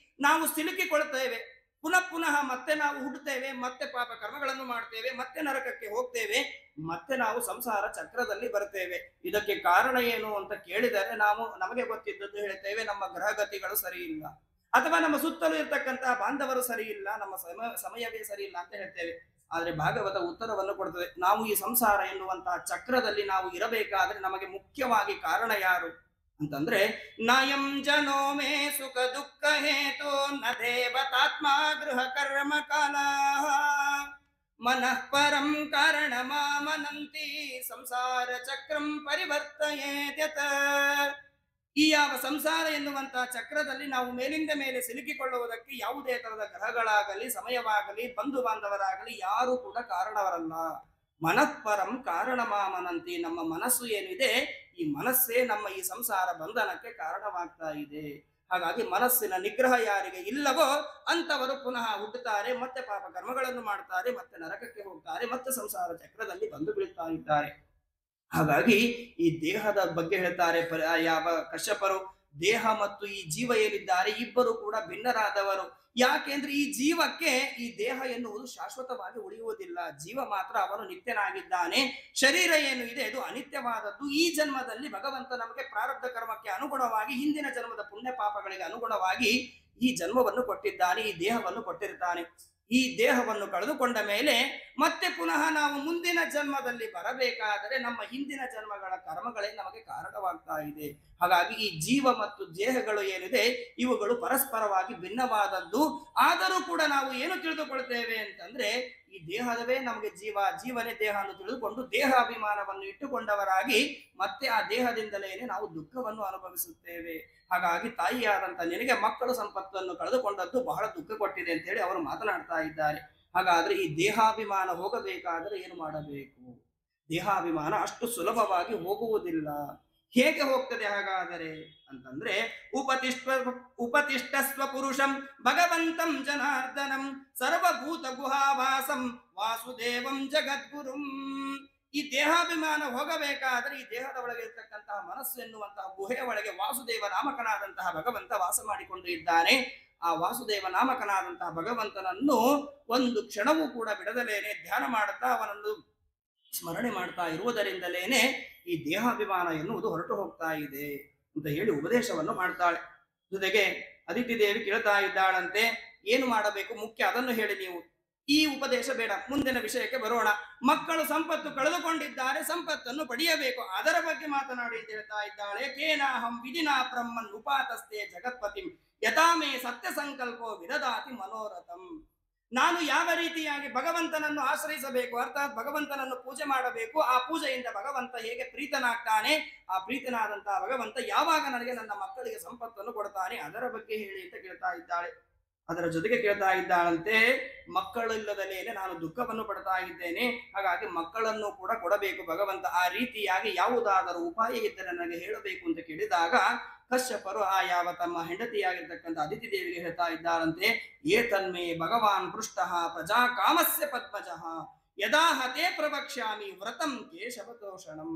ನಾವು ಸಿಲುಕಿಕೊಳ್ತೇವೆ. ಪುನಃ ಮತ್ತೆ ನಾವು ಹುಟ್ಟುತ್ತೇವೆ, ಮತ್ತೆ ಪಾಪ ಕರ್ಮಗಳನ್ನು ಮಾಡ್ತೇವೆ, ಮತ್ತೆ ನರಕಕ್ಕೆ ಹೋಗ್ತೇವೆ, ಮತ್ತೆ ನಾವು ಸಂಸಾರ ಚಕ್ರದಲ್ಲಿ ಬರ್ತೇವೆ. ಇದಕ್ಕೆ ಕಾರಣ ಏನು ಅಂತ ಕೇಳಿದರೆ ನಮಗೆ ಗೊತ್ತಿದ್ದದ್ದು ಹೇಳ್ತೇವೆ, ನಮ್ಮ ಗ್ರಹಗತಿಗಳು ಸರಿ ಇಲ್ಲ, ಅಥವಾ ನಮ್ಮ ಸುತ್ತಲೂ ಇರ್ತಕ್ಕಂತಹ ಬಾಂಧವರು ಸರಿ ಇಲ್ಲ, ನಮ್ಮ ಸಮಯವೇ ಸರಿ ಇಲ್ಲ ಅಂತ ಹೇಳ್ತೇವೆ. ಆದ್ರೆ ಭಾಗವತ ಉತ್ತರವನ್ನು ಕೊಡ್ತದೆ. ನಾವು ಈ ಸಂಸಾರ ಎನ್ನುವಂತಹ ಚಕ್ರದಲ್ಲಿ ನಾವು ಇರಬೇಕಾದ್ರೆ ನಮಗೆ ಮುಖ್ಯವಾಗಿ ಕಾರಣ ಯಾರು ಅಂತಂದ್ರೆ, ನಯಂ ಜನೋ ಮೇ ಸುಖ ದುಃಖ ಹೇತು ನ ದೇವತಾತ್ಮ ಗೃಹ ಕರ್ಮ ಕಾಲ ಮನಃ ಪರಂ ಕಾರಣ ಮಾಮನಂತಿ ಸಂಸಾರ ಚಕ್ರಂ ಪರಿವರ್ತಯೇತ್ಯತ. ಈ ಯಾವ ಸಂಸಾರ ಎನ್ನುವಂತಹ ಚಕ್ರದಲ್ಲಿ ನಾವು ಮೇಲಿಂದ ಮೇಲೆ ಸಿಲುಕಿಕೊಳ್ಳುವುದಕ್ಕೆ ಯಾವುದೇ ತರದ ಗ್ರಹಗಳಾಗಲಿ ಸಮಯವಾಗಲಿ ಬಂಧು ಬಾಂಧವರಾಗಲಿ ಯಾರು ಕೂಡ ಕಾರಣವರಲ್ಲ. ಮನಃಪರಂ ಕಾರಣ ಮಾಮನಂತಿ, ನಮ್ಮ ಮನಸ್ಸು ಏನಿದೆ ಈ ಮನಸ್ಸೇ ನಮ್ಮ ಈ ಸಂಸಾರ ಬಂಧನಕ್ಕೆ ಕಾರಣವಾಗ್ತಾ ಇದೆ. ಹಾಗಾಗಿ ಮನಸ್ಸಿನ ನಿಗ್ರಹ ಯಾರಿಗೆ ಇಲ್ಲವೋ ಅಂತವರು ಪುನಃ ಹುಟ್ಟುತ್ತಾರೆ, ಮತ್ತೆ ಪಾಪ ಕರ್ಮಗಳನ್ನು ಮಾಡ್ತಾರೆ, ಮತ್ತೆ ನರಕಕ್ಕೆ ಹೋಗ್ತಾರೆ, ಮತ್ತೆ ಸಂಸಾರ ಚಕ್ರದಲ್ಲಿ ಬಂದು ಬೀಳ್ತಾ ಇದ್ದಾರೆ. ಹಾಗಾಗಿ ಈ ದೇಹದ ಬಗ್ಗೆ ಹೇಳ್ತಾರೆ ಯಾವ ಕಶ್ಯಪರು, ದೇಹ ಮತ್ತು ಈ ಜೀವ ಏನಿದ್ದಾರೆ ಇಬ್ಬರು ಕೂಡ ಭಿನ್ನರಾದವರು. ಯಾಕೆಂದ್ರೆ ಈ ಜೀವಕ್ಕೆ ಈ ದೇಹ ಎನ್ನುವುದು ಶಾಶ್ವತವಾಗಿ ಉಳಿಯುವುದಿಲ್ಲ. ಜೀವ ಮಾತ್ರ ಅವನು ನಿತ್ಯನಾಗಿದ್ದಾನೆ. ಶರೀರ ಏನು ಇದೆ ಇದು ಅನಿತ್ಯವಾದದ್ದು. ಈ ಜನ್ಮದಲ್ಲಿ ಭಗವಂತ ನಮಗೆ ಪ್ರಾರಬ್ಧ ಕರ್ಮಕ್ಕೆ ಅನುಗುಣವಾಗಿ, ಹಿಂದಿನ ಜನ್ಮದ ಪುಣ್ಯ ಪಾಪಗಳಿಗೆ ಅನುಗುಣವಾಗಿ ಈ ಜನ್ಮವನ್ನು ಕೊಟ್ಟಿದ್ದಾನೆ, ಈ ದೇಹವನ್ನು ಕೊಟ್ಟಿರ್ತಾನೆ. ಈ ದೇಹವನ್ನು ಕಳೆದುಕೊಂಡ ಮೇಲೆ ಮತ್ತೆ ಪುನಃ ನಾವು ಮುಂದಿನ ಜನ್ಮದಲ್ಲಿ ಬರಬೇಕಾದರೆ ನಮ್ಮ ಹಿಂದಿನ ಜನ್ಮಗಳ ಕರ್ಮಗಳೇ ನಮಗೆ ಕಾರಣವಾಗ್ತಾ ಇದೆ. ಹಾಗಾಗಿ ಈ ಜೀವ ಮತ್ತು ದೇಹಗಳು ಏನಿದೆ ಇವುಗಳು ಪರಸ್ಪರವಾಗಿ ಭಿನ್ನವಾದದ್ದು. ಆದರೂ ಕೂಡ ನಾವು ಏನು ತಿಳಿದುಕೊಳ್ತೇವೆ ಅಂತಂದ್ರೆ, ಈ ದೇಹದವೇ ನಮಗೆ ಜೀವ, ಜೀವನೇ ದೇಹ ಅನ್ನು ತಿಳಿದುಕೊಂಡು ದೇಹ ಅಭಿಮಾನವನ್ನು ಇಟ್ಟುಕೊಂಡವರಾಗಿ ಮತ್ತೆ ಆ ದೇಹದಿಂದಲೇ ನಾವು ದುಃಖವನ್ನು ಅನುಭವಿಸುತ್ತೇವೆ. ಹಾಗಾಗಿ ತಾಯಿಯಾದಂತ ನಿನಗೆ ಮಕ್ಕಳು ಸಂಪತ್ತನ್ನು ಕಳೆದುಕೊಂಡದ್ದು ಬಹಳ ದುಃಖ ಕೊಟ್ಟಿದೆ ಅಂತ ಹೇಳಿ ಅವರು ಮಾತನಾಡ್ತಾ ಇದ್ದಾರೆ. ಹಾಗಾದ್ರೆ ಈ ದೇಹಾಭಿಮಾನ ಹೋಗಬೇಕಾದ್ರೆ ಏನು ಮಾಡಬೇಕು? ದೇಹಾಭಿಮಾನ ಅಷ್ಟು ಸುಲಭವಾಗಿ ಹೋಗುವುದಿಲ್ಲ. ಹೇಗೆ ಹೋಗ್ತದೆ ಹಾಗಾದರೆ ಅಂತಂದ್ರೆ, ಉಪತಿಷ್ಠ ಉಪತಿಷ್ಠಸ್ವ ಪುರುಷಂ ಭಗವಂತಂ ಜನಾರ್ದನಂ ಸರ್ವಭೂತ ಗುಹಾವಾಸಂ ವಾಸುದೇವಂ ಜಗದ್ಗುರುಂ. ಈ ದೇಹಾಭಿಮಾನ ಹೋಗಬೇಕಾದ್ರೆ ಈ ದೇಹದ ಒಳಗೆ ಇರ್ತಕ್ಕಂತಹ ಮನಸ್ಸು ಎನ್ನುವಂತಹ ಗುಹೆಯ ಒಳಗೆ ವಾಸುದೇವ ನಾಮಕನಾದಂತಹ ಭಗವಂತ ವಾಸ ಮಾಡಿಕೊಂಡು ಇದ್ದಾನೆ. ಆ ವಾಸುದೇವ ನಾಮಕನಾದಂತಹ ಭಗವಂತನನ್ನು ಒಂದು ಕ್ಷಣವೂ ಕೂಡ ಬಿಡದಲೇನೆ ಧ್ಯಾನ ಮಾಡುತ್ತಾ ಅವನನ್ನು ಸ್ಮರಣೆ ಮಾಡ್ತಾ ಇರುವುದರಿಂದಲೇನೆ ಈ ದೇಹಾಭಿಮಾನ ಎನ್ನುವುದು ಹೊರಟು ಹೋಗ್ತಾ ಇದೆ ಅಂತ ಹೇಳಿ ಉಪದೇಶವನ್ನು ಮಾಡ್ತಾಳೆ. ಜೊತೆಗೆ ಅದಿತಿ ದೇವಿ ಕೇಳ್ತಾ ಇದ್ದಾಳಂತೆ, ಏನು ಮಾಡಬೇಕು ಮುಖ್ಯ ಅದನ್ನು ಹೇಳಿ ನೀವು. ಈ ಉಪದೇಶ ಬೇಡ, ಮುಂದಿನ ವಿಷಯಕ್ಕೆ ಬರೋಣ. ಮಕ್ಕಳು ಸಂಪತ್ತು ಕಳೆದುಕೊಂಡಿದ್ದಾರೆ, ಸಂಪತ್ತನ್ನು ಪಡೆಯಬೇಕು, ಅದರ ಬಗ್ಗೆ ಮಾತನಾಡಿ ಅಂತ ಹೇಳ್ತಾ ಇದ್ದಾಳೆ. ಕೇನಾಹಂ ವಿಧಿನಾ ಬ್ರಹ್ಮನ್ ಉಪಾತಸ್ತೆ ಜಗತ್ಪತಿಂ ಯಥಾಮೇ ಸತ್ಯ ಸಂಕಲ್ಪೋ ವಿದದಾತಿ ಮನೋರಥಂ. ನಾನು ಯಾವ ರೀತಿಯಾಗಿ ಭಗವಂತನನ್ನು ಆಶ್ರಯಿಸಬೇಕು, ಅರ್ಥಾತ್ ಭಗವಂತನನ್ನು ಪೂಜೆ ಮಾಡಬೇಕು, ಆ ಪೂಜೆಯಿಂದ ಭಗವಂತ ಹೇಗೆ ಪ್ರೀತನಾಗ್ತಾನೆ, ಆ ಪ್ರೀತನಾದಂತಹ ಭಗವಂತ ಯಾವಾಗ ನನಗೆ ನನ್ನ ಮಕ್ಕಳಿಗೆ ಸಂಪತ್ತನ್ನು ಕೊಡ್ತಾನೆ ಅದರ ಬಗ್ಗೆ ಹೇಳಿ ಅಂತ ಕೇಳ್ತಾ ಇದ್ದಾಳೆ. ಅದರ ಜೊತೆಗೆ ಕೇಳ್ತಾ ಇದ್ದಾಳಂತೆ, ಮಕ್ಕಳಿಲ್ಲದಲೇನೆ ನಾನು ದುಃಖವನ್ನು ಪಡ್ತಾ ಇದ್ದೇನೆ, ಹಾಗಾಗಿ ಮಕ್ಕಳನ್ನು ಕೂಡ ಕೊಡಬೇಕು ಭಗವಂತ. ಆ ರೀತಿಯಾಗಿ ಯಾವುದಾದರೂ ಉಪಾಯ ಇದ್ದರೆ ನನಗೆ ಹೇಳಬೇಕು ಅಂತ ಕೇಳಿದಾಗ ಕಶ್ಯಪರು ಆ ಯಾವ ತಮ್ಮ ಹೆಂಡತಿಯಾಗಿರ್ತಕ್ಕಂಥ ಅದಿತಿ ದೇವಿಗೆ ಹೇಳ್ತಾ ಇದ್ದಾರಂತೆ, ಏತನ್ಮೇ ಭಗವಾನ್ ಪೃಷ್ಟ ಪ್ರಜಾ ಕಾಮಸ್ಯ ಪದ್ಮಜಃ ಯದಾ ಹತೇ ಪ್ರವಕ್ಷ್ಯಾಮಿ ವ್ರತಂ ಕೇಶವತೋಷಣಂ.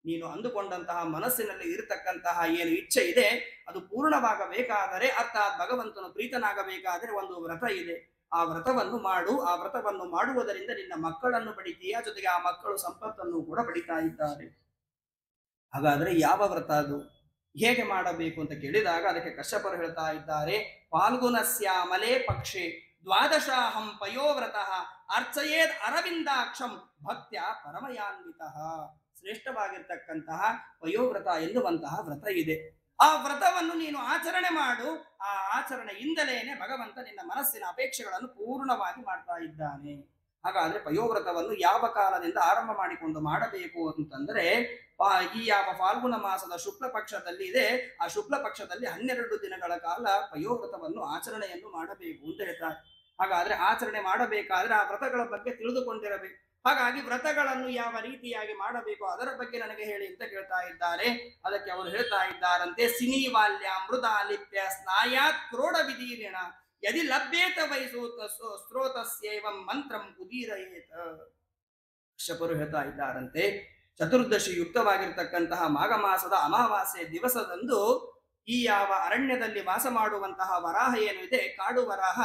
ನೀನು ಅಂದುಕೊಂಡಂತಹ ಮನಸ್ಸಿನಲ್ಲಿ ಇರತಕ್ಕಂತಹ ಏನು ಇಚ್ಛೆ ಇದೆ ಅದು ಪೂರ್ಣವಾಗಬೇಕಾದರೆ, ಅರ್ಥಾತ್ ಭಗವಂತನು ಪ್ರೀತನಾಗಬೇಕಾದರೆ ಒಂದು ವ್ರತ ಇದೆ, ಆ ವ್ರತವನ್ನು ಮಾಡು. ಆ ವ್ರತವನ್ನು ಮಾಡುವುದರಿಂದ ನಿನ್ನ ಮಕ್ಕಳನ್ನು ಪಡಿತೀಯ, ಜೊತೆಗೆ ಆ ಮಕ್ಕಳು ಸಂಪತ್ತನ್ನು ಕೂಡ ಪಡಿತಾ ಇದ್ದಾರೆ. ಹಾಗಾದ್ರೆ ಯಾವ ವ್ರತ ಅದು, ಹೇಗೆ ಮಾಡಬೇಕು ಅಂತ ಕೇಳಿದಾಗ ಅದಕ್ಕೆ ಕಶ್ಯಪರು ಹೇಳ್ತಾ ಇದ್ದಾರೆ, ಫಾಲ್ಗುನಸ್ಯಾಮಲೇ ಪಕ್ಷೆ ದ್ವಾದಶಾಹಂ ಪಯೋವ್ರತಃ ಅರ್ಚಯೇದ್ ಅರವಿಂದಾಕ್ಷಂ ಭಕ್ತ್ಯ ಪರಮಯಾನ್ವಿತಃ. ಶ್ರೇಷ್ಠವಾಗಿರ್ತಕ್ಕಂತಹ ವಯೋವ್ರತ ಎನ್ನುವಂತಹ ವ್ರತ ಇದೆ. ಆ ವ್ರತವನ್ನು ನೀನು ಆಚರಣೆ ಮಾಡು. ಆ ಆಚರಣೆಯಿಂದಲೇನೆ ಭಗವಂತ ನಿನ್ನ ಮನಸ್ಸಿನ ಅಪೇಕ್ಷೆಗಳನ್ನು ಪೂರ್ಣವಾಗಿ ಮಾಡ್ತಾ ಇದ್ದಾನೆ. ಹಾಗಾದ್ರೆ ಪಯೋವ್ರತವನ್ನು ಯಾವ ಕಾಲದಿಂದ ಆರಂಭ ಮಾಡಿಕೊಂಡು ಮಾಡಬೇಕು ಅಂತಂದ್ರೆ, ಈ ಯಾವ ಫಾಲ್ಗುಣ ಮಾಸದ ಶುಕ್ಲ ಪಕ್ಷದಲ್ಲಿ ಇದೆ, ಆ ಶುಕ್ಲ ಪಕ್ಷದಲ್ಲಿ 12 ದಿನಗಳ ಕಾಲ ಪಯೋವ್ರತವನ್ನು ಆಚರಣೆಯನ್ನು ಮಾಡಬೇಕು ಅಂತ ಹೇಳ್ತಾರೆ. ಹಾಗಾದ್ರೆ ಆಚರಣೆ ಮಾಡಬೇಕಾದ್ರೆ ಆ ವ್ರತಗಳ ಬಗ್ಗೆ ತಿಳಿದುಕೊಂಡಿರಬೇಕು. ಹಾಗಾಗಿ ವ್ರತಗಳನ್ನು ಯಾವ ರೀತಿಯಾಗಿ ಮಾಡಬೇಕು ಅದರ ಬಗ್ಗೆ ನನಗೆ ಹೇಳಿ ಅಂತ ಕೇಳ್ತಾ ಇದ್ದಾರೆ. ಅದಕ್ಕೆ ಅವರು ಹೇಳ್ತಾ ಇದ್ದಾರಂತೆ, ಸಿನಿವಾಲ್ಯ ಮೃದಾಲಿಪ್ಯ ಸ್ನಾಯಾತ್ ಕ್ರೋಡ ವಿಧೀರ್ಣ ಯದಿ ಲಭ್ಯೇತ ವೈಸೂತ ಸ್ರೋತಸ್ಯೇವಂ ಮಂತ್ರಂ ಉದೀರಯೇತ. ಕಶ್ಯಪರು ಹೇಳ್ತಾ ಇದ್ದಾರಂತೆ, ಚತುರ್ದಶಿ ಯುಕ್ತವಾಗಿರ್ತಕ್ಕಂತಹ ಮಾಘ ಮಾಸದ ಅಮಾವಾಸ್ಯೆ ದಿವಸದಂದು ಈ ಯಾವ ಅರಣ್ಯದಲ್ಲಿ ವಾಸ ಮಾಡುವಂತಹ ವರಾಹ ಏನು ಇದೆ, ಕಾಡು ವರಾಹ,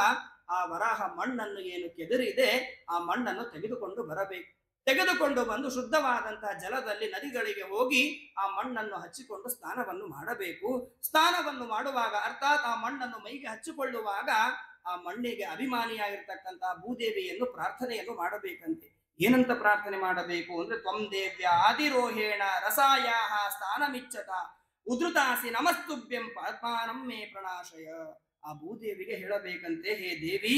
ಆ ವರಾಹ ಮಣ್ಣನ್ನು ಏನು ಕೆದರಿದೆ ಆ ಮಣ್ಣನ್ನು ತೆಗೆದುಕೊಂಡು ಬರಬೇಕು. ತೆಗೆದುಕೊಂಡು ಬಂದು ಶುದ್ಧವಾದಂತಹ ಜಲದಲ್ಲಿ ನದಿಗಳಿಗೆ ಹೋಗಿ ಆ ಮಣ್ಣನ್ನು ಹಚ್ಚಿಕೊಂಡು ಸ್ನಾನವನ್ನು ಮಾಡಬೇಕು. ಸ್ನಾನವನ್ನು ಮಾಡುವಾಗ ಅರ್ಥಾತ್ ಆ ಮಣ್ಣನ್ನು ಮೈಗೆ ಹಚ್ಚಿಕೊಳ್ಳುವಾಗ ಆ ಮಣ್ಣಿಗೆ ಅಭಿಮಾನಿಯಾಗಿರ್ತಕ್ಕಂತಹ ಭೂದೇವಿಯನ್ನು ಪ್ರಾರ್ಥನೆಯನ್ನು ಮಾಡಬೇಕಂತೆ. ಏನಂತ ಪ್ರಾರ್ಥನೆ ಮಾಡಬೇಕು ಅಂದ್ರೆ, ತ್ವಂ ದೇವ್ಯ ಆದಿರೋಹೇಣ ರಸಾಯಾಹ ಸ್ಥಾನಮಿಚ್ಚತ ಉದ್ರುತಾಸಿ ನಮಸ್ತುಭ್ಯಂ ಪಾತ್ಮಾನಂ ಮೇ ಪ್ರಣಾಶಯ. ಆ ಭೂದೇವಿಗೆ ಹೇಳಬೇಕಂತೆ, ಹೇ ದೇವಿ,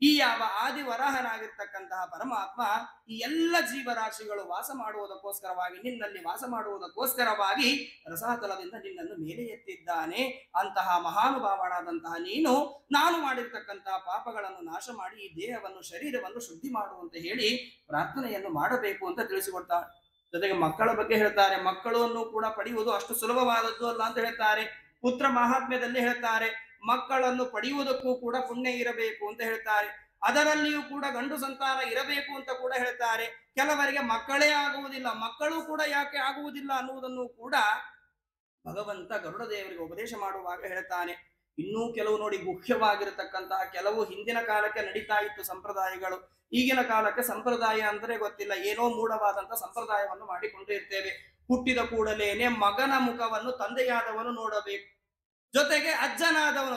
ಈ ಯಾವ ಆದಿವರಾಹನಾಗಿರ್ತಕ್ಕಂತಹ ಪರಮಾತ್ಮ ಈ ಎಲ್ಲ ಜೀವರಾಶಿಗಳು ವಾಸ ಮಾಡುವುದಕ್ಕೋಸ್ಕರವಾಗಿ, ನಿನ್ನಲ್ಲಿ ವಾಸ ಮಾಡುವುದಕ್ಕೋಸ್ಕರವಾಗಿ ರಸಾತಲದಿಂದ ನಿನ್ನನ್ನು ಮೇಲೆ ಎತ್ತಿದ್ದಾನೆ. ಅಂತಹ ಮಹಾನುಭಾವನಾದಂತಹ ನೀನು ನಾನು ಮಾಡಿರ್ತಕ್ಕಂತಹ ಪಾಪಗಳನ್ನು ನಾಶ ಮಾಡಿ ಈ ದೇಹವನ್ನು, ಶರೀರವನ್ನು ಶುದ್ಧಿ ಮಾಡುವಂತ ಹೇಳಿ ಪ್ರಾರ್ಥನೆಯನ್ನು ಮಾಡಬೇಕು ಅಂತ ತಿಳಿಸಿಕೊಡ್ತಾರೆ. ಜೊತೆಗೆ ಮಕ್ಕಳ ಬಗ್ಗೆ ಹೇಳ್ತಾರೆ, ಮಕ್ಕಳನ್ನು ಕೂಡ ಪಡೆಯುವುದು ಅಷ್ಟು ಸುಲಭವಾದದ್ದು ಅಲ್ಲ ಅಂತ ಹೇಳ್ತಾರೆ. ಪುತ್ರ ಮಹಾತ್ಮ್ಯದಲ್ಲಿ ಹೇಳ್ತಾರೆ, ಮಕ್ಕಳನ್ನು ಪಡೆಯುವುದಕ್ಕೂ ಕೂಡ ಪುಣ್ಯ ಇರಬೇಕು ಅಂತ ಹೇಳ್ತಾರೆ. ಅದರಲ್ಲಿಯೂ ಕೂಡ ಗಂಡು ಸಂತಾನ ಇರಬೇಕು ಅಂತ ಕೂಡ ಹೇಳ್ತಾರೆ. ಕೆಲವರಿಗೆ ಮಕ್ಕಳೇ ಆಗುವುದಿಲ್ಲ, ಮಕ್ಕಳು ಕೂಡ ಯಾಕೆ ಆಗುವುದಿಲ್ಲ ಅನ್ನುವುದನ್ನು ಕೂಡ ಭಗವಂತ ಗರುಡ ದೇವರಿಗೆ ಉಪದೇಶ ಮಾಡುವಾಗ ಹೇಳ್ತಾನೆ. ಇನ್ನೂ ಕೆಲವು ನೋಡಿ, ಗುಹ್ಯವಾಗಿರತಕ್ಕಂತಹ ಕೆಲವು ಹಿಂದಿನ ಕಾಲಕ್ಕೆ ನಡೀತಾ ಇತ್ತು ಸಂಪ್ರದಾಯಗಳು. ಈಗಿನ ಕಾಲಕ್ಕೆ ಸಂಪ್ರದಾಯ ಅಂದ್ರೆ ಗೊತ್ತಿಲ್ಲ, ಏನೋ ಮೂಢವಾದಂತ ಸಂಪ್ರದಾಯವನ್ನು ಮಾಡಿಕೊಂಡು ಇರ್ತೇವೆ. ಹುಟ್ಟಿದ ಕೂಡಲೇನೆ ಮಗನ ಮುಖವನ್ನು ತಂದೆಯಾದವನು ನೋಡಬೇಕು, ಜೊತೆಗೆ ಅಜ್ಜನಾದವನು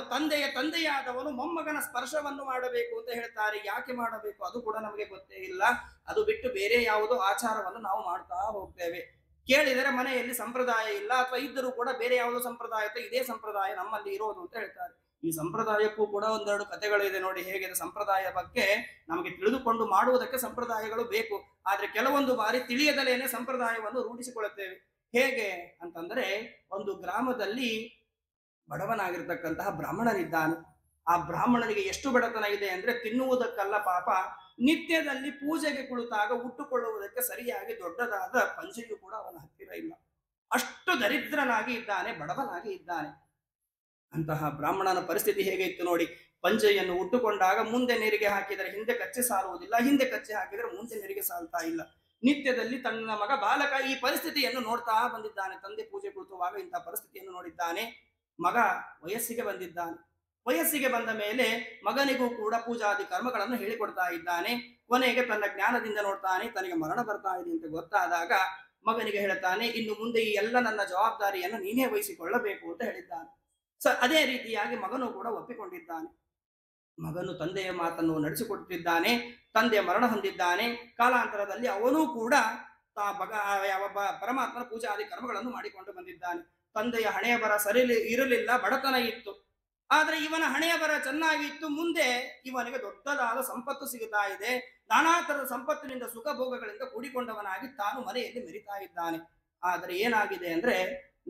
ತಂದೆಯಾದವನು ಮೊಮ್ಮಗನ ಸ್ಪರ್ಶವನ್ನು ಮಾಡಬೇಕು ಅಂತ ಹೇಳ್ತಾರೆ. ಯಾಕೆ ಮಾಡಬೇಕು ಅದು ಕೂಡ ನಮಗೆ ಗೊತ್ತೇ ಇಲ್ಲ. ಅದು ಬಿಟ್ಟು ಬೇರೆ ಯಾವುದೋ ಆಚಾರವನ್ನು ನಾವು ಮಾಡ್ತಾ ಹೋಗ್ತೇವೆ. ಕೇಳಿದರೆ ಮನೆಯಲ್ಲಿ ಸಂಪ್ರದಾಯ ಇಲ್ಲ, ಅಥವಾ ಇದ್ದರೂ ಕೂಡ ಬೇರೆ ಯಾವುದೋ ಸಂಪ್ರದಾಯ, ಇದೇ ಸಂಪ್ರದಾಯ ನಮ್ಮಲ್ಲಿ ಇರೋದು ಅಂತ ಹೇಳ್ತಾರೆ. ಈ ಸಂಪ್ರದಾಯಕ್ಕೂ ಕೂಡ ಒಂದೆರಡು ಕಥೆಗಳಿದೆ ನೋಡಿ. ಹೇಗಿದೆ ಸಂಪ್ರದಾಯ ಬಗ್ಗೆ ನಮಗೆ ತಿಳಿದುಕೊಂಡು ಮಾಡುವುದಕ್ಕೆ ಸಂಪ್ರದಾಯಗಳು ಬೇಕು. ಆದ್ರೆ ಕೆಲವೊಂದು ಬಾರಿ ತಿಳಿಯದಲೇನೆ ಸಂಪ್ರದಾಯವನ್ನು ರೂಢಿಸಿಕೊಳ್ಳುತ್ತೇವೆ. ಹೇಗೆ ಅಂತಂದ್ರೆ, ಒಂದು ಗ್ರಾಮದಲ್ಲಿ ಬಡವನಾಗಿರ್ತಕ್ಕಂತಹ ಬ್ರಾಹ್ಮಣನಿದ್ದಾನೆ. ಆ ಬ್ರಾಹ್ಮಣನಿಗೆ ಎಷ್ಟು ಬಡತನ ಇದೆ ಅಂದ್ರೆ, ತಿನ್ನುವುದಕ್ಕಲ್ಲ ಪಾಪ, ನಿತ್ಯದಲ್ಲಿ ಪೂಜೆಗೆ ಕುಳಿತಾಗ ಉಟ್ಟುಕೊಳ್ಳುವುದಕ್ಕೆ ಸರಿಯಾಗಿ ದೊಡ್ಡದಾದ ಪಂಚೆಯು ಕೂಡ ಅವನ ಹತ್ತಿರ ಇಲ್ಲ. ಅಷ್ಟು ದರಿದ್ರನಾಗಿ ಇದ್ದಾನೆ, ಬಡವನಾಗಿ ಇದ್ದಾನೆ. ಅಂತಹ ಬ್ರಾಹ್ಮಣನ ಪರಿಸ್ಥಿತಿ ಹೇಗೆ ಇತ್ತು ನೋಡಿ. ಪಂಜೆಯನ್ನು ಉಟ್ಟುಕೊಂಡಾಗ ಮುಂದೆ ನೆರಿಗೆ ಹಾಕಿದರೆ ಹಿಂದೆ ಕಚ್ಚೆ ಸಾರುವುದಿಲ್ಲ, ಹಿಂದೆ ಕಚ್ಚೆ ಹಾಕಿದರೆ ಮುಂದೆ ನೆರಿಗೆ ಸಾಲ್ತಾ ಇಲ್ಲ. ನಿತ್ಯದಲ್ಲಿ ತನ್ನ ಮಗ ಬಾಲಕ ಈ ಪರಿಸ್ಥಿತಿಯನ್ನು ನೋಡ್ತಾ ಬಂದಿದ್ದಾನೆ. ತಂದೆ ಪೂಜೆ ಕುಳಿತುವಾಗ ಇಂತಹ ಪರಿಸ್ಥಿತಿಯನ್ನು ನೋಡಿದ್ದಾನೆ. ಮಗ ವಯಸ್ಸಿಗೆ ಬಂದಿದ್ದಾನೆ. ವಯಸ್ಸಿಗೆ ಬಂದ ಮೇಲೆ ಮಗನಿಗೂ ಕೂಡ ಪೂಜಾದಿ ಕರ್ಮಗಳನ್ನು ಹೇಳಿಕೊಡ್ತಾ ಇದ್ದಾನೆ. ಕೊನೆಗೆ ತನ್ನ ಜ್ಞಾನದಿಂದ ನೋಡ್ತಾನೆ, ತನಗೆ ಮರಣ ಬರ್ತಾ ಇದೆ ಅಂತ ಗೊತ್ತಾದಾಗ ಮಗನಿಗೆ ಹೇಳ್ತಾನೆ, ಇನ್ನು ಮುಂದೆ ಈ ಎಲ್ಲ ನನ್ನ ಜವಾಬ್ದಾರಿಯನ್ನು ನೀನೇ ವಹಿಸಿಕೊಳ್ಳಬೇಕು ಅಂತ ಹೇಳಿದ್ದಾನೆ. ಅದೇ ರೀತಿಯಾಗಿ ಮಗನು ಕೂಡ ಒಪ್ಪಿಕೊಂಡಿದ್ದಾನೆ. ಮಗನು ತಂದೆಯ ಮಾತನ್ನು ನಡೆಸಿಕೊಡುತ್ತಿದ್ದಾನೆ. ತಂದೆ ಮರಣ ಹೊಂದಿದ್ದಾನೆ. ಕಾಲಾಂತರದಲ್ಲಿ ಅವನೂ ಕೂಡ ಪರಮಾತ್ಮನ ಪೂಜಾದಿ ಕರ್ಮಗಳನ್ನು ಮಾಡಿಕೊಂಡು ಬಂದಿದ್ದಾನೆ. ತಂದೆಯ ಹಣೆಯ ಬರ ಸರಿ ಇರಲಿಲ್ಲ, ಬಡತನ ಇತ್ತು. ಆದ್ರೆ ಇವನ ಹಣೆಯ ಬರ ಚೆನ್ನಾಗಿತ್ತು. ಮುಂದೆ ಇವನಿಗೆ ದೊಡ್ಡದಾದ ಸಂಪತ್ತು ಸಿಗುತ್ತಾ ಇದೆ. ನಾನಾ ತರದ ಸಂಪತ್ತಿನಿಂದ ಸುಖ ಭೋಗಗಳಿಂದ ಕೂಡಿಕೊಂಡವನಾಗಿ ತಾನು ಮನೆಯಲ್ಲಿ ಮೆರಿತಾ ಇದ್ದಾನೆ. ಆದ್ರೆ ಏನಾಗಿದೆ ಅಂದ್ರೆ,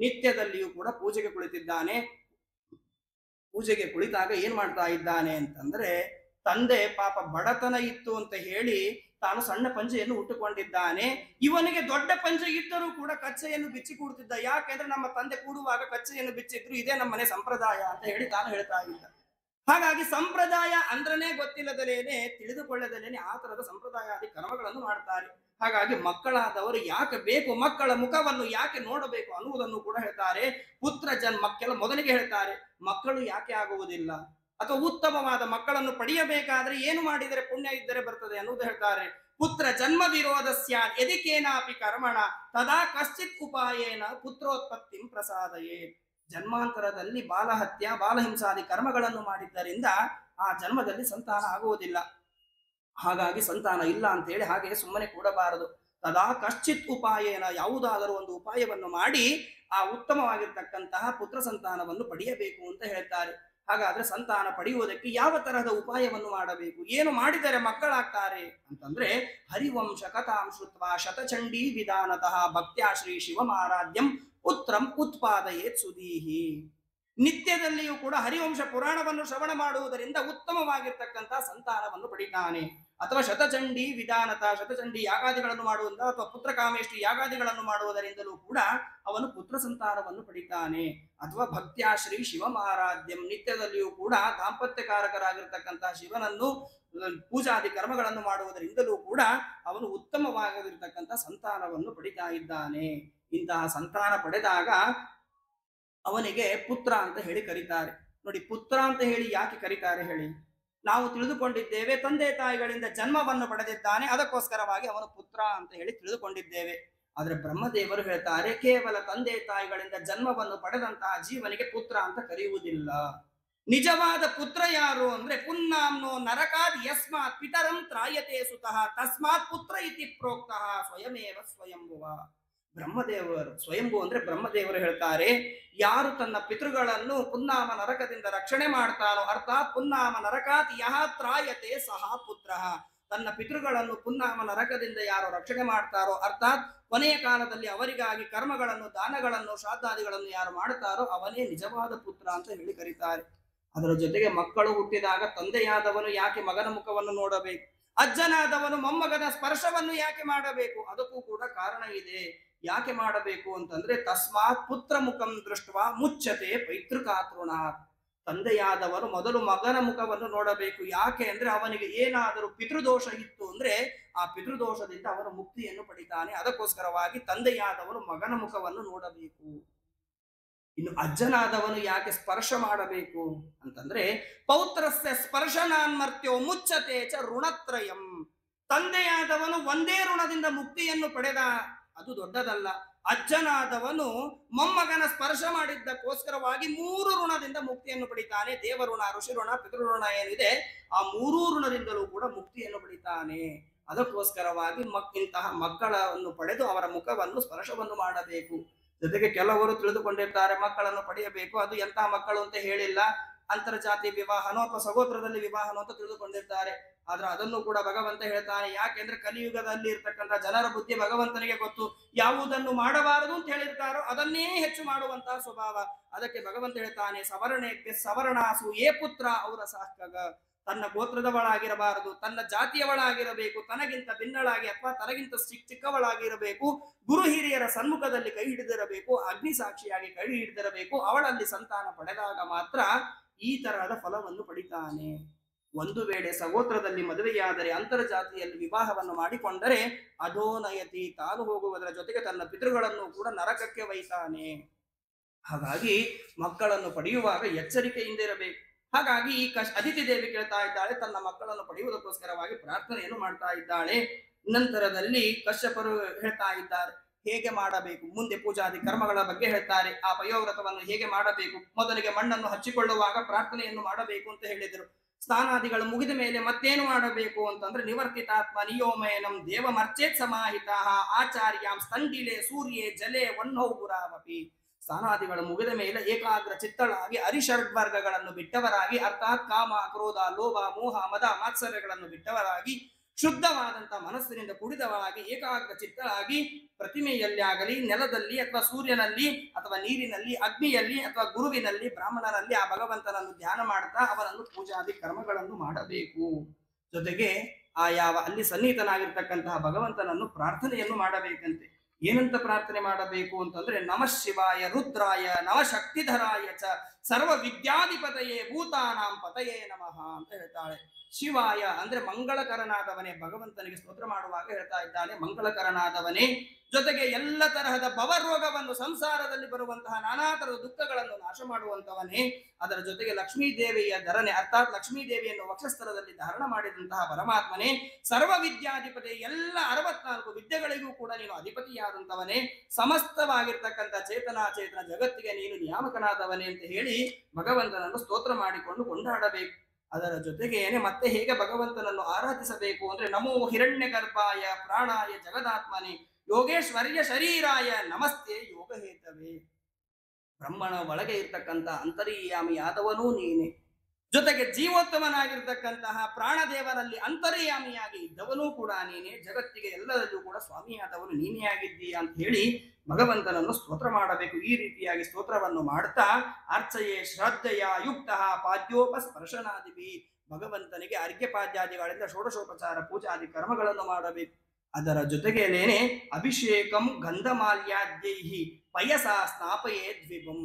ನಿತ್ಯದಲ್ಲಿಯೂ ಕೂಡ ಪೂಜೆಗೆ ಕುಳಿತಿದ್ದಾನೆ. ಪೂಜೆಗೆ ಕುಳಿತಾಗ ಏನ್ ಮಾಡ್ತಾ ಇದ್ದಾನೆ ಅಂತಂದ್ರೆ, ತಂದೆ ಪಾಪ ಬಡತನ ಇತ್ತು ಅಂತ ಹೇಳಿ ತಾನು ಸಣ್ಣ ಪಂಚೆಯನ್ನು ಉಟ್ಟುಕೊಂಡಿದ್ದಾನೆ. ಇವನಿಗೆ ದೊಡ್ಡ ಪಂಚೆ ಇದ್ದರೂ ಕೂಡ ಕಚ್ಚೆಯನ್ನು ಬಿಚ್ಚಿ ಕೂಡ್ತಿದ್ದ. ಯಾಕೆಂದ್ರೆ ನಮ್ಮ ತಂದೆ ಕೂಡುವಾಗ ಕಚ್ಚೆಯನ್ನು ಬಿಚ್ಚಿದ್ರು, ಇದೇ ನಮ್ಮ ಮನೆ ಸಂಪ್ರದಾಯ ಅಂತ ಹೇಳಿ ತಾನು ಹೇಳ್ತಾ ಇದ್ದ. ಹಾಗಾಗಿ ಸಂಪ್ರದಾಯ ಅಂದ್ರನೇ ಗೊತ್ತಿಲ್ಲದಲೇನೆ, ತಿಳಿದುಕೊಳ್ಳದಲೇನೆ ಆ ತರದ ಸಂಪ್ರದಾಯಾದಿ ಕರ್ಮಗಳನ್ನು ಮಾಡ್ತಾರೆ. ಹಾಗಾಗಿ ಮಕ್ಕಳಾದವರು ಯಾಕೆ ಬೇಕು, ಮಕ್ಕಳ ಮುಖವನ್ನು ಯಾಕೆ ನೋಡಬೇಕು ಅನ್ನುವುದನ್ನು ಕೂಡ ಹೇಳ್ತಾರೆ. ಪುತ್ರ ಮಕ್ಕಳ ಮೊದಲಿಗೆ ಹೇಳ್ತಾರೆ, ಮಕ್ಕಳು ಯಾಕೆ ಆಗುವುದಿಲ್ಲ ಅಥವಾ ಉತ್ತಮವಾದ ಮಕ್ಕಳನ್ನು ಪಡೆಯಬೇಕಾದ್ರೆ ಏನು ಮಾಡಿದರೆ ಪುಣ್ಯ ಇದ್ದರೆ ಬರ್ತದೆ ಅನ್ನುವುದು ಹೇಳ್ತಾರೆ. ಪುತ್ರ ಜನ್ಮ ವಿರೋಧಸ್ಯ ಯದಿಕೇನಾಪಿ ಕರ್ಮಣ ತದಾ ಕಶ್ಚಿತ್ ಉಪಾಯೇನ ಪುತ್ರೋತ್ಪತ್ತಿ ಪ್ರಸಾದಯೇ. ಜನ್ಮಾಂತರದಲ್ಲಿ ಬಾಲಹತ್ಯ ಬಾಲಹಿಂಸಾದಿ ಕರ್ಮಗಳನ್ನು ಮಾಡಿದ್ದರಿಂದ ಆ ಜನ್ಮದಲ್ಲಿ ಸಂತಾನ ಆಗುವುದಿಲ್ಲ. ಹಾಗಾಗಿ ಸಂತಾನ ಇಲ್ಲ ಅಂತ ಹೇಳಿ ಹಾಗೆ ಸುಮ್ಮನೆ ಕೂಡಬಾರದು. ತದಾ ಕಶ್ಚಿತ್ ಉಪಾಯೇನ, ಯಾವುದಾದರೂ ಒಂದು ಉಪಾಯವನ್ನು ಮಾಡಿ ಆ ಉತ್ತಮವಾಗಿರ್ತಕ್ಕಂತಹ ಪುತ್ರ ಸಂತಾನವನ್ನು ಪಡೆಯಬೇಕು ಅಂತ ಹೇಳ್ತಾರೆ. ಹಾಗಾದ್ರೆ ಸಂತಾನ ಪಡೆಯುವುದಕ್ಕೆ ಯಾವ ತರಹದ ಉಪಾಯವನ್ನು ಮಾಡಬೇಕು, ಏನು ಮಾಡಿದರೆ ಮಕ್ಕಳಾಗ್ತಾರೆ ಅಂತಂದ್ರೆ, ಹರಿವಂಶ ಕಥಾಂ ಶ್ರುತ್ವಾ ಶತಚಂಡೀ ವಿಧಾನತಃ ಭಕ್ತ್ಯಾ ಶ್ರೀ ಶಿವಮಾರಾಧ್ಯಂ ಪುತ್ರಂ ಉತ್ಪಾದಯೇತ್ ಸುದೀಹಿ. ನಿತ್ಯದಲ್ಲಿಯೂ ಕೂಡ ಹರಿವಂಶ ಪುರಾಣವನ್ನು ಶ್ರವಣ ಮಾಡುವುದರಿಂದ ಉತ್ತಮವಾಗಿರ್ತಕ್ಕಂತಹ ಸಂತಾನವನ್ನು ಪಡಿತಾನೆ. ಅಥವಾ ಶತಚಂಡಿ ವಿಧಾನತ, ಶತಚಂಡಿ ಯಾಗಾದಿಗಳನ್ನು ಮಾಡುವುದರಿಂದ ಅಥವಾ ಪುತ್ರ ಕಾಮೇಷ್ಟಿ ಯಾಗಾದಿಗಳನ್ನು ಮಾಡುವುದರಿಂದಲೂ ಕೂಡ ಅವನು ಪುತ್ರ ಸಂತಾನವನ್ನು ಪಡಿತಾನೆ. ಅಥವಾ ಭಕ್ತ್ಯಾಶ್ರೀ ಶಿವಮಾರಾಧ್ಯಂ, ನಿತ್ಯದಲ್ಲಿಯೂ ಕೂಡ ದಾಂಪತ್ಯಕಾರಕರಾಗಿರ್ತಕ್ಕಂತಹ ಶಿವನನ್ನು ಪೂಜಾದಿ ಕರ್ಮಗಳನ್ನು ಮಾಡುವುದರಿಂದಲೂ ಕೂಡ ಅವನು ಉತ್ತಮವಾಗಿರತಕ್ಕಂತಹ ಸಂತಾನವನ್ನು ಪಡಿತಾ ಇದ್ದಾನೆ. ಇಂತಹ ಸಂತಾನ ಪಡೆದಾಗ ಅವನಿಗೆ ಪುತ್ರ ಅಂತ ಹೇಳಿ ಕರೀತಾರೆ. ನೋಡಿ, ಪುತ್ರ ಅಂತ ಹೇಳಿ ಯಾಕೆ ಕರೀತಾರೆ ಹೇಳಿ? ನಾವು ತಿಳಿದುಕೊಂಡಿದ್ದೇವೆ ತಂದೆ ತಾಯಿಗಳಿಂದ ಜನ್ಮವನ್ನು ಪಡೆದಿದ್ದಾನೆ, ಅದಕ್ಕೋಸ್ಕರವಾಗಿ ಅವನು ಪುತ್ರ ಅಂತ ಹೇಳಿ ತಿಳಿದುಕೊಂಡಿದ್ದೇವೆ. ಆದ್ರೆ ಬ್ರಹ್ಮದೇವರು ಹೇಳ್ತಾರೆ, ಕೇವಲ ತಂದೆ ತಾಯಿಗಳಿಂದ ಜನ್ಮವನ್ನು ಪಡೆದಂತಹ ಜೀವನಿಗೆ ಪುತ್ರ ಅಂತ ಕರೆಯುವುದಿಲ್ಲ. ನಿಜವಾದ ಪುತ್ರ ಯಾರು ಅಂದ್ರೆ, ಪುನ್ನಾಂನೋ ನರಕಾದ್ ಯಸ್ಮಾತ್ ಪಿತರಂ ತ್ರಾಯತೆ ಸುತಃ ತಸ್ಮಾತ್ ಪುತ್ರ ಇತಿ ಪ್ರೋಕ್ತಃ ಸ್ವಯಮೇವ ಸ್ವಯಂಭುವ. ಬ್ರಹ್ಮದೇವರು, ಸ್ವಯಂಭು ಅಂದ್ರೆ ಬ್ರಹ್ಮದೇವರು ಹೇಳ್ತಾರೆ, ಯಾರು ತನ್ನ ಪಿತೃಗಳನ್ನು ಪುನ್ನಾಮ ನರಕದಿಂದ ರಕ್ಷಣೆ ಮಾಡ್ತಾನೋ, ಅರ್ಥಾತ್ ಪುನ್ನಾಮ ನರಕಾತ್ ಯಹ ತ್ರಾಯತೆ ಸಹ ಪುತ್ರ. ತನ್ನ ಪಿತೃಗಳನ್ನು ಪುನ್ನಾಮ ನರಕದಿಂದ ಯಾರು ರಕ್ಷಣೆ ಮಾಡ್ತಾರೋ, ಅರ್ಥಾತ್ ಕೊನೆಯ ಕಾಲದಲ್ಲಿ ಅವರಿಗಾಗಿ ಕರ್ಮಗಳನ್ನು ದಾನಗಳನ್ನು ಶ್ರಾದ್ದಾದಿಗಳನ್ನು ಯಾರು ಮಾಡ್ತಾರೋ ಅವನೇ ನಿಜವಾದ ಪುತ್ರ ಅಂತ ಹೇಳಿ ಕರೀತಾರೆ. ಅದರ ಜೊತೆಗೆ ಮಕ್ಕಳು ಹುಟ್ಟಿದಾಗ ತಂದೆಯಾದವನು ಯಾಕೆ ಮಗನ ಮುಖವನ್ನು ನೋಡಬೇಕು, ಅಜ್ಜನಾದವನು ಮೊಮ್ಮಗನ ಸ್ಪರ್ಶವನ್ನು ಯಾಕೆ ಮಾಡಬೇಕು? ಅದಕ್ಕೂ ಕೂಡ ಕಾರಣ ಇದೆ. ಯಾಕೆ ಮಾಡಬೇಕು ಅಂತಂದ್ರೆ, ತಸ್ಮಾತ್ ಪುತ್ರ ಮುಖಂ ದೃಷ್ಟ ಮುಚ್ಚತೆ ಪೈತೃಕಾತೃಣಾತ್. ತಂದೆಯಾದವರು ಮೊದಲು ಮಗನ ಮುಖವನ್ನು ನೋಡಬೇಕು. ಯಾಕೆ ಅಂದ್ರೆ, ಅವನಿಗೆ ಏನಾದರೂ ಪಿತೃದೋಷ ಇತ್ತು ಅಂದ್ರೆ ಆ ಪಿತೃದೋಷದಿಂದ ಅವನು ಮುಕ್ತಿಯನ್ನು ಪಡಿತಾನೆ. ಅದಕ್ಕೋಸ್ಕರವಾಗಿ ತಂದೆಯಾದವನು ಮಗನ ಮುಖವನ್ನು ನೋಡಬೇಕು. ಇನ್ನು ಅಜ್ಜನಾದವನು ಯಾಕೆ ಸ್ಪರ್ಶ ಮಾಡಬೇಕು ಅಂತಂದ್ರೆ, ಪೌತ್ರಸ್ಯ ಸ್ಪರ್ಶನಾನ್ಮರ್ತ್ಯೋ ಮುಚ್ಚತೆ ಚ ಋಣತ್ರಯಂ. ತಂದೆಯಾದವನು ಒಂದೇ ಋಣದಿಂದ ಮುಕ್ತಿಯನ್ನು ಪಡೆದ, ಅದು ದೊಡ್ಡದಲ್ಲ. ಅಜ್ಜನಾದವನು ಮೊಮ್ಮಗನ ಸ್ಪರ್ಶ ಮಾಡಿದ್ದಕ್ಕೋಸ್ಕರವಾಗಿ 3 ಋಣದಿಂದ ಮುಕ್ತಿಯನ್ನು ಪಡಿತಾನೆ. ದೇವಋಣ, ಋಷಿ ಋಣ, ಪಿತೃಋಣ ಏನಿದೆ ಆ 3 ಋಣದಿಂದಲೂ ಕೂಡ ಮುಕ್ತಿಯನ್ನು ಪಡಿತಾನೆ. ಅದಕ್ಕೋಸ್ಕರವಾಗಿ ಇಂತಹ ಮಕ್ಕಳನ್ನು ಪಡೆದು ಅವರ ಮುಖವನ್ನು ಸ್ಪರ್ಶವನ್ನು ಮಾಡಬೇಕು. ಜೊತೆಗೆ ಕೆಲವರು ತಿಳಿದುಕೊಂಡಿರ್ತಾರೆ ಮಕ್ಕಳನ್ನು ಪಡೆಯಬೇಕು, ಅದು ಎಂತಹ ಮಕ್ಕಳು ಅಂತ ಹೇಳಿಲ್ಲ, ಅಂತರ್ಜಾತಿ ವಿವಾಹನೋ ಅಥವಾ ಸಗೋತ್ರದಲ್ಲಿ ವಿವಾಹನೋ ಅಂತ ತಿಳಿದುಕೊಂಡಿರ್ತಾರೆ. ಆದ್ರೆ ಅದನ್ನು ಕೂಡ ಭಗವಂತ ಹೇಳ್ತಾನೆ. ಯಾಕೆಂದ್ರೆ ಕಲಿಯುಗದಲ್ಲಿ ಇರ್ತಕ್ಕಂಥ ಜನರ ಬುದ್ಧಿ ಭಗವಂತನಿಗೆ ಗೊತ್ತು. ಯಾವುದನ್ನು ಮಾಡಬಾರದು ಅಂತ ಹೇಳಿರ್ತಾರೋ ಅದನ್ನೇ ಹೆಚ್ಚು ಮಾಡುವಂತಹ ಸ್ವಭಾವ. ಅದಕ್ಕೆ ಭಗವಂತ ಹೇಳ್ತಾನೆ, ಸವರ್ಣೇಭ್ಯ ಸವರ್ಣಾಸು ಏ ಪುತ್ರ ಅವರ ಸಾಹಕ. ತನ್ನ ಗೋತ್ರದವಳಾಗಿರಬಾರದು, ತನ್ನ ಜಾತಿಯವಳಾಗಿರಬೇಕು, ತನಗಿಂತ ಭಿನ್ನಳಾಗಿ ಅಥವಾ ತನಗಿಂತ ಚಿಕ್ಕವಳಾಗಿರಬೇಕು, ಗುರು ಹಿರಿಯರ ಸನ್ಮುಖದಲ್ಲಿ ಕೈ ಹಿಡಿದಿರಬೇಕು, ಅಗ್ನಿ ಸಾಕ್ಷಿಯಾಗಿ ಕೈ ಹಿಡಿದಿರಬೇಕು. ಅವಳಲ್ಲಿ ಸಂತಾನ ಪಡೆದಾಗ ಮಾತ್ರ ಈ ತರಹದ ಫಲವನ್ನು ಪಡಿತಾನೆ. ಒಂದು ವೇಳೆ ಸಗೋತ್ರದಲ್ಲಿ ಮದುವೆಯಾದರೆ ಅಂತರ್ಜಾತಿಯಲ್ಲಿ ವಿವಾಹವನ್ನು ಮಾಡಿಕೊಂಡರೆ ಅಧೋನಯತಿ, ತಾನು ಹೋಗುವುದರ ಜೊತೆಗೆ ತನ್ನ ಪಿತೃಗಳನ್ನು ಕೂಡ ನರಕಕ್ಕೆ ಒಯ್ತಾನೆ. ಹಾಗಾಗಿ ಮಕ್ಕಳನ್ನು ಪಡೆಯುವಾಗ ಎಚ್ಚರಿಕೆಯಿಂದ ಇರಬೇಕು. ಹಾಗಾಗಿ ಈ ಅದಿತಿ ದೇವಿ ಕೇಳ್ತಾ ಇದ್ದಾಳೆ, ತನ್ನ ಮಕ್ಕಳನ್ನು ಪಡೆಯುವುದಕ್ಕೋಸ್ಕರವಾಗಿ ಪ್ರಾರ್ಥನೆಯನ್ನು ಮಾಡ್ತಾ ಇದ್ದಾಳೆ. ನಂತರದಲ್ಲಿ ಕಶ್ಯಪರು ಹೇಳ್ತಾ ಇದ್ದಾರೆ ಹೇಗೆ ಮಾಡಬೇಕು, ಮುಂದೆ ಪೂಜಾದಿ ಕರ್ಮಗಳ ಬಗ್ಗೆ ಹೇಳ್ತಾರೆ. ಆ ಪಯೋವ್ರತವನ್ನು ಹೇಗೆ ಮಾಡಬೇಕು, ಮೊದಲಿಗೆ ಮಣ್ಣನ್ನು ಹಚ್ಚಿಕೊಳ್ಳುವಾಗ ಪ್ರಾರ್ಥನೆಯನ್ನು ಮಾಡಬೇಕು ಅಂತ ಹೇಳಿದರು. ಸ್ನಾನಾದಿಗಳು ಮುಗಿದ ಮೇಲೆ ಮತ್ತೇನು ಮಾಡಬೇಕು ಅಂತಂದ್ರೆ, ನಿವರ್ತಿತಾತ್ಮ ನಿಯೋಮಯನಂ ದೇವಮರ್ಚೇತ್ ಸಮಾಹಿತ ಆಚಾರ್ಯಾಂ ಸ್ತಂಡಿಲೆ ಸೂರ್ಯೇ ಜಲೆ ವನ್ನೌಗುರಾವಪಿ. ಸ್ನಾನಾದಿಗಳು ಮುಗಿದ ಮೇಲೆ ಏಕಾಗ್ರ ಚಿತ್ತಳಾಗಿ ಅರಿಷಡ್ವರ್ಗಗಳನ್ನು ಬಿಟ್ಟವರಾಗಿ, ಅರ್ಥಾತ್ ಕಾಮ ಕ್ರೋಧ ಲೋಭ ಮೋಹ ಮದ ಮಾತ್ಸರ್ಯಗಳನ್ನು ಬಿಟ್ಟವರಾಗಿ, ಶುದ್ಧವಾದಂತಹ ಮನಸ್ಸಿನಿಂದ ಕುಡಿದವರಾಗಿ ಏಕಾಗ್ರ ಚಿತ್ತಳಾಗಿ ಪ್ರತಿಮೆಯಲ್ಲಿ ಆಗಲಿ, ನೆಲದಲ್ಲಿ ಅಥವಾ ಸೂರ್ಯನಲ್ಲಿ ಅಥವಾ ನೀರಿನಲ್ಲಿ, ಅಗ್ನಿಯಲ್ಲಿ ಅಥವಾ ಗುರುವಿನಲ್ಲಿ, ಬ್ರಾಹ್ಮಣರಲ್ಲಿ ಆ ಭಗವಂತನನ್ನು ಧ್ಯಾನ ಮಾಡ್ತಾ ಅವನನ್ನು ಪೂಜಾದಿ ಕರ್ಮಗಳನ್ನು ಮಾಡಬೇಕು. ಜೊತೆಗೆ ಆ ಯಾವ ಅಲ್ಲಿ ಸನ್ನಿಹಿತನಾಗಿರ್ತಕ್ಕಂತಹ ಭಗವಂತನನ್ನು ಪ್ರಾರ್ಥನೆಯನ್ನು ಮಾಡಬೇಕಂತೆ. ಏನಂತ ಪ್ರಾರ್ಥನೆ ಮಾಡಬೇಕು ಅಂತಂದ್ರೆ, ನಮಃ ಶಿವಾಯ ರುದ್ರಾಯ ನವಶಕ್ತಿಧರಾಯ ಚ ಸರ್ವ ವಿದ್ಯಾಧಿಪತಯೇ ಭೂತಾನಾಂ ಪತಯೇ ನಮಃ ಅಂತ ಹೇಳ್ತಾಳೆ. ಶಿವಾಯ ಅಂದ್ರೆ ಮಂಗಳಕರನಾದವನೇ, ಭಗವಂತನಿಗೆ ಸ್ತೋತ್ರ ಮಾಡುವಾಗ ಹೇಳ್ತಾ ಇದ್ದಾನೆ ಮಂಗಳಕರನಾದವನೇ. ಜೊತೆಗೆ ಎಲ್ಲ ತರಹದ ಭವರೋಗವನ್ನು, ಸಂಸಾರದಲ್ಲಿ ಬರುವಂತಹ ನಾನಾ ತರದ ದುಃಖಗಳನ್ನು ನಾಶ ಮಾಡುವಂತವನೇ. ಅದರ ಜೊತೆಗೆ ಲಕ್ಷ್ಮೀ ದೇವಿಯ ಧರಣೆ, ಅರ್ಥಾತ್ ಲಕ್ಷ್ಮೀ ದೇವಿಯನ್ನು ವಕ್ಷಸ್ಥಳದಲ್ಲಿ ಧಾರಣ ಮಾಡಿದಂತಹ ಪರಮಾತ್ಮನೇ. ಸರ್ವ ವಿದ್ಯಾಧಿಪತಿ, ಎಲ್ಲ 64 ವಿದ್ಯೆಗಳಿಗೂ ಕೂಡ ನೀನು ಅಧಿಪತಿಯಾದಂತವನೇ. ಸಮಸ್ತವಾಗಿರ್ತಕ್ಕಂಥ ಚೇತನ ಜಗತ್ತಿಗೆ ನೀನು ನಿಯಾಮಕನಾದವನೇ ಅಂತ ಹೇಳಿ ಭಗವಂತನನ್ನು ಸ್ತೋತ್ರ ಮಾಡಿಕೊಂಡು ಕೊಂಡಾಡಬೇಕು. ಅದರ ಜೊತೆಗೇನೆ ಮತ್ತೆ ಹೇಗೆ ಭಗವಂತನನ್ನು ಆರಾಧಿಸಬೇಕು ಅಂದ್ರೆ, ನಮೋ ಹಿರಣ್ಯ ಗರ್ಭಾಯ ಪ್ರಾಣಾಯ ಜಗದಾತ್ಮನೆ ಯೋಗೇಶ್ವರ್ಯ ಶರೀರಾಯ ನಮಸ್ತೆ ಯೋಗಹೇತವೇ. ಬ್ರಹ್ಮನ ಒಳಗೆ ಇರ್ತಕ್ಕಂಥ ಅಂತರ್ಯಾಮಿಯಾದವನೂ ನೀನೆ, ಜೊತೆಗೆ ಜೀವೋತ್ತಮನಾಗಿರ್ತಕ್ಕಂತಹ ಪ್ರಾಣದೇವರಲ್ಲಿ ಅಂತರ್ಯಾಮಿಯಾಗಿ ಇದ್ದವನೂ ಕೂಡ ನೀನೆ, ಜಗತ್ತಿಗೆ ಎಲ್ಲದಲ್ಲೂ ಕೂಡ ಸ್ವಾಮಿಯಾದವನು ನೀನೇ ಆಗಿದ್ದೀಯ ಅಂತ ಹೇಳಿ ಭಗವಂತನನ್ನು ಸ್ತೋತ್ರ ಮಾಡಬೇಕು. ಈ ರೀತಿಯಾಗಿ ಸ್ತೋತ್ರವನ್ನು ಮಾಡ್ತಾ ಅರ್ಚಯೇ ಶ್ರದ್ಧೆಯ ಯುಕ್ತ ಪಾದ್ಯೋಪಸ್ಪರ್ಶನಾದಿಪಿ, ಭಗವಂತನಿಗೆ ಅರ್ಘ್ಯಪಾದ್ಯಾದಿಗಳಿಂದ ಷೋಡಶೋಪಚಾರ ಪೂಜಾದಿ ಕರ್ಮಗಳನ್ನು ಮಾಡಬೇಕು. ಅದರ ಜೊತೆಗೇನೇನೆ ಅಭಿಷೇಕಂ ಗಂಧಮಾಲ್ಯಾದ್ಯೈಹಿ ಪಯಸಾ ಸ್ನಾಪಯೇ ದ್ವಿಪಂ,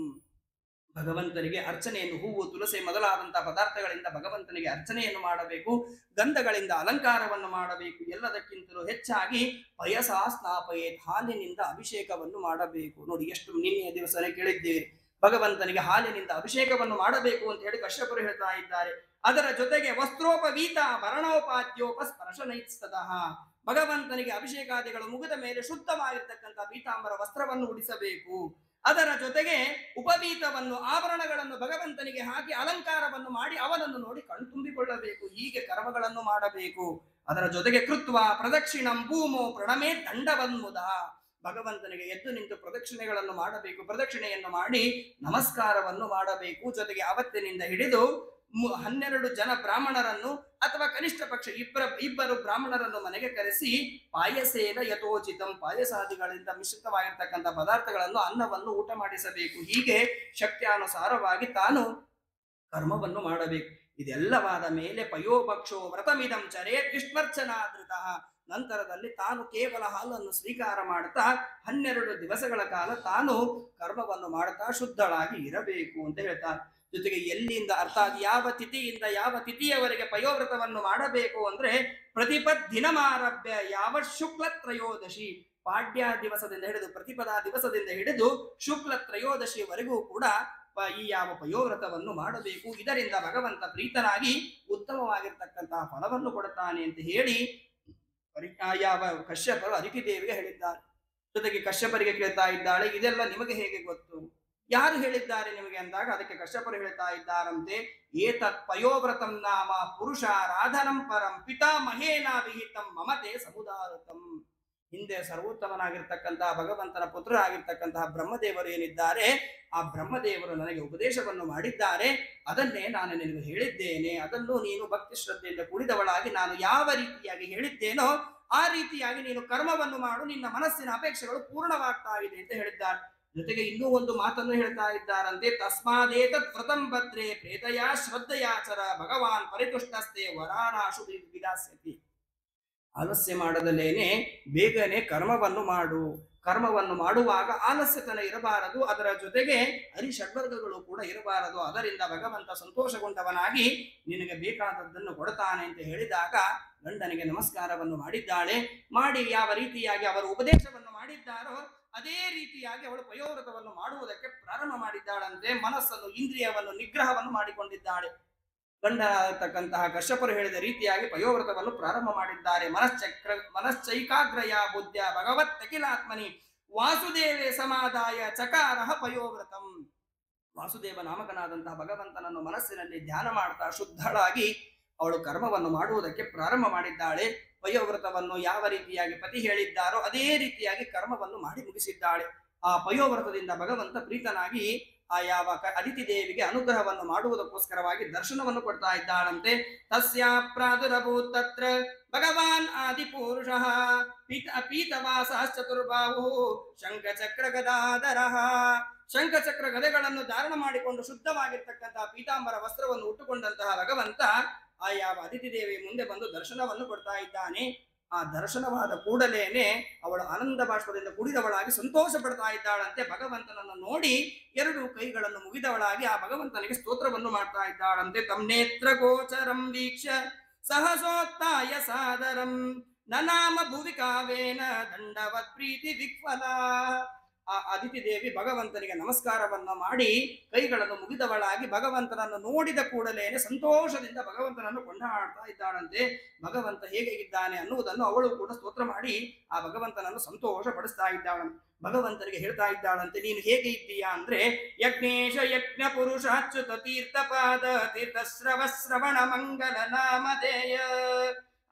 ಭಗವಂತನಿಗೆ ಅರ್ಚನೆಯನ್ನು ಹೂವು ತುಳಸಿ ಮೊದಲಾದಂತಹ ಪದಾರ್ಥಗಳಿಂದ ಭಗವಂತನಿಗೆ ಅರ್ಚನೆಯನ್ನು ಮಾಡಬೇಕು. ಗಂಧಗಳಿಂದ ಅಲಂಕಾರವನ್ನು ಮಾಡಬೇಕು. ಎಲ್ಲದಕ್ಕಿಂತಲೂ ಹೆಚ್ಚಾಗಿ ಪಯಸಾ ಸ್ನಾಪಯೇತ್, ಹಾಲಿನಿಂದ ಅಭಿಷೇಕವನ್ನು ಮಾಡಬೇಕು. ನೋಡಿ, ಎಷ್ಟು ನಿನ್ನೆಯ ದಿವಸನೇ ಕೇಳಿದ್ದೇವೆ, ಭಗವಂತನಿಗೆ ಹಾಲಿನಿಂದ ಅಭಿಷೇಕವನ್ನು ಮಾಡಬೇಕು ಅಂತ ಹೇಳಿ ಕಶ್ಯಪರು ಹೇಳ್ತಾ ಇದ್ದಾರೆ. ಅದರ ಜೊತೆಗೆ ವಸ್ತ್ರೋಪವೀತ ವರ್ಣೋಪಾದ್ಯೋಪಸ್ಪರ್ಶನೈಸ್ತದಃ, ಭಗವಂತನಿಗೆ ಅಭಿಷೇಕಾದಿಗಳು ಮುಗಿದ ಮೇಲೆ ಶುದ್ಧವಾಗಿರ್ತಕ್ಕಂಥ ಪೀತಾಂಬರ ವಸ್ತ್ರವನ್ನು ಉಡಿಸಬೇಕು. ಅದರ ಜೊತೆಗೆ ಉಪವೀತವನ್ನು, ಆಭರಣಗಳನ್ನು ಭಗವಂತನಿಗೆ ಹಾಕಿ ಅಲಂಕಾರವನ್ನು ಮಾಡಿ ಅವನನ್ನು ನೋಡಿ ಕಣ್ತುಂಬಿಕೊಳ್ಳಬೇಕು. ಹೀಗೆ ಕರ್ಮಗಳನ್ನು ಮಾಡಬೇಕು. ಅದರ ಜೊತೆಗೆ ಕೃತ್ವ ಪ್ರದಕ್ಷಿಣಂ ಭೂಮೋ ಪ್ರಣಮೇ ದಂಡವನ್ಮುದ, ಭಗವಂತನಿಗೆ ಎದ್ದು ನಿಂತು ಪ್ರದಕ್ಷಿಣೆಗಳನ್ನು ಮಾಡಬೇಕು. ಪ್ರದಕ್ಷಿಣೆಯನ್ನು ಮಾಡಿ ನಮಸ್ಕಾರವನ್ನು ಮಾಡಬೇಕು. ಜೊತೆಗೆ ಅವತ್ತಿನಿಂದ ಹಿಡಿದು 12 ಜನ ಬ್ರಾಹ್ಮಣರನ್ನು ಅಥವಾ ಕನಿಷ್ಠ ಪಕ್ಷ ಇಬ್ಬರು ಬ್ರಾಹ್ಮಣರನ್ನು ಮನೆಗೆ ಕರೆಸಿ ಪಾಯಸೇನ ಯಥೋಚಿತಂ, ಪಾಯಸಾದಿಗಳಿಂದ ಮಿಶ್ರಿತವಾಗಿರ್ತಕ್ಕಂಥ ಪದಾರ್ಥಗಳನ್ನು, ಅನ್ನವನ್ನು ಊಟ ಮಾಡಿಸಬೇಕು. ಹೀಗೆ ಶಕ್ತ್ಯಾನುಸಾರವಾಗಿ ತಾನು ಕರ್ಮವನ್ನು ಮಾಡಬೇಕು. ಇದೆಲ್ಲವಾದ ಮೇಲೆ ಪಯೋಪಕ್ಷೋ ವ್ರತಮಿದಂ ಚರೇತ್ ವಿಷ್ಮರ್ಚನಾದೃತಃ, ನಂತರದಲ್ಲಿ ತಾನು ಕೇವಲ ಹಾಲನ್ನು ಸ್ವೀಕಾರ ಮಾಡ್ತಾ 12 ದಿವಸಗಳ ಕಾಲ ತಾನು ಕರ್ಮವನ್ನು ಮಾಡ್ತಾ ಶುದ್ಧಳಾಗಿ ಇರಬೇಕು ಅಂತ ಹೇಳ್ತಾರೆ. ಜೊತೆಗೆ ಎಲ್ಲಿಂದ, ಅರ್ಥಾತ್ ಯಾವ ತಿಥಿಯಿಂದ ಯಾವ ತಿಥಿಯವರೆಗೆ ಪಯೋವ್ರತವನ್ನು ಮಾಡಬೇಕು ಅಂದ್ರೆ, ಪ್ರತಿಪದ್ ದಿನಮಾರಭ್ಯ ಯಾವ ಶುಕ್ಲ ತ್ರಯೋದಶಿ, ಪಾಡ್ಯ ದಿವಸದಿಂದ ಹಿಡಿದು ಪ್ರತಿಪದಾ ದಿವಸದಿಂದ ಹಿಡಿದು ಶುಕ್ಲ ತ್ರಯೋದಶಿವರೆಗೂ ಕೂಡ ಈ ಯಾವ ಪಯೋವ್ರತವನ್ನು ಮಾಡಬೇಕು. ಇದರಿಂದ ಭಗವಂತ ಪ್ರೀತನಾಗಿ ಉತ್ತಮವಾಗಿರ್ತಕ್ಕಂತಹ ಫಲವನ್ನು ಕೊಡುತ್ತಾನೆ ಅಂತ ಹೇಳಿ ಯಾವ ಕಶ್ಯಪರು ಅದಿತಿ ದೇವಿಗೆ ಹೇಳಿದ್ದಾರೆ. ಜೊತೆಗೆ ಕಶ್ಯಪರಿಗೆ ಕೇಳ್ತಾ ಇದ್ದಾಳೆ, ಇದೆಲ್ಲ ನಿಮಗೆ ಹೇಗೆ ಗೊತ್ತು, ಯಾರು ಹೇಳಿದ್ದಾರೆ ನಿಮಗೆ ಅಂದಾಗ ಅದಕ್ಕೆ ಕಶ್ಯಪರು ಹೇಳ್ತಾ ಇದ್ದಾರಂತೆ, ಏತತ್ ಪಯೋವ್ರತಂ ನಾಮ ಪುರುಷಾರಾಧನಂ ಪರಂ ಪಿತಾಮಹೇನ ವಿಹಿತಂ ಮಮತೆ ಸಮುದಾರತಂ. ಹಿಂದೆ ಸರ್ವೋತ್ತಮನಾಗಿರ್ತಕ್ಕಂತಹ ಭಗವಂತನ ಪುತ್ರ ಆಗಿರ್ತಕ್ಕಂತಹ ಬ್ರಹ್ಮದೇವರು ಏನಿದ್ದಾರೆ, ಆ ಬ್ರಹ್ಮದೇವರು ನನಗೆ ಉಪದೇಶವನ್ನು ಮಾಡಿದ್ದಾರೆ. ಅದನ್ನೇ ನಾನು ನಿನಗೆ ಹೇಳಿದ್ದೇನೆ. ಅದನ್ನು ನೀನು ಭಕ್ತಿ ಶ್ರದ್ಧೆಯಿಂದ ಕೂಡಿದವಳಾಗಿ ನಾನು ಯಾವ ರೀತಿಯಾಗಿ ಹೇಳಿದ್ದೇನೋ ಆ ರೀತಿಯಾಗಿ ನೀನು ಕರ್ಮವನ್ನು ಮಾಡು, ನಿನ್ನ ಮನಸ್ಸಿನ ಅಪೇಕ್ಷೆಗಳು ಪೂರ್ಣವಾಗ್ತಾ ಇದೆ ಅಂತ ಹೇಳಿದ್ದಾರೆ. ಜೊತೆಗೆ ಇನ್ನೂ ಒಂದು ಮಾತನ್ನು ಹೇಳ್ತಾ ಇದ್ದಾರಂತೆ, ತಸ್ಮಾದೇತತ್ ವ್ರತಂ ಭದ್ರೇ ಪ್ರೇತಯ ಶ್ರದ್ಧೆಯಾಚರ ಭಗವಾನ್ ಪರಿತುಷ್ಟಸ್ತೆ ವರಾನಾಶು ವಿದಾಸ್ಯತಿ. ಆಲಸ್ಯ ಮಾಡದಲೇನೆ ಬೇಗನೆ ಕರ್ಮವನ್ನು ಮಾಡು. ಕರ್ಮವನ್ನು ಮಾಡುವಾಗ ಆಲಸ್ಯತನ ಇರಬಾರದು, ಅದರ ಜೊತೆಗೆ ಹರಿಷಡ್ವರ್ಗಗಳು ಕೂಡ ಇರಬಾರದು. ಅದರಿಂದ ಭಗವಂತ ಸಂತೋಷಗೊಂಡವನಾಗಿ ನಿನಗೆ ಬೇಕಾದದ್ದನ್ನು ಕೊಡ್ತಾನೆ ಅಂತ ಹೇಳಿದಾಗ ಗಂಡನಿಗೆ ನಮಸ್ಕಾರವನ್ನು ಮಾಡಿದ್ದಾಳೆ. ಮಾಡಿ ಯಾವ ರೀತಿಯಾಗಿ ಅವರು ಉಪದೇಶವನ್ನು ಮಾಡಿದ್ದಾರೋ ಅದೇ ರೀತಿಯಾಗಿ ಅವಳು ಪಯೋವ್ರತವನ್ನು ಮಾಡುವುದಕ್ಕೆ ಪ್ರಾರಂಭ ಮಾಡಿದ್ದಾಳಂತೆ. ಮನಸ್ಸನ್ನು ಇಂದ್ರಿಯವನ್ನು ನಿಗ್ರಹವನ್ನು ಮಾಡಿಕೊಂಡಿದ್ದಾಳೆ. ಗಂಡ ಅಂತಕ್ಕಂತಹ ಕಶ್ಯಪರು ಹೇಳಿದ ರೀತಿಯಾಗಿ ಪಯೋವ್ರತವನ್ನು ಪ್ರಾರಂಭ ಮಾಡಿದ್ದಾರೆ. ಮನಶ್ಚೈಕಾಗ್ರಯ ಬುದ್ಧ ಭಗವತ್ ಅಖಿಲಾತ್ಮನಿ ವಾಸುದೇವೇ ಸಮಾದಾಯ ಚಕಾರಹ ಪಯೋವ್ರತಂ. ವಾಸುದೇವ ನಾಮಕನಾದಂತಹ ಭಗವಂತನನ್ನು ಮನಸ್ಸಿನಲ್ಲಿ ಧ್ಯಾನ ಮಾಡ್ತಾ ಶುದ್ಧಳಾಗಿ ಅವಳು ಕರ್ಮವನ್ನು ಮಾಡುವುದಕ್ಕೆ ಪ್ರಾರಂಭ ಮಾಡಿದ್ದಾಳೆ. ಪಯೋವ್ರತವನ್ನು ಯಾವ ರೀತಿಯಾಗಿ ಪತಿ ಹೇಳಿದ್ದಾರೋ ಅದೇ ರೀತಿಯಾಗಿ ಕರ್ಮವನ್ನು ಮಾಡಿ ಮುಗಿಸಿದ್ದಾಳೆ. ಆ ಪಯೋವ್ರತದಿಂದ ಭಗವಂತ ಪ್ರೀತನಾಗಿ ಆ ಯಾವ ಅದಿತಿ ದೇವಿಗೆ ಅನುಗ್ರಹವನ್ನು ಮಾಡುವುದಕ್ಕೋಸ್ಕರವಾಗಿ ದರ್ಶನವನ್ನು ಕೊಡ್ತಾ ಇದ್ದಾಳಂತೆ. ತಸ್ಯಾ ಪ್ರಾದುರಭೂತ್ ತತ್ರ ಭಗವಾನ್ ಆದಿಪುರುಷಃ ಪೀತವಾಸಶ್ಚತುರ್ಬಾಹು ಶಂಖಚಕ್ರ ಗದಾಧರಃ. ಶಂಖಚಕ್ರ ಗದೆಗಳನ್ನು ಧಾರಣ ಮಾಡಿಕೊಂಡು ಶುದ್ಧವಾಗಿರ್ತಕ್ಕಂತಹ ಪೀತಾಂಬರ ವಸ್ತ್ರವನ್ನು ಉಟ್ಟುಕೊಂಡಂತಹ ಭಗವಂತ ಆ ಯಾವ ಅದಿತಿ ದೇವಿ ಮುಂದೆ ಬಂದು ದರ್ಶನವನ್ನು ಕೊಡ್ತಾ ಇದ್ದಾನೆ. ಆ ದರ್ಶನವಾದ ಕೂಡಲೇನೆ ಅವಳು ಆನಂದ ಬಾಷ್ಪದಿಂದ ಕುಡಿದವಳಾಗಿ ಸಂತೋಷ ಪಡ್ತಾ ಇದ್ದಾಳಂತೆ. ಭಗವಂತನನ್ನು ನೋಡಿ ಎರಡು ಕೈಗಳನ್ನು ಮುಗಿದವಳಾಗಿ ಆ ಭಗವಂತನಿಗೆ ಸ್ತೋತ್ರವನ್ನು ಮಾಡ್ತಾ ಇದ್ದಾಳಂತೆ. ತಮ್ ನೇತ್ರ ಗೋಚರಂ ವೀಕ್ಷ್ಯ ಸಹಸೋತ್ತಾಯ ಸಾದರಂ ನನಾಮ ಭುವಿ ಕಾವೇನ ದಂಡವತ್ ಪ್ರೀತಿ ವಿಕ್ಫಲ. ಆ ಅದಿತಿ ದೇವಿ ಭಗವಂತನಿಗೆ ನಮಸ್ಕಾರವನ್ನು ಮಾಡಿ ಕೈಗಳನ್ನು ಮುಗಿದವಳಾಗಿ ಭಗವಂತನನ್ನು ನೋಡಿದ ಕೂಡಲೇನೆ ಸಂತೋಷದಿಂದ ಭಗವಂತನನ್ನು ಕೊಂಡಾಡ್ತಾ ಇದ್ದಾಳಂತೆ. ಭಗವಂತ ಹೇಗೆ ಇದ್ದಾನೆ ಅನ್ನುವುದನ್ನು ಅವಳು ಕೂಡ ಸ್ತೋತ್ರ ಮಾಡಿ ಆ ಭಗವಂತನನ್ನು ಸಂತೋಷ ಪಡಿಸ್ತಾ ಇದ್ದಾಳಂತೆ. ಭಗವಂತನಿಗೆ ಹೇಳ್ತಾ ಇದ್ದಾಳಂತೆ, ನೀನು ಹೇಗೆ ಇದ್ದೀಯಾ ಅಂದ್ರೆ, ಯಜ್ಞೇಶ ಯಜ್ಞ ಪುರುಷ ಅಚ್ಯುತ ತೀರ್ಥಪಾದ ತೀರ್ಥಶ್ರವ ಶ್ರವಣ ಮಂಗಲ ನಾಮಧೇಯ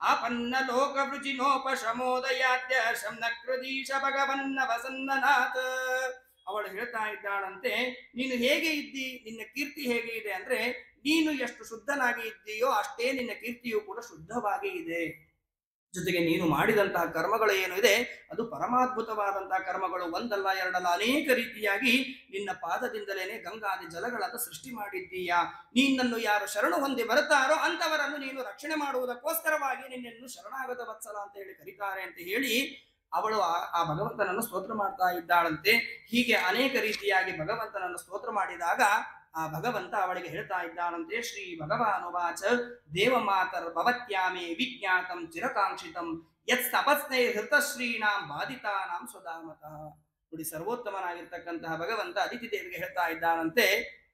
ಆಪನ್ನ ಲೋಕ ವೃಜಿನೋಪಶಮೋದಯಾದ್ಯ ಶಮ್ನಕೃದೀಶ ಭಗವನ್ನ ವಸನ್ನನಾಥ. ಅವಳು ಹೇಳ್ತಾ ಇದ್ದಾಳಂತೆ, ನೀನು ಹೇಗೆ ಇದ್ದಿ, ನಿನ್ನ ಕೀರ್ತಿ ಹೇಗೆ ಇದೆ ಅಂದ್ರೆ, ನೀನು ಎಷ್ಟು ಶುದ್ಧನಾಗಿ ಇದ್ದೀಯೋ ಅಷ್ಟೇ ನಿನ್ನ ಕೀರ್ತಿಯು ಕೂಡ ಶುದ್ಧವಾಗಿ ಇದೆ. ಜೊತೆಗೆ ನೀನು ಮಾಡಿದಂತಹ ಕರ್ಮಗಳು ಏನು ಇದೆ ಅದು ಪರಮಾದ್ಭುತವಾದಂತಹ ಕರ್ಮಗಳು. ಒಂದಲ್ಲ ಎರಡಲ್ಲ ಅನೇಕ ರೀತಿಯಾಗಿ ನಿನ್ನ ಪಾದದಿಂದಲೇನೆ ಗಂಗಾದಿ ಜಲಗಳನ್ನು ಸೃಷ್ಟಿ ಮಾಡಿದ್ದೀಯಾ. ನಿನ್ನನ್ನು ಯಾರು ಶರಣು ಹೊಂದಿ ಬರುತ್ತಾರೋ ಅಂತವರನ್ನು ನೀನು ರಕ್ಷಣೆ ಮಾಡುವುದಕ್ಕೋಸ್ಕರವಾಗಿ ನಿನ್ನನ್ನು ಶರಣಾಗತ ವತ್ಸಲ ಅಂತ ಹೇಳಿ ಕರೀತಾರೆ ಅಂತ ಹೇಳಿ ಅವಳು ಆ ಭಗವಂತನನ್ನು ಸ್ತೋತ್ರ ಮಾಡ್ತಾ ಇದ್ದಾಳಂತೆ. ಹೀಗೆ ಅನೇಕ ರೀತಿಯಾಗಿ ಭಗವಂತನನ್ನು ಸ್ತೋತ್ರ ಮಾಡಿದಾಗ ಆ ಭಗವಂತ ಅವಳಿಗೆ ಹೇಳ್ತಾ ಇದ್ದಾನಂತೆ, ಶ್ರೀ ಭಗವಾನುವಾಚ ದೇವಮಾತರ್ ಭವತ್ಯಾಮೇ ವಿಜ್ಞಾತಂ ಚಿರಕಾಂಕ್ಷಿತಂ ಯತ್ ತಪಸ್ನೇ ಹೃತಶ್ರೀನಾಂ ಬಾಧಿತಾನಾಂ ಸ್ವಧಾಮತಃ. ನೋಡಿ, ಸರ್ವೋತ್ತಮನಾಗಿರ್ತಕ್ಕಂತಹ ಭಗವಂತ ಅದಿತಿ ದೇವಿಗೆ ಹೇಳ್ತಾ ಇದ್ದಾನಂತೆ,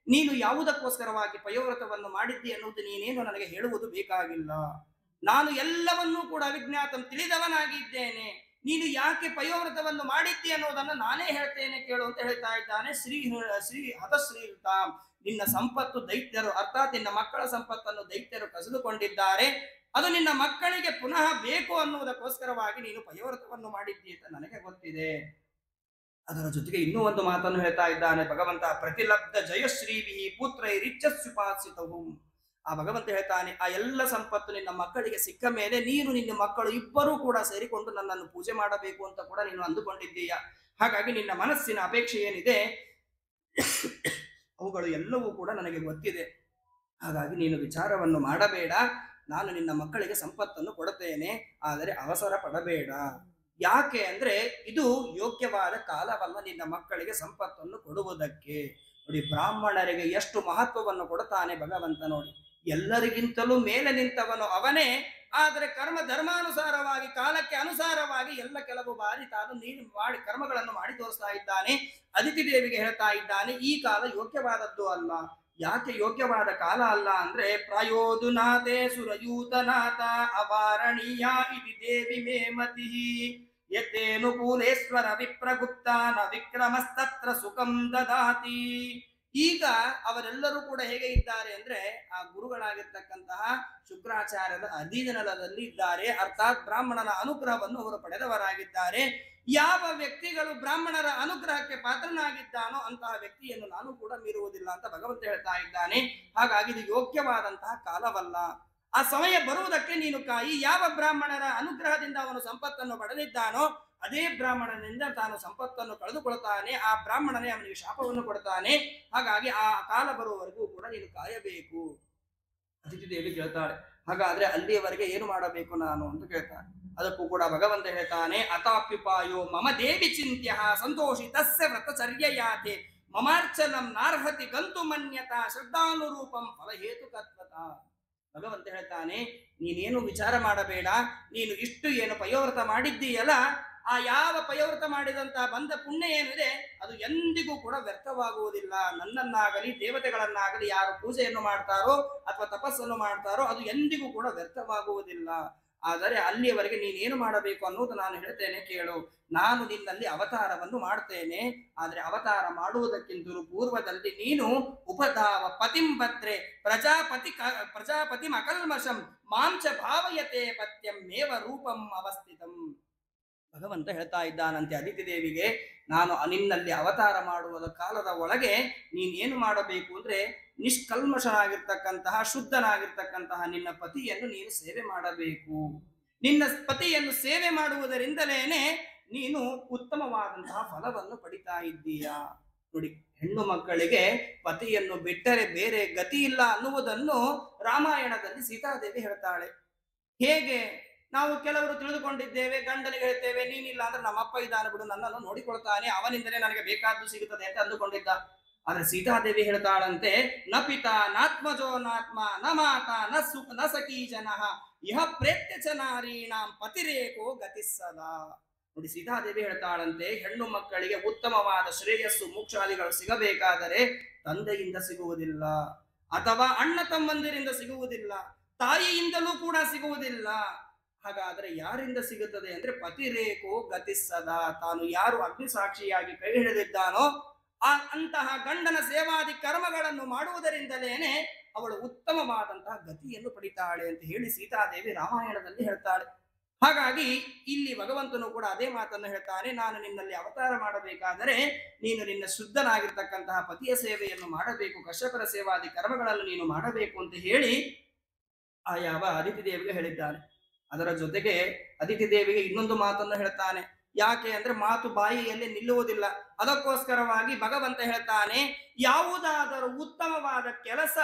ನೀನು ಯಾವುದಕ್ಕೋಸ್ಕರವಾಗಿ ಪಯೋವ್ರತವನ್ನು ಮಾಡಿದ್ದಿ ಅನ್ನುವುದು ನೀನೇನು ನನಗೆ ಹೇಳುವುದು ಬೇಕಾಗಿಲ್ಲ. ನಾನು ಎಲ್ಲವನ್ನೂ ಕೂಡ ವಿಜ್ಞಾತಂ ತಿಳಿದವನಾಗಿದ್ದೇನೆ. ನೀನು ಯಾಕೆ ಪಯೋವ್ರತವನ್ನು ಮಾಡಿದ್ದಿ ಅನ್ನೋದನ್ನು ನಾನೇ ಹೇಳ್ತೇನೆ ಕೇಳು ಅಂತ ಹೇಳ್ತಾ ಇದ್ದಾನೆ. ಶ್ರೀ ಹತಶ್ರೀತ, ನಿನ್ನ ಸಂಪತ್ತು ದೈತ್ಯರು ಅರ್ಥಾತ್ ನಿನ್ನ ಮಕ್ಕಳ ಸಂಪತ್ತನ್ನು ದೈತ್ಯರು ಕಸಿದುಕೊಂಡಿದ್ದಾರೆ. ಅದು ನಿನ್ನ ಮಕ್ಕಳಿಗೆ ಪುನಃ ಬೇಕು ಅನ್ನುವುದಕ್ಕೋಸ್ಕರವಾಗಿ ನೀನು ಪಯೋವ್ರತವನ್ನು ಮಾಡಿದ್ದಿ ಅಂತ ನನಗೆ ಗೊತ್ತಿದೆ. ಅದರ ಜೊತೆಗೆ ಇನ್ನೂ ಒಂದು ಮಾತನ್ನು ಹೇಳ್ತಾ ಇದ್ದಾನೆ ಭಗವಂತ, ಪ್ರತಿಲಬ್ಧ ಜಯಶ್ರೀಭಿ ಪುತ್ರೈರಿಚ್ಛಸ್ಯುಪಾಸಿತವು. ಆ ಭಗವಂತ ಹೇಳ್ತಾನೆ, ಆ ಎಲ್ಲ ಸಂಪತ್ತು ನಿನ್ನ ಮಕ್ಕಳಿಗೆ ಸಿಕ್ಕ ಮೇಲೆ ನೀನು ನಿನ್ನ ಮಕ್ಕಳು ಇಬ್ಬರೂ ಕೂಡ ಸೇರಿಕೊಂಡು ನನ್ನನ್ನು ಪೂಜೆ ಮಾಡಬೇಕು ಅಂತ ಕೂಡ ನೀನು ಅಂದುಕೊಂಡಿದ್ದೀಯ. ಹಾಗಾಗಿ ನಿನ್ನ ಮನಸ್ಸಿನ ಅಪೇಕ್ಷೆ ಏನಿದೆ ಅವುಗಳು ಎಲ್ಲವೂ ಕೂಡ ನನಗೆ ಗೊತ್ತಿದೆ. ಹಾಗಾಗಿ ನೀನು ವಿಚಾರವನ್ನು ಮಾಡಬೇಡ. ನಾನು ನಿನ್ನ ಮಕ್ಕಳಿಗೆ ಸಂಪತ್ತನ್ನು ಕೊಡುತ್ತೇನೆ, ಆದರೆ ಅವಸರ ಪಡಬೇಡ. ಯಾಕೆ ಅಂದ್ರೆ ಇದು ಯೋಗ್ಯವಾದ ಕಾಲವಲ್ಲ ನಿನ್ನ ಮಕ್ಕಳಿಗೆ ಸಂಪತ್ತನ್ನು ಕೊಡುವುದಕ್ಕೆ. ನೋಡಿ, ಬ್ರಾಹ್ಮಣರಿಗೆ ಎಷ್ಟು ಮಹತ್ವವನ್ನು ಕೊಡುತ್ತಾನೆ ಭಗವಂತ. ನೋಡಿ, ಎಲ್ಲರಿಗಿಂತಲೂ ಮೇಲೆ ನಿಂತವನು ಅವನೇ. ಆದರೆ ಕರ್ಮ ಧರ್ಮಾನುಸಾರವಾಗಿ ಕಾಲಕ್ಕೆ ಅನುಸಾರವಾಗಿ ಎಲ್ಲ ಕೆಲವು ಬಾರಿ ತಾನು ನೀನು ಮಾಡಿ ಕರ್ಮಗಳನ್ನು ಮಾಡಿ ತೋರಿಸ್ತಾ ಇದ್ದಾನೆ. ಅದಿತಿ ದೇವಿಗೆ ಹೇಳ್ತಾ ಇದ್ದಾನೆ, ಈ ಕಾಲ ಯೋಗ್ಯವಾದದ್ದು ಅಲ್ಲ. ಯಾಕೆ ಯೋಗ್ಯವಾದ ಕಾಲ ಅಲ್ಲ ಅಂದ್ರೆ, ಪ್ರಾಯೋದುನಾಥೇ ಸುರಯೂತನಾಥ ಅವಾರಣೀಯ ಇತಿ ದೇವಿ ಮೇ ಮತಿ ಯತೇನುಕೂಲೇಶ್ವರ ವಿಪ್ರಗುಪ್ತಾನ ವಿಕ್ರಮಸ್ತತ್ರ ಸುಖಂ ದದಾತಿ. ಈಗ ಅವರೆಲ್ಲರೂ ಕೂಡ ಹೇಗೆ ಇದ್ದಾರೆ ಅಂದ್ರೆ, ಆ ಗುರುಗಳಾಗಿರ್ತಕ್ಕಂತಹ ಶುಕ್ರಾಚಾರ್ಯರ ಅಧೀನದಲ್ಲಿ ಇದ್ದಾರೆ. ಅರ್ಥಾತ್ ಬ್ರಾಹ್ಮಣನ ಅನುಗ್ರಹವನ್ನು ಅವರು ಪಡೆದವರಾಗಿದ್ದಾರೆ. ಯಾವ ವ್ಯಕ್ತಿಗಳು ಬ್ರಾಹ್ಮಣರ ಅನುಗ್ರಹಕ್ಕೆ ಪಾತ್ರನಾಗಿದ್ದಾನೋ ಅಂತಹ ವ್ಯಕ್ತಿಯನ್ನು ನಾನು ಕೂಡ ಮೀರುವುದಿಲ್ಲ ಅಂತ ಭಗವಂತ ಹೇಳ್ತಾ ಇದ್ದಾನೆ. ಹಾಗಾಗಿ ಇದು ಯೋಗ್ಯವಾದಂತಹ ಕಾಲವಲ್ಲ. ಆ ಸಮಯ ಬರುವುದಕ್ಕೆ ನೀನು ಕಾಯಿ. ಯಾವ ಬ್ರಾಹ್ಮಣರ ಅನುಗ್ರಹದಿಂದ ಅವನು ಸಂಪತ್ತನ್ನು ಪಡೆದಿದ್ದಾನೋ ಅದೇ ಬ್ರಾಹ್ಮಣನಿಂದ ತಾನು ಸಂಪತ್ತನ್ನು ಕಳೆದುಕೊಳ್ತಾನೆ. ಆ ಬ್ರಾಹ್ಮಣನೇ ಅವನಿಗೆ ಶಾಪವನ್ನು ಕೊಡ್ತಾನೆ. ಹಾಗಾಗಿ ಆ ಕಾಲ ಬರುವವರೆಗೂ ಕೂಡ ನೀನು ಕಾಯಬೇಕು. ಅತಿಥಿ ದೇವಿ ಕೇಳ್ತಾಳೆ, ಹಾಗಾದ್ರೆ ಅಲ್ಲಿಯವರೆಗೆ ಏನು ಮಾಡಬೇಕು ನಾನು ಅಂತ ಕೇಳ್ತಾನೆ. ಅದಕ್ಕೂ ಕೂಡ ಭಗವಂತ ಹೇಳ್ತಾನೆ, ಅತಾಪ್ಯುಪಾಯೋ ಮಮ ದೇವಿ ಚಿಂತ್ಯ ಸಂತೋಷಿತಸ್ಯ ವ್ರತಚರ್ಯಯಾತೆ ಮಮಾರ್ಚನಂ ನಾರ್ಹತಿ ಗಂತು ಮನ್ಯತಾ ಶ್ರದ್ಧಾನುರೂಪಂ ಫಲಹೇತುಕತ್ವತ. ಭಗವಂತ ಹೇಳ್ತಾನೆ, ನೀನೇನು ವಿಚಾರ ಮಾಡಬೇಡ, ನೀನು ಇಷ್ಟು ಏನು ಪಯೋವ್ರತ ಮಾಡಿದ್ದೀಯಲ್ಲ, ಆ ಯಾವ ಪಯೋವ್ರತ ಮಾಡಿದಂತಹ ಬಂದ ಪುಣ್ಯ ಏನಿದೆ ಅದು ಎಂದಿಗೂ ಕೂಡ ವ್ಯರ್ಥವಾಗುವುದಿಲ್ಲ. ನನ್ನನ್ನಾಗಲಿ ದೇವತೆಗಳನ್ನಾಗಲಿ ಯಾರು ಪೂಜೆಯನ್ನು ಮಾಡ್ತಾರೋ ಅಥವಾ ತಪಸ್ಸನ್ನು ಮಾಡ್ತಾರೋ ಅದು ಎಂದಿಗೂ ಕೂಡ ವ್ಯರ್ಥವಾಗುವುದಿಲ್ಲ. ಆದರೆ ಅಲ್ಲಿಯವರೆಗೆ ನೀನೇನು ಮಾಡಬೇಕು ಅನ್ನೋದು ನಾನು ಹೇಳ್ತೇನೆ ಕೇಳು. ನಾನು ನಿನ್ನಲ್ಲಿ ಅವತಾರವನ್ನು ಮಾಡ್ತೇನೆ. ಆದ್ರೆ ಅವತಾರ ಮಾಡುವುದಕ್ಕಿಂತಲೂ ಪೂರ್ವದಲ್ಲಿ ನೀನು ಉಪಧಾವ ಪತಿಂ ಭದ್ರೆ ಪ್ರಜಾಪತಿ ಅಕಲ್ಮಷಂ ಮಾಂಚ ಭಾವಯತೆ ಪತ್ಯಂ ಮೇವ ರೂಪಂ ಅವಸ್ಥಿತಂ. ಭಗವಂತ ಹೇಳ್ತಾ ಇದ್ದಾನಂತೆ ಅದಿತಿ ದೇವಿಗೆ, ನಾನು ನಿನ್ನಲ್ಲಿ ಅವತಾರ ಮಾಡುವ ಕಾಲದ ಒಳಗೆ ನೀನೇನು ಮಾಡಬೇಕು ಅಂದ್ರೆ ನಿಷ್ಕಲ್ಮಶನಾಗಿರ್ತಕ್ಕಂತಹ ಶುದ್ಧನಾಗಿರ್ತಕ್ಕಂತಹ ನಿನ್ನ ಪತಿಯನ್ನು ನೀನು ಸೇವೆ ಮಾಡಬೇಕು. ನಿನ್ನ ಪತಿಯನ್ನು ಸೇವೆ ಮಾಡುವುದರಿಂದಲೇನೆ ನೀನು ಉತ್ತಮವಾದಂತಹ ಫಲವನ್ನು ಪಡಿತಾ ಇದ್ದೀಯಾ. ನೋಡಿ, ಹೆಣ್ಣು ಮಕ್ಕಳಿಗೆ ಪತಿಯನ್ನು ಬಿಟ್ಟರೆ ಬೇರೆ ಗತಿ ಇಲ್ಲ ಅನ್ನುವುದನ್ನು ರಾಮಾಯಣದಲ್ಲಿ ಸೀತಾದೇವಿ ಹೇಳ್ತಾಳೆ. ಹೇಗೆ ನಾವು ಕೆಲವರು ತಿಳಿದುಕೊಂಡಿದ್ದೇವೆ, ಗಂಡನಿಗೆ ಹೇಳ್ತೇವೆ ನೀನಿಲ್ಲ ಅಂದ್ರೆ ನಮ್ಮಪ್ಪ ಇದ್ದಾನೆ ಬಿಡು, ನನ್ನನ್ನು ನೋಡಿಕೊಳ್ತಾನೆ, ಅವನಿಂದಲೇ ನನಗೆ ಬೇಕಾದ್ದು ಸಿಗುತ್ತದೆ ಅಂತ ಅಂದುಕೊಂಡಿದ್ದ. ಆದ್ರೆ ಸೀತಾದೇವಿ ಹೇಳ್ತಾಳಂತೆ, ನ ಪಿತಾ ನಾತ್ಮಜೋ ನಾತ್ಮ ನ ಮಾತಾ ನ ಸಖೀ ಜನಃ ಇಹ ಪ್ರೇತ್ಯ ಚ ನಾರೀಣಾಂ ಪತಿರೇಕೋ ಗತಿಸ್ಸದ. ನೋಡಿ, ಸೀತಾದೇವಿ ಹೇಳ್ತಾಳಂತೆ, ಹೆಣ್ಣು ಮಕ್ಕಳಿಗೆ ಉತ್ತಮವಾದ ಶ್ರೇಯಸ್ಸು ಮೋಕ್ಷಾದಿಗಳು ಸಿಗಬೇಕಾದರೆ ತಂದೆಯಿಂದ ಸಿಗುವುದಿಲ್ಲ, ಅಥವಾ ಅಣ್ಣ ತಮ್ಮಂದಿರಿಂದ ಸಿಗುವುದಿಲ್ಲ, ತಾಯಿಯಿಂದಲೂ ಕೂಡ ಸಿಗುವುದಿಲ್ಲ. ಹಾಗಾದ್ರೆ ಯಾರಿಂದ ಸಿಗುತ್ತದೆ ಅಂದ್ರೆ ಪತಿರೇಕೋ ಗತಿಸ್ಸದ. ತಾನು ಯಾರು ಅಗ್ನಿ ಸಾಕ್ಷಿಯಾಗಿ ಕೈ ಹಿಡಿದಿದ್ದಾನೋ ಅಂತಹ ಗಂಡನ ಸೇವಾದಿ ಕರ್ಮಗಳನ್ನು ಮಾಡುವುದರಿಂದಲೇನೆ ಅವಳು ಉತ್ತಮವಾದಂತಹ ಗತಿಯನ್ನು ಪಡಿತಾಳೆ ಅಂತ ಹೇಳಿ ಸೀತಾದೇವಿ ರಾಮಾಯಣದಲ್ಲಿ ಹೇಳ್ತಾಳೆ. ಹಾಗಾಗಿ ಇಲ್ಲಿ ಭಗವಂತನು ಕೂಡ ಅದೇ ಮಾತನ್ನು ಹೇಳ್ತಾನೆ, ನಾನು ನಿನ್ನಲ್ಲಿ ಅವತಾರ ಮಾಡಬೇಕಾದರೆ ನೀನು ನಿನ್ನ ಶುದ್ಧನಾಗಿರ್ತಕ್ಕಂತಹ ಪತಿಯ ಸೇವೆಯನ್ನು ಮಾಡಬೇಕು, ಕಶ್ಯಪರ ಸೇವಾದಿ ಕರ್ಮಗಳನ್ನು ನೀನು ಮಾಡಬೇಕು ಅಂತ ಹೇಳಿ ಆ ಯಾವ ಅದಿತಿ ದೇವಿಗೆ ಹೇಳಿದ್ದಾನೆ. ಅದರ ಜೊತೆಗೆ ಅದಿತಿ ದೇವಿಗೆ ಇನ್ನೊಂದು ಮಾತನ್ನು ಹೇಳ್ತಾನೆ. ಯಾಕೆ ಅಂದ್ರೆ ಮಾತು ಬಾಯಿಯಲ್ಲಿ ನಿಲ್ಲುವುದಿಲ್ಲ. ಅದಕ್ಕೋಸ್ಕರವಾಗಿ ಭಗವಂತ ಹೇಳ್ತಾನೆ, ಯಾವುದಾದರೂ ಉತ್ತಮವಾದ ಕೆಲಸ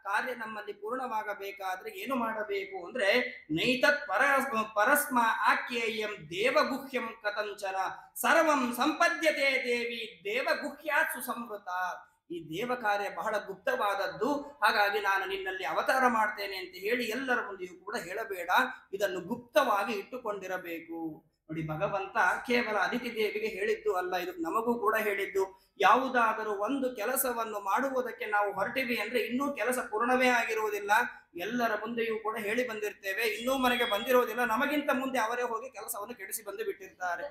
ಕಾರ್ಯ ನಮ್ಮಲ್ಲಿ ಪೂರ್ಣವಾಗಬೇಕಾದ್ರೆ ಏನು ಮಾಡಬೇಕು ಅಂದ್ರೆ ನೈತತ್ ಪರಸ್ಮ ಆಖ್ಯೇಯಂ ದೇವಗುಹ್ಯಂ ಕಥಂಚನ ಸರ್ವಂ ಸಂಪದ್ಯತೆ ದೇವಿ ದೇವಗುಹ್ಯಾತ್ ಸುಸಂವೃತ. ಈ ದೇವ ಕಾರ್ಯ ಬಹಳ ಗುಪ್ತವಾದದ್ದು. ಹಾಗಾಗಿ ನಾನು ನಿನ್ನಲ್ಲಿ ಅವತಾರ ಮಾಡ್ತೇನೆ ಅಂತ ಹೇಳಿ ಎಲ್ಲರ ಮುಂದೆಯೂ ಕೂಡ ಹೇಳಬೇಡ, ಇದನ್ನು ಗುಪ್ತವಾಗಿ ಇಟ್ಟುಕೊಂಡಿರಬೇಕು. ನೋಡಿ, ಭಗವಂತ ಕೇವಲ ಅದಿತಿ ದೇವಿಗೆ ಹೇಳಿದ್ದು ಅಲ್ಲ, ಇದು ನಮಗೂ ಕೂಡ ಹೇಳಿದ್ದು. ಯಾವುದಾದರೂ ಒಂದು ಕೆಲಸವನ್ನು ಮಾಡುವುದಕ್ಕೆ ನಾವು ಹೊರಟಿವಿ ಅಂದ್ರೆ ಇನ್ನೂ ಕೆಲಸ ಪೂರ್ಣವೇ ಆಗಿರುವುದಿಲ್ಲ. ಎಲ್ಲರ ಮುಂದೆಯೂ ಕೂಡ ಹೇಳಿ ಬಂದಿರ್ತೇವೆ, ಇನ್ನೂ ಮನೆಗೆ ಬಂದಿರುವುದಿಲ್ಲ, ನಮಗಿಂತ ಮುಂದೆ ಅವರೇ ಹೋಗಿ ಕೆಲಸವನ್ನು ಕೆಡಿಸಿ ಬಂದು ಬಿಟ್ಟಿರ್ತಾರೆ.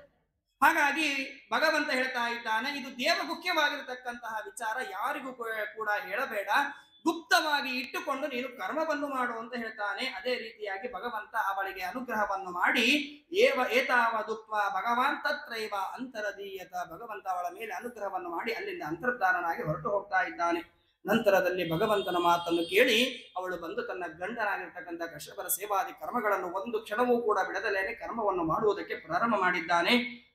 ಹಾಗಾಗಿ ಭಗವಂತ ಹೇಳ್ತಾ ಇದ್ದಾನೆ, ಇದು ದೇವಗುಖ್ಯವಾಗಿರತಕ್ಕಂತಹ ವಿಚಾರ, ಯಾರಿಗೂ ಕೂಡ ಹೇಳಬೇಡ, ಗುಪ್ತವಾಗಿ ಇಟ್ಟುಕೊಂಡು ನೀನು ಕರ್ಮವನ್ನು ಮಾಡು ಅಂತ ಹೇಳ್ತಾನೆ. ಅದೇ ರೀತಿಯಾಗಿ ಭಗವಂತ ಅವಳಿಗೆ ಅನುಗ್ರಹವನ್ನು ಮಾಡಿ ಏತಾವದುಕ್ತ ಭಗವಾನ್ ತತ್ರೈವ ಅಂತರದೀಯತ. ಭಗವಂತ ಅವಳ ಮೇಲೆ ಅನುಗ್ರಹವನ್ನು ಮಾಡಿ ಅಲ್ಲಿಂದ ಅಂತರ್ಧಾನನಾಗಿ ಹೊರಟು ಹೋಗ್ತಾ ಇದ್ದಾನೆ. ನಂತರದಲ್ಲಿ ಭಗವಂತನ ಮಾತನ್ನು ಕೇಳಿ ಅವಳು ಬಂದು ತನ್ನ ಗಂಡನಾಗಿರ್ತಕ್ಕಂಥ ಕಶ್ಯಪರ ಸೇವಾದಿ ಕರ್ಮಗಳನ್ನು ಒಂದು ಕ್ಷಣವೂ ಕೂಡ ಬಿಡದಲೇನೆ ಕರ್ಮವನ್ನು ಮಾಡುವುದಕ್ಕೆ ಪ್ರಾರಂಭ ಮಾಡಿದ್ದಾನೆ.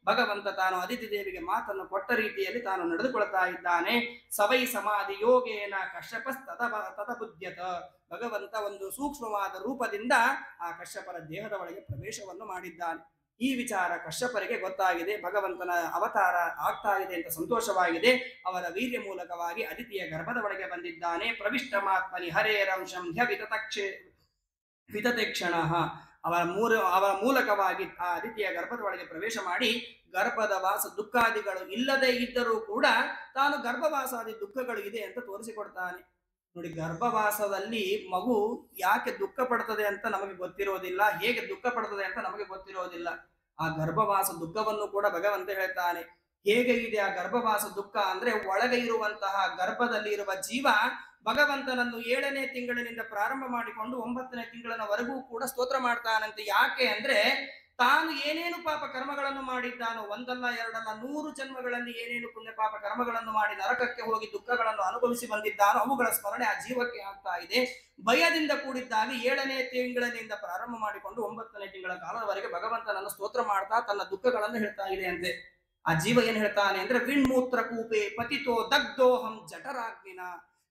ಭಗವಂತ ತಾನು ಅದಿತಿ ದೇವಿಗೆ ಮಾತನ್ನು ಕೊಟ್ಟ ರೀತಿಯಲ್ಲಿ ತಾನು ನಡೆದುಕೊಳ್ತಾ ಇದ್ದಾನೆ. ಸವೈ ಸಮಾಧಿ ಯೋಗೇನ ಕಶ್ಯಪಸ್ ತದಬುದ್ಯತ. ಭಗವಂತ ಒಂದು ಸೂಕ್ಷ್ಮವಾದ ರೂಪದಿಂದ ಆ ಕಶ್ಯಪರ ದೇಹದ ಒಳಗೆ ಪ್ರವೇಶವನ್ನು ಮಾಡಿದ್ದಾನೆ. ಈ ವಿಚಾರ ಕಶ್ಯಪರಿಗೆ ಗೊತ್ತಾಗಿದೆ, ಭಗವಂತನ ಅವತಾರ ಆಗ್ತಾ ಇದೆ ಅಂತ ಸಂತೋಷವಾಗಿದೆ. ಅವರ ವೀರ್ಯ ಮೂಲಕವಾಗಿ ಅದಿತಿಯ ಗರ್ಭದ ಒಳಗೆ ಬಂದಿದ್ದಾನೆ. ಪ್ರವಿಷ್ಟಮಾತ್ಮನಿ ಹರೇರಂಶಂ ವಿತತೆ ಕ್ಷಣ. ಅವರ ಮೂಲಕವಾಗಿ ಆ ಅದಿತಿಯ ಗರ್ಭದ ಒಳಗೆ ಪ್ರವೇಶ ಮಾಡಿ ಗರ್ಭದ ವಾಸ ದುಃಖಾದಿಗಳು ಇಲ್ಲದೆ ಇದ್ದರೂ ಕೂಡ ತಾನು ಗರ್ಭವಾಸಾದಿ ದುಃಖಗಳು ಇದೆ ಅಂತ ತೋರಿಸಿಕೊಡ್ತಾನೆ. ನೋಡಿ, ಗರ್ಭವಾಸದಲ್ಲಿ ಮಗು ಯಾಕೆ ದುಃಖ ಪಡ್ತದೆ ಅಂತ ನಮಗೆ ಗೊತ್ತಿರೋದಿಲ್ಲ, ಹೇಗೆ ದುಃಖ ಪಡ್ತದೆ ಅಂತ ನಮಗೆ ಗೊತ್ತಿರೋದಿಲ್ಲ. ಆ ಗರ್ಭವಾಸ ದುಃಖವನ್ನು ಕೂಡ ಭಗವಂತ ಹೇಳ್ತಾನೆ. ಹೇಗೆ ಇದೆ ಆ ಗರ್ಭವಾಸ ದುಃಖ ಅಂದ್ರೆ, ಒಳಗೆ ಇರುವಂತಹ ಗರ್ಭದಲ್ಲಿ ಇರುವ ಜೀವ ಭಗವಂತನನ್ನು 7ನೇ ತಿಂಗಳಿನಿಂದ ಪ್ರಾರಂಭ ಮಾಡಿಕೊಂಡು 9ನೇ ತಿಂಗಳಿನವರೆಗೂ ಕೂಡ ಸ್ತೋತ್ರ ಮಾಡ್ತಾನಂತೆ. ಯಾಕೆ ಅಂದ್ರೆ ತಾನು ಏನೇನು ಪಾಪ ಕರ್ಮಗಳನ್ನು ಮಾಡಿದ್ದಾನೋ, ಒಂದಲ್ಲ ಎರಡಲ್ಲ 100 ಜನ್ಮಗಳಲ್ಲಿ ಏನೇನು ಪುಣ್ಯ ಪಾಪ ಕರ್ಮಗಳನ್ನು ಮಾಡಿ ನರಕಕ್ಕೆ ಹೋಗಿ ದುಃಖಗಳನ್ನು ಅನುಭವಿಸಿ ಬಂದಿದ್ದಾನೋ ಅವುಗಳ ಸ್ಮರಣೆ ಆ ಜೀವಕ್ಕೆ ಆಗ್ತಾ ಇದೆ. ಭಯದಿಂದ ಕೂಡಿದ್ದಾಗಿ 7ನೇ ತಿಂಗಳಿನಿಂದ ಪ್ರಾರಂಭ ಮಾಡಿಕೊಂಡು 9ನೇ ತಿಂಗಳ ಕಾಲದವರೆಗೆ ಭಗವಂತನನ್ನು ಸ್ತೋತ್ರ ಮಾಡ್ತಾ ತನ್ನ ದುಃಖಗಳನ್ನು ಹೇಳ್ತಾ ಇದೆ ಅಂತೆ. ಆ ಜೀವ ಏನ್ ಹೇಳ್ತಾನೆ ಅಂದ್ರೆ, ವಿಣ್ಮೂತ್ರ ಕೂಪೆ ಪತಿತೋ ದಗ್ಧೋಹಂ ಜಠರಾಗ್ನಿನ.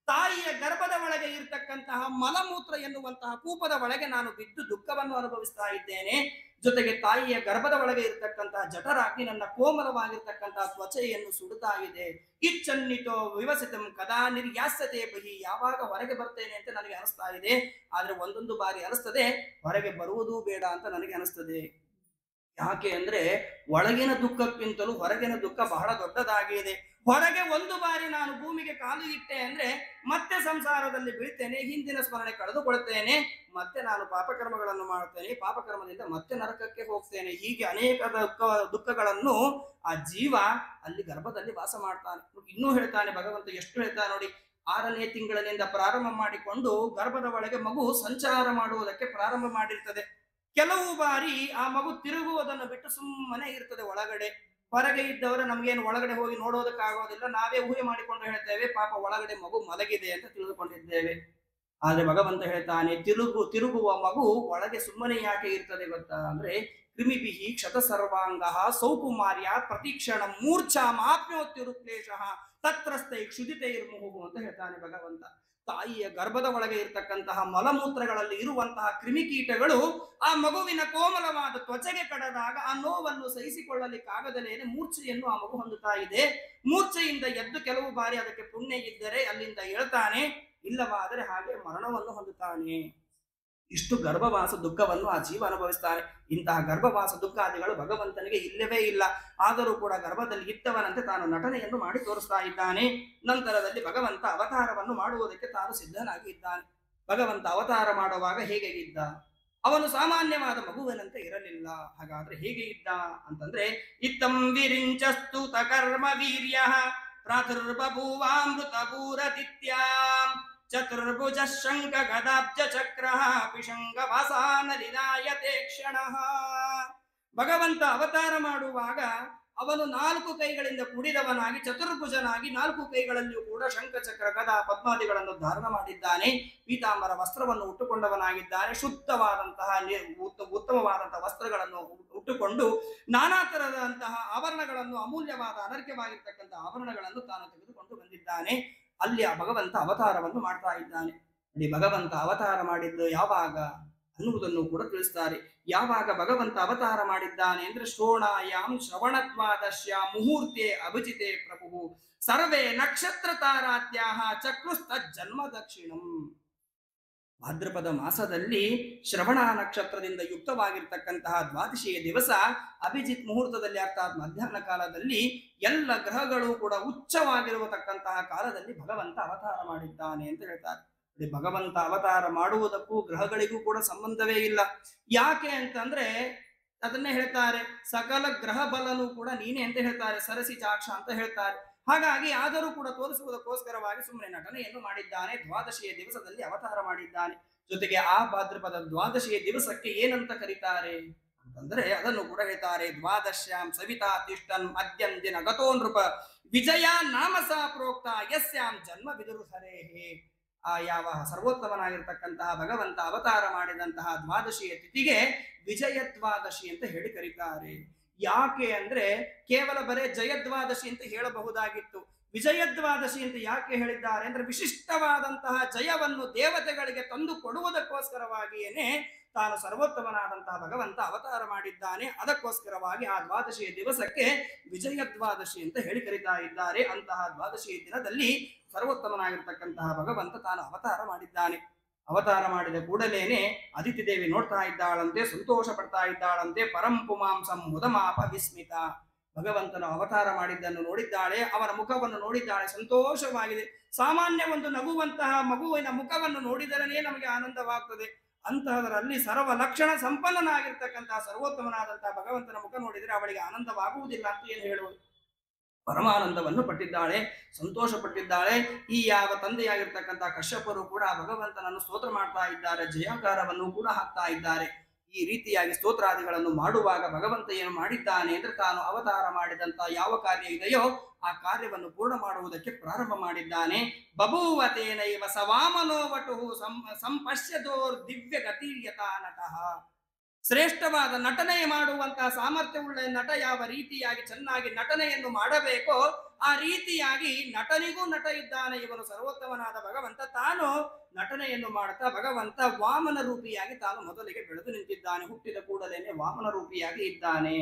ತಾಯಿಯ ಗರ್ಭದ ಒಳಗೆ ಇರ್ತಕ್ಕಂತಹ ಮಲಮೂತ್ರ ಎನ್ನುವಂತಹ ಕೂಪದ ಒಳಗೆ ನಾನು ಬಿದ್ದು ದುಃಖವನ್ನು ಅನುಭವಿಸ್ತಾ ಇದ್ದೇನೆ. ಜೊತೆಗೆ ತಾಯಿಯ ಗರ್ಭದ ಒಳಗೆ ಇರ್ತಕ್ಕಂತಹ ಜಠರಾಗ್ನಿ ನನ್ನ ಕೋಮಲವಾಗಿರ್ತಕ್ಕಂತಹ ತ್ವಚೆಯನ್ನು ಸುಡುತ್ತಾ ಇದೆ. ಇಚ್ಚನ್ನಿತೋ ವಿವಸಿತಂ ಕದಾ ನಿರ್ಯಾಸ್ಯತೆ ಬಹಿ. ಯಾವಾಗ ಹೊರಗೆ ಬರ್ತೇನೆ ಅಂತ ನನಗೆ ಅನಿಸ್ತಾ ಇದೆ, ಆದ್ರೆ ಒಂದೊಂದು ಬಾರಿ ಅನಿಸ್ತದೆ ಹೊರಗೆ ಬರುವುದೂ ಬೇಡ ಅಂತ ನನಗೆ ಅನಿಸ್ತದೆ. ಯಾಕೆ ಅಂದ್ರೆ ಒಳಗಿನ ದುಃಖಕ್ಕಿಂತಲೂ ಹೊರಗಿನ ದುಃಖ ಬಹಳ ದೊಡ್ಡದಾಗಿದೆ. ಹೊರಗೆ ಒಂದು ಬಾರಿ ನಾನು ಭೂಮಿಗೆ ಕಾಲು ಇಟ್ಟೆ ಅಂದ್ರೆ ಮತ್ತೆ ಸಂಸಾರದಲ್ಲಿ ಬೀಳ್ತೇನೆ, ಹಿಂದಿನ ಸ್ಮರಣೆ ಕಳೆದುಕೊಳ್ತೇನೆ, ಮತ್ತೆ ನಾನು ಪಾಪಕರ್ಮಗಳನ್ನು ಮಾಡ್ತೇನೆ, ಪಾಪಕರ್ಮದಿಂದ ಮತ್ತೆ ನರಕಕ್ಕೆ ಹೋಗ್ತೇನೆ. ಹೀಗೆ ಅನೇಕ ದುಃಖಗಳನ್ನು ಆ ಜೀವ ಅಲ್ಲಿ ಗರ್ಭದಲ್ಲಿ ವಾಸ ಮಾಡ್ತಾನೆ. ಇನ್ನೂ ಹೇಳ್ತಾನೆ ಭಗವಂತ, ಎಷ್ಟು ಹೇಳ್ತಾನೆ ನೋಡಿ. 6ನೇ ತಿಂಗಳಿನಿಂದ ಪ್ರಾರಂಭ ಮಾಡಿಕೊಂಡು ಗರ್ಭದ ಒಳಗೆ ಮಗು ಸಂಚಾರ ಮಾಡುವುದಕ್ಕೆ ಪ್ರಾರಂಭ ಮಾಡಿರ್ತದೆ. ಕೆಲವು ಬಾರಿ ಆ ಮಗು ತಿರುಗುವುದನ್ನು ಬಿಟ್ಟು ಸುಮ್ಮನೆ ಇರ್ತದೆ ಒಳಗಡೆ. ಹೊರಗೆ ಇದ್ದವರು ನಮ್ಗೇನು ಒಳಗಡೆ ಹೋಗಿ ನೋಡೋದಕ್ಕಾಗೋದಿಲ್ಲ, ನಾವೇ ಊಹೆ ಮಾಡಿಕೊಂಡು ಹೇಳ್ತೇವೆ ಪಾಪ ಒಳಗಡೆ ಮಗು ಮಲಗಿದೆ ಅಂತ ತಿಳಿದುಕೊಂಡಿದ್ದೇವೆ. ಆದ್ರೆ ಭಗವಂತ ಹೇಳ್ತಾನೆ, ತಿರುಗುವ ಮಗು ಒಳಗೆ ಸುಮ್ಮನೆ ಯಾಕೆ ಇರ್ತದೆ ಗೊತ್ತಾ ಅಂದ್ರೆ, ಕ್ರಿಮಿಭಿಹಿ ಕ್ಷತ ಸರ್ವಾಂಗ ಸೌಕುಮಾರ್ಯ ಪ್ರತೀಕ್ಷಣ ಮೂರ್ಛಾ ಮಾಪ್ನೋತ್ಯುರುಕ್ಲೇಶ ತತ್ರಸ್ಥೈ ಕ್ಷುದಿತೈರ್ಮುಹು ಅಂತ ಹೇಳ್ತಾನೆ ಭಗವಂತ. ತಾಯಿಯ ಗರ್ಭದ ಒಳಗೆ ಇರ್ತಕ್ಕಂತಹ ಮಲಮೂತ್ರಗಳಲ್ಲಿ ಇರುವಂತಹ ಕ್ರಿಮಿಕೀಟಗಳು ಆ ಮಗುವಿನ ಕೋಮಲವಾದ ತ್ವಚೆಗೆ ಕಡದಾಗ ಆ ನೋವನ್ನು ಸಹಿಸಿಕೊಳ್ಳಲಿಕ್ಕಾಗದಲೇನೆ ಮೂರ್ಛೆಯನ್ನು ಆ ಮಗು ಹೊಂದುತ್ತಾ ಇದೆ. ಮೂರ್ಛೆಯಿಂದ ಎದ್ದು ಕೆಲವು ಬಾರಿ ಅದಕ್ಕೆ ಪುಣ್ಯ ಇದ್ದರೆ ಅಲ್ಲಿಂದ ಹೇಳ್ತಾನೆ, ಇಲ್ಲವಾದರೆ ಹಾಗೆ ಮರಣವನ್ನು ಹೊಂದುತ್ತಾನೆ. ಇಷ್ಟು ಗರ್ಭವಾಸ ದುಃಖವನ್ನು ಆ ಜೀವ ಅನುಭವಿಸ್ತಾನೆ. ಇಂತಹ ಗರ್ಭವಾಸ ದುಃಖಾದಿಗಳು ಭಗವಂತನಿಗೆ ಇಲ್ಲವೇ ಇಲ್ಲ. ಆದರೂ ಕೂಡ ಗರ್ಭದಲ್ಲಿ ಇದ್ದವನಂತೆ ತಾನು ನಟನೆಯನ್ನು ಮಾಡಿ ತೋರಿಸ್ತಾ ಇದ್ದಾನೆ. ನಂತರದಲ್ಲಿ ಭಗವಂತ ಅವತಾರವನ್ನು ಮಾಡುವುದಕ್ಕೆ ತಾನು ಸಿದ್ಧನಾಗಿ ಇದ್ದಾನೆ. ಭಗವಂತ ಅವತಾರ ಮಾಡುವಾಗ ಹೇಗೆ ಇದ್ದ? ಅವನು ಸಾಮಾನ್ಯವಾದ ಮಗುವಿನಂತೆ ಇರಲಿಲ್ಲ. ಹಾಗಾದ್ರೆ ಹೇಗೆ ಇದ್ದ ಅಂತಂದ್ರೆ, ಇತ್ತಂ ವಿರಿಂಚಸ್ತು ತಕರ್ಮ ವೀರ್ಯ ಪ್ರಾತುರ್ಬಭೂವಾಮೃತ ಪೂರದಿತ್ಯಾಂ ಚತುರ್ಭುಜ ಶಂಖ ಗದಾಬ್ಜ ಚಕ್ರ ಪಿಶಂಗ ವಾಸಾನಲಿನಾಯತೆ ಕ್ಷಣಃ. ಭಗವಂತ ಅವತಾರ ಮಾಡುವಾಗ ಅವನು 4 ಕೈಗಳಿಂದ ಕೂಡಿದವನಾಗಿ ಚತುರ್ಭುಜನಾಗಿ 4 ಕೈಗಳಲ್ಲಿಯೂ ಕೂಡ ಶಂಖ ಚಕ್ರ ಗದಾ ಪದ್ಮಾದಿಗಳನ್ನು ಧಾರಣ ಮಾಡಿದ್ದಾನೆ. ಪೀತಾಂಬರ ವಸ್ತ್ರವನ್ನು ಉಟ್ಟುಕೊಂಡವನಾಗಿದ್ದಾನೆ. ಶುದ್ಧವಾದಂತಹ ಉತ್ತಮವಾದಂತಹ ವಸ್ತ್ರಗಳನ್ನು ಉಟ್ಟುಕೊಂಡು ನಾನಾ ತರದಂತಹ ಆಭರಣಗಳನ್ನು, ಅಮೂಲ್ಯವಾದ ಅನರ್ಘ್ಯವಾಗಿರ್ತಕ್ಕಂತಹ ಆಭರಣಗಳನ್ನು ತಾನು ತೆಗೆದುಕೊಂಡು ಬಂದಿದ್ದಾನೆ. ಅಲ್ಲಿ ಆ ಭಗವಂತ ಅವತಾರವನ್ನು ಮಾಡ್ತಾ ಇದ್ದಾನೆ. ಅಲ್ಲಿ ಭಗವಂತ ಅವತಾರ ಮಾಡಿದ್ದು ಯಾವಾಗ ಅನ್ನುವುದನ್ನು ಕೂಡ ತಿಳಿಸ್ತಾರೆ. ಯಾವಾಗ ಭಗವಂತ ಅವತಾರ ಮಾಡಿದ್ದಾನೆ ಅಂದ್ರೆ, ಶ್ರೋಣಾಯಾಮ್ ಶ್ರವಣದ್ವಾದಶ್ಯ ಮುಹೂರ್ತೆ ಅಭಿಜಿತೆ ಪ್ರಭು ಸರ್ವೇ ನಕ್ಷತ್ರ ತಾರಾತ್ಯಾಹ ಚಕ್ರುಸ್ತ ಜನ್ಮ ದಕ್ಷಿಣಂ. ಭಾದ್ರಪದ ಮಾಸದಲ್ಲಿ ಶ್ರವಣ ನಕ್ಷತ್ರದಿಂದ ಯುಕ್ತವಾಗಿರ್ತಕ್ಕಂತಹ ದ್ವಾದಶಿಯ ದಿವಸ ಅಭಿಜಿತ್ ಮುಹೂರ್ತದಲ್ಲಿ, ಅರ್ಥಾತ್ ಮಧ್ಯಾಹ್ನ ಕಾಲದಲ್ಲಿ ಎಲ್ಲ ಗ್ರಹಗಳು ಕೂಡ ಉಚ್ಚವಾಗಿರತಕ್ಕಂತಹ ಕಾಲದಲ್ಲಿ ಭಗವಂತ ಅವತಾರ ಮಾಡಿದ್ದಾನೆ ಅಂತ ಹೇಳ್ತಾರೆ. ಭಗವಂತ ಅವತಾರ ಮಾಡುವುದಕ್ಕೂ ಗ್ರಹಗಳಿಗೂ ಕೂಡ ಸಂಬಂಧವೇ ಇಲ್ಲ. ಯಾಕೆ ಅಂತಂದ್ರೆ ಅದನ್ನೇ ಹೇಳ್ತಾರೆ, ಸಕಲ ಗ್ರಹ ಬಲನೂ ಕೂಡ ನೀನೆ ಅಂತ ಹೇಳ್ತಾರೆ, ಸರಸಿ ಚಾಕ್ಷ ಅಂತ ಹೇಳ್ತಾರೆ. ಹಾಗಾಗಿ ಆದರೂ ಕೂಡ ತೋರಿಸುವುದಕ್ಕೋಸ್ಕರವಾಗಿ ಸುಮ್ಮನೆ ನಟನೆಯನ್ನು ಮಾಡಿದ್ದಾನೆ. ದ್ವಾದಶಿಯ ದಿವಸದಲ್ಲಿ ಅವತಾರ ಮಾಡಿದ್ದಾನೆ. ಜೊತೆಗೆ ಆ ಭಾದ್ರಪದ ದ್ವಾದಶಿಯ ದಿವಸಕ್ಕೆ ಏನಂತ ಕರೀತಾರೆ ಅಂತಂದ್ರೆ ಅದನ್ನು ಕೂಡ ಹೇಳ್ತಾರೆ. ದ್ವಾದಶ್ಯಾಂ ಸವಿತಾ ತಿಷ್ಟನ್ ಮದ್ಯಂ ದಿನ ಗತೋ ನೃಪ ವಿಜಯ ನಾಮಸ ಪ್ರೋಕ್ತ ಯಸ್ಯಾಂ ಜನ್ಮ ವಿದುರು ಹರೇಹೇ. ಆ ಯಾವ ಸರ್ವೋತ್ತಮನಾಗಿರ್ತಕ್ಕಂತಹ ಭಗವಂತ ಅವತಾರ ಮಾಡಿದಂತಹ ದ್ವಾದಶಿಯ ತಿಥಿಗೆ ವಿಜಯದ್ವಾದಶಿ ಅಂತ ಹೇಳಿ ಕರೀತಾರೆ. ಯಾಕೆ ಅಂದ್ರೆ ಕೇವಲ ಬರೇ ಜಯದ್ವಾದಶಿ ಅಂತ ಹೇಳಬಹುದಾಗಿತ್ತು. ವಿಜಯದ್ವಾದಶಿ ಅಂತ ಯಾಕೆ ಹೇಳಿದ್ದಾರೆ ಅಂದ್ರೆ, ವಿಶಿಷ್ಟವಾದಂತಹ ಜಯವನ್ನು ದೇವತೆಗಳಿಗೆ ತಂದು ಕೊಡುವುದಕ್ಕೋಸ್ಕರವಾಗಿಯೇನೆ ತಾನು ಸರ್ವೋತ್ತಮನಾದಂತಹ ಭಗವಂತ ಅವತಾರ ಮಾಡಿದ್ದಾನೆ. ಅದಕ್ಕೋಸ್ಕರವಾಗಿ ಆ ದ್ವಾದಶಿಯ ದಿವಸಕ್ಕೆ ವಿಜಯದ್ವಾದಶಿ ಅಂತ ಹೇಳಿ ಕರೀತಾ ಇದ್ದಾರೆ. ಅಂತಹ ದ್ವಾದಶಿಯ ದಿನದಲ್ಲಿ ಸರ್ವೋತ್ತಮನಾಗಿರ್ತಕ್ಕಂತಹ ಭಗವಂತ ತಾನು ಅವತಾರ ಮಾಡಿದ್ದಾನೆ. ಅವತಾರ ಮಾಡಿದ ಕೂಡಲೇನೆ ಅದಿತಿ ದೇವಿ ನೋಡ್ತಾ ಇದ್ದಾಳಂತೆ, ಸಂತೋಷ ಪಡ್ತಾ ಇದ್ದಾಳಂತೆ. ಪರಂಪುಮಾಂಸಂ ಮುದಮಾಪ ವಿಸ್ಮಿತ. ಭಗವಂತನು ಅವತಾರ ಮಾಡಿದ್ದನ್ನು ನೋಡಿದ್ದಾಳೆ, ಅವನ ಮುಖವನ್ನು ನೋಡಿದ್ದಾಳೆ, ಸಂತೋಷವಾಗಿದೆ. ಸಾಮಾನ್ಯ ಒಂದು ನಗುವಂತಹ ಮಗುವಿನ ಮುಖವನ್ನು ನೋಡಿದರೇ ನಮಗೆ ಆನಂದವಾಗ್ತದೆ. ಅಂತಹದರಲ್ಲಿ ಸರ್ವ ಲಕ್ಷಣ ಸಂಪನ್ನನಾಗಿರ್ತಕ್ಕಂತಹ ಸರ್ವೋತ್ತಮನಾದಂತಹ ಭಗವಂತನ ಮುಖ ನೋಡಿದರೆ ಅವಳಿಗೆ ಆನಂದವಾಗುವುದಿಲ್ಲ ಅಂತ ಏನು ಹೇಳುವುದು? ಪರಮಾನಂದವನ್ನು ಪಟ್ಟಿದ್ದಾಳೆ, ಸಂತೋಷ ಪಟ್ಟಿದ್ದಾಳೆ. ಈ ಯಾವ ತಂದೆಯಾಗಿರ್ತಕ್ಕಂತಹ ಕಶ್ಯಪರು ಕೂಡ ಭಗವಂತನನ್ನು ಸ್ತೋತ್ರ ಮಾಡ್ತಾ ಇದ್ದಾರೆ, ಜಯಕಾರವನ್ನು ಕೂಡ ಹಾಕ್ತಾ ಇದ್ದಾರೆ. ಈ ರೀತಿಯಾಗಿ ಸ್ತೋತ್ರಾದಿಗಳನ್ನು ಮಾಡುವಾಗ ಭಗವಂತ ಏನು ಮಾಡಿದ್ದಾನೆ ಅಂದ್ರೆ ತಾನು ಅವತಾರ ಮಾಡಿದಂತ ಯಾವ ಕಾರ್ಯ ಇದೆಯೋ ಆ ಕಾರ್ಯವನ್ನು ಪೂರ್ಣ ಮಾಡುವುದಕ್ಕೆ ಪ್ರಾರಂಭ ಮಾಡಿದ್ದಾನೆ. ಬಭೂವತೇನೈವ ಸವಾಮನೋ ವಟುಹು ಸಂಪಶ್ಯದೋರ್ ದಿವ್ಯ ಗತಿರ್ಯತಾ ನಟಃ. ಶ್ರೇಷ್ಠವಾದ ನಟನೆ ಮಾಡುವಂತಹ ಸಾಮರ್ಥ್ಯವುಳ್ಳ ನಟ ಯಾವ ರೀತಿಯಾಗಿ ಚೆನ್ನಾಗಿ ನಟನೆಯನ್ನು ಮಾಡಬೇಕೋ ಆ ರೀತಿಯಾಗಿ ನಟನಿಗೂ ನಟ ಇದ್ದಾನೆ. ಇವನು ಸರ್ವೋತ್ತಮನಾದ ಭಗವಂತ ತಾನು ನಟನೆಯನ್ನು ಮಾಡುತ್ತಾ ಭಗವಂತ ವಾಮನ ರೂಪಿಯಾಗಿ ತಾನು ಮೊದಲಿಗೆ ಬೆಳೆದು ನಿಂತಿದ್ದಾನೆ. ಹುಟ್ಟಿದ ಕೂಡಲೇನೆ ವಾಮನ ರೂಪಿಯಾಗಿ ಇದ್ದಾನೆ.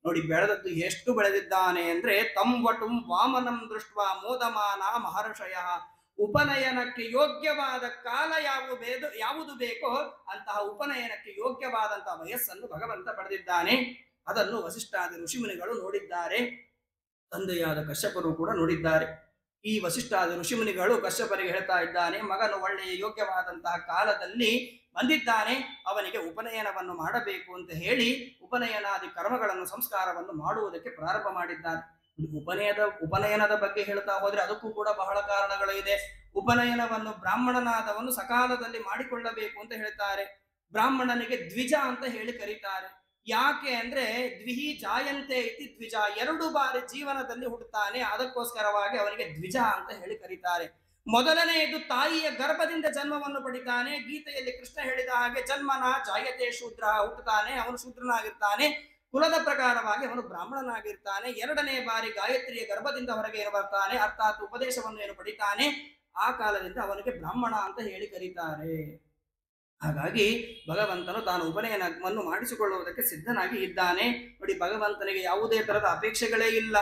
ನೋಡಿ ಬೆಳೆದದ್ದು ಎಷ್ಟು ಬೆಳೆದಿದ್ದಾನೆ ಅಂದ್ರೆ ತಂವಟುಂ ವಾಮನಂ ದೃಷ್ಟ ಮೋದಮಾನ ಮಹರ್ಷಯ. ಉಪನಯನಕ್ಕೆ ಯೋಗ್ಯವಾದ ಕಾಲ ಯಾವುದು ಬೇಕೋ ಅಂತಹ ಉಪನಯನಕ್ಕೆ ಯೋಗ್ಯವಾದಂತಹ ವಯಸ್ಸನ್ನು ಭಗವಂತ ಪಡೆದಿದ್ದಾನೆ. ಅದನ್ನು ವಸಿಷ್ಠಾದಿ ಋಷಿಮುನಿಗಳು ನೋಡಿದ್ದಾರೆ, ತಂದೆಯಾದ ಕಶ್ಯಪರು ಕೂಡ ನೋಡಿದ್ದಾರೆ. ಈ ವಸಿಷ್ಠಾದಿ ಋಷಿಮುನಿಗಳು ಕಶ್ಯಪರಿಗೆ ಹೇಳ್ತಾ ಇದ್ದಾನೆ, ಮಗನು ಒಳ್ಳೆಯ ಯೋಗ್ಯವಾದಂತಹ ಕಾಲದಲ್ಲಿ ಬಂದಿದ್ದಾನೆ, ಅವನಿಗೆ ಉಪನಯನವನ್ನು ಮಾಡಬೇಕು ಅಂತ ಹೇಳಿ ಉಪನಯನಾದಿ ಕರ್ಮಗಳನ್ನು ಸಂಸ್ಕಾರವನ್ನು ಮಾಡುವುದಕ್ಕೆ ಪ್ರಾರಂಭ ಮಾಡಿದ್ದಾರೆ. ಉಪನಯನದ ಬಗ್ಗೆ ಹೇಳ್ತಾ ಹೋದ್ರೆ ಅದಕ್ಕೂ ಕೂಡ ಬಹಳ ಕಾರಣಗಳು ಇದೆ. ಉಪನಯನವನ್ನು ಬ್ರಾಹ್ಮಣನಾದವನು ಸಕಾಲದಲ್ಲಿ ಮಾಡಿಕೊಳ್ಳಬೇಕು ಅಂತ ಹೇಳ್ತಾರೆ. ಬ್ರಾಹ್ಮಣನಿಗೆ ದ್ವಿಜ ಅಂತ ಹೇಳಿ ಕರೀತಾರೆ. ಯಾಕೆ ಅಂದ್ರೆ ದ್ವಿಹಿ ಜಾಯಂತೆ ಇತಿ ದ್ವಿಜ, 2 ಬಾರಿ ಜೀವನದಲ್ಲಿ ಹುಟ್ಟುತ್ತಾನೆ, ಅದಕ್ಕೋಸ್ಕರವಾಗಿ ಅವನಿಗೆ ದ್ವಿಜ ಅಂತ ಹೇಳಿ ಕರೀತಾರೆ. ಮೊದಲನೆಯದು ತಾಯಿಯ ಗರ್ಭದಿಂದ ಜನ್ಮವನ್ನು ಪಡಿತಾನೆ. ಗೀತೆಯಲ್ಲಿ ಕೃಷ್ಣ ಹೇಳಿದ ಹಾಗೆ ಜನ್ಮನ ಜಾಯತೆ ಶೂದ್ರ, ಹುಟ್ಟುತ್ತಾನೆ, ಅವನು ಶೂದ್ರನಾಗಿರ್ತಾನೆ, ಕುಲದ ಪ್ರಕಾರವಾಗಿ ಅವನು ಬ್ರಾಹ್ಮಣನಾಗಿರ್ತಾನೆ. 2ನೇ ಬಾರಿ ಗಾಯತ್ರಿಯ ಗರ್ಭದಿಂದ ಹೊರಗೆ ಏನು ಬರ್ತಾನೆ, ಅರ್ಥಾತ್ ಉಪದೇಶವನ್ನು ಏನು ಪಡಿತಾನೆ, ಆ ಕಾಲದಿಂದ ಅವನಿಗೆ ಬ್ರಾಹ್ಮಣ ಅಂತ ಹೇಳಿ ಕರೀತಾರೆ. ಹಾಗಾಗಿ ಭಗವಂತನು ತಾನು ಉಪನಯನವನ್ನು ಮಾಡಿಸಿಕೊಳ್ಳುವುದಕ್ಕೆ ಸಿದ್ಧನಾಗಿ ಇದ್ದಾನೆ. ನೋಡಿ ಭಗವಂತನಿಗೆ ಯಾವುದೇ ತರದ ಅಪೇಕ್ಷೆಗಳೇ ಇಲ್ಲ.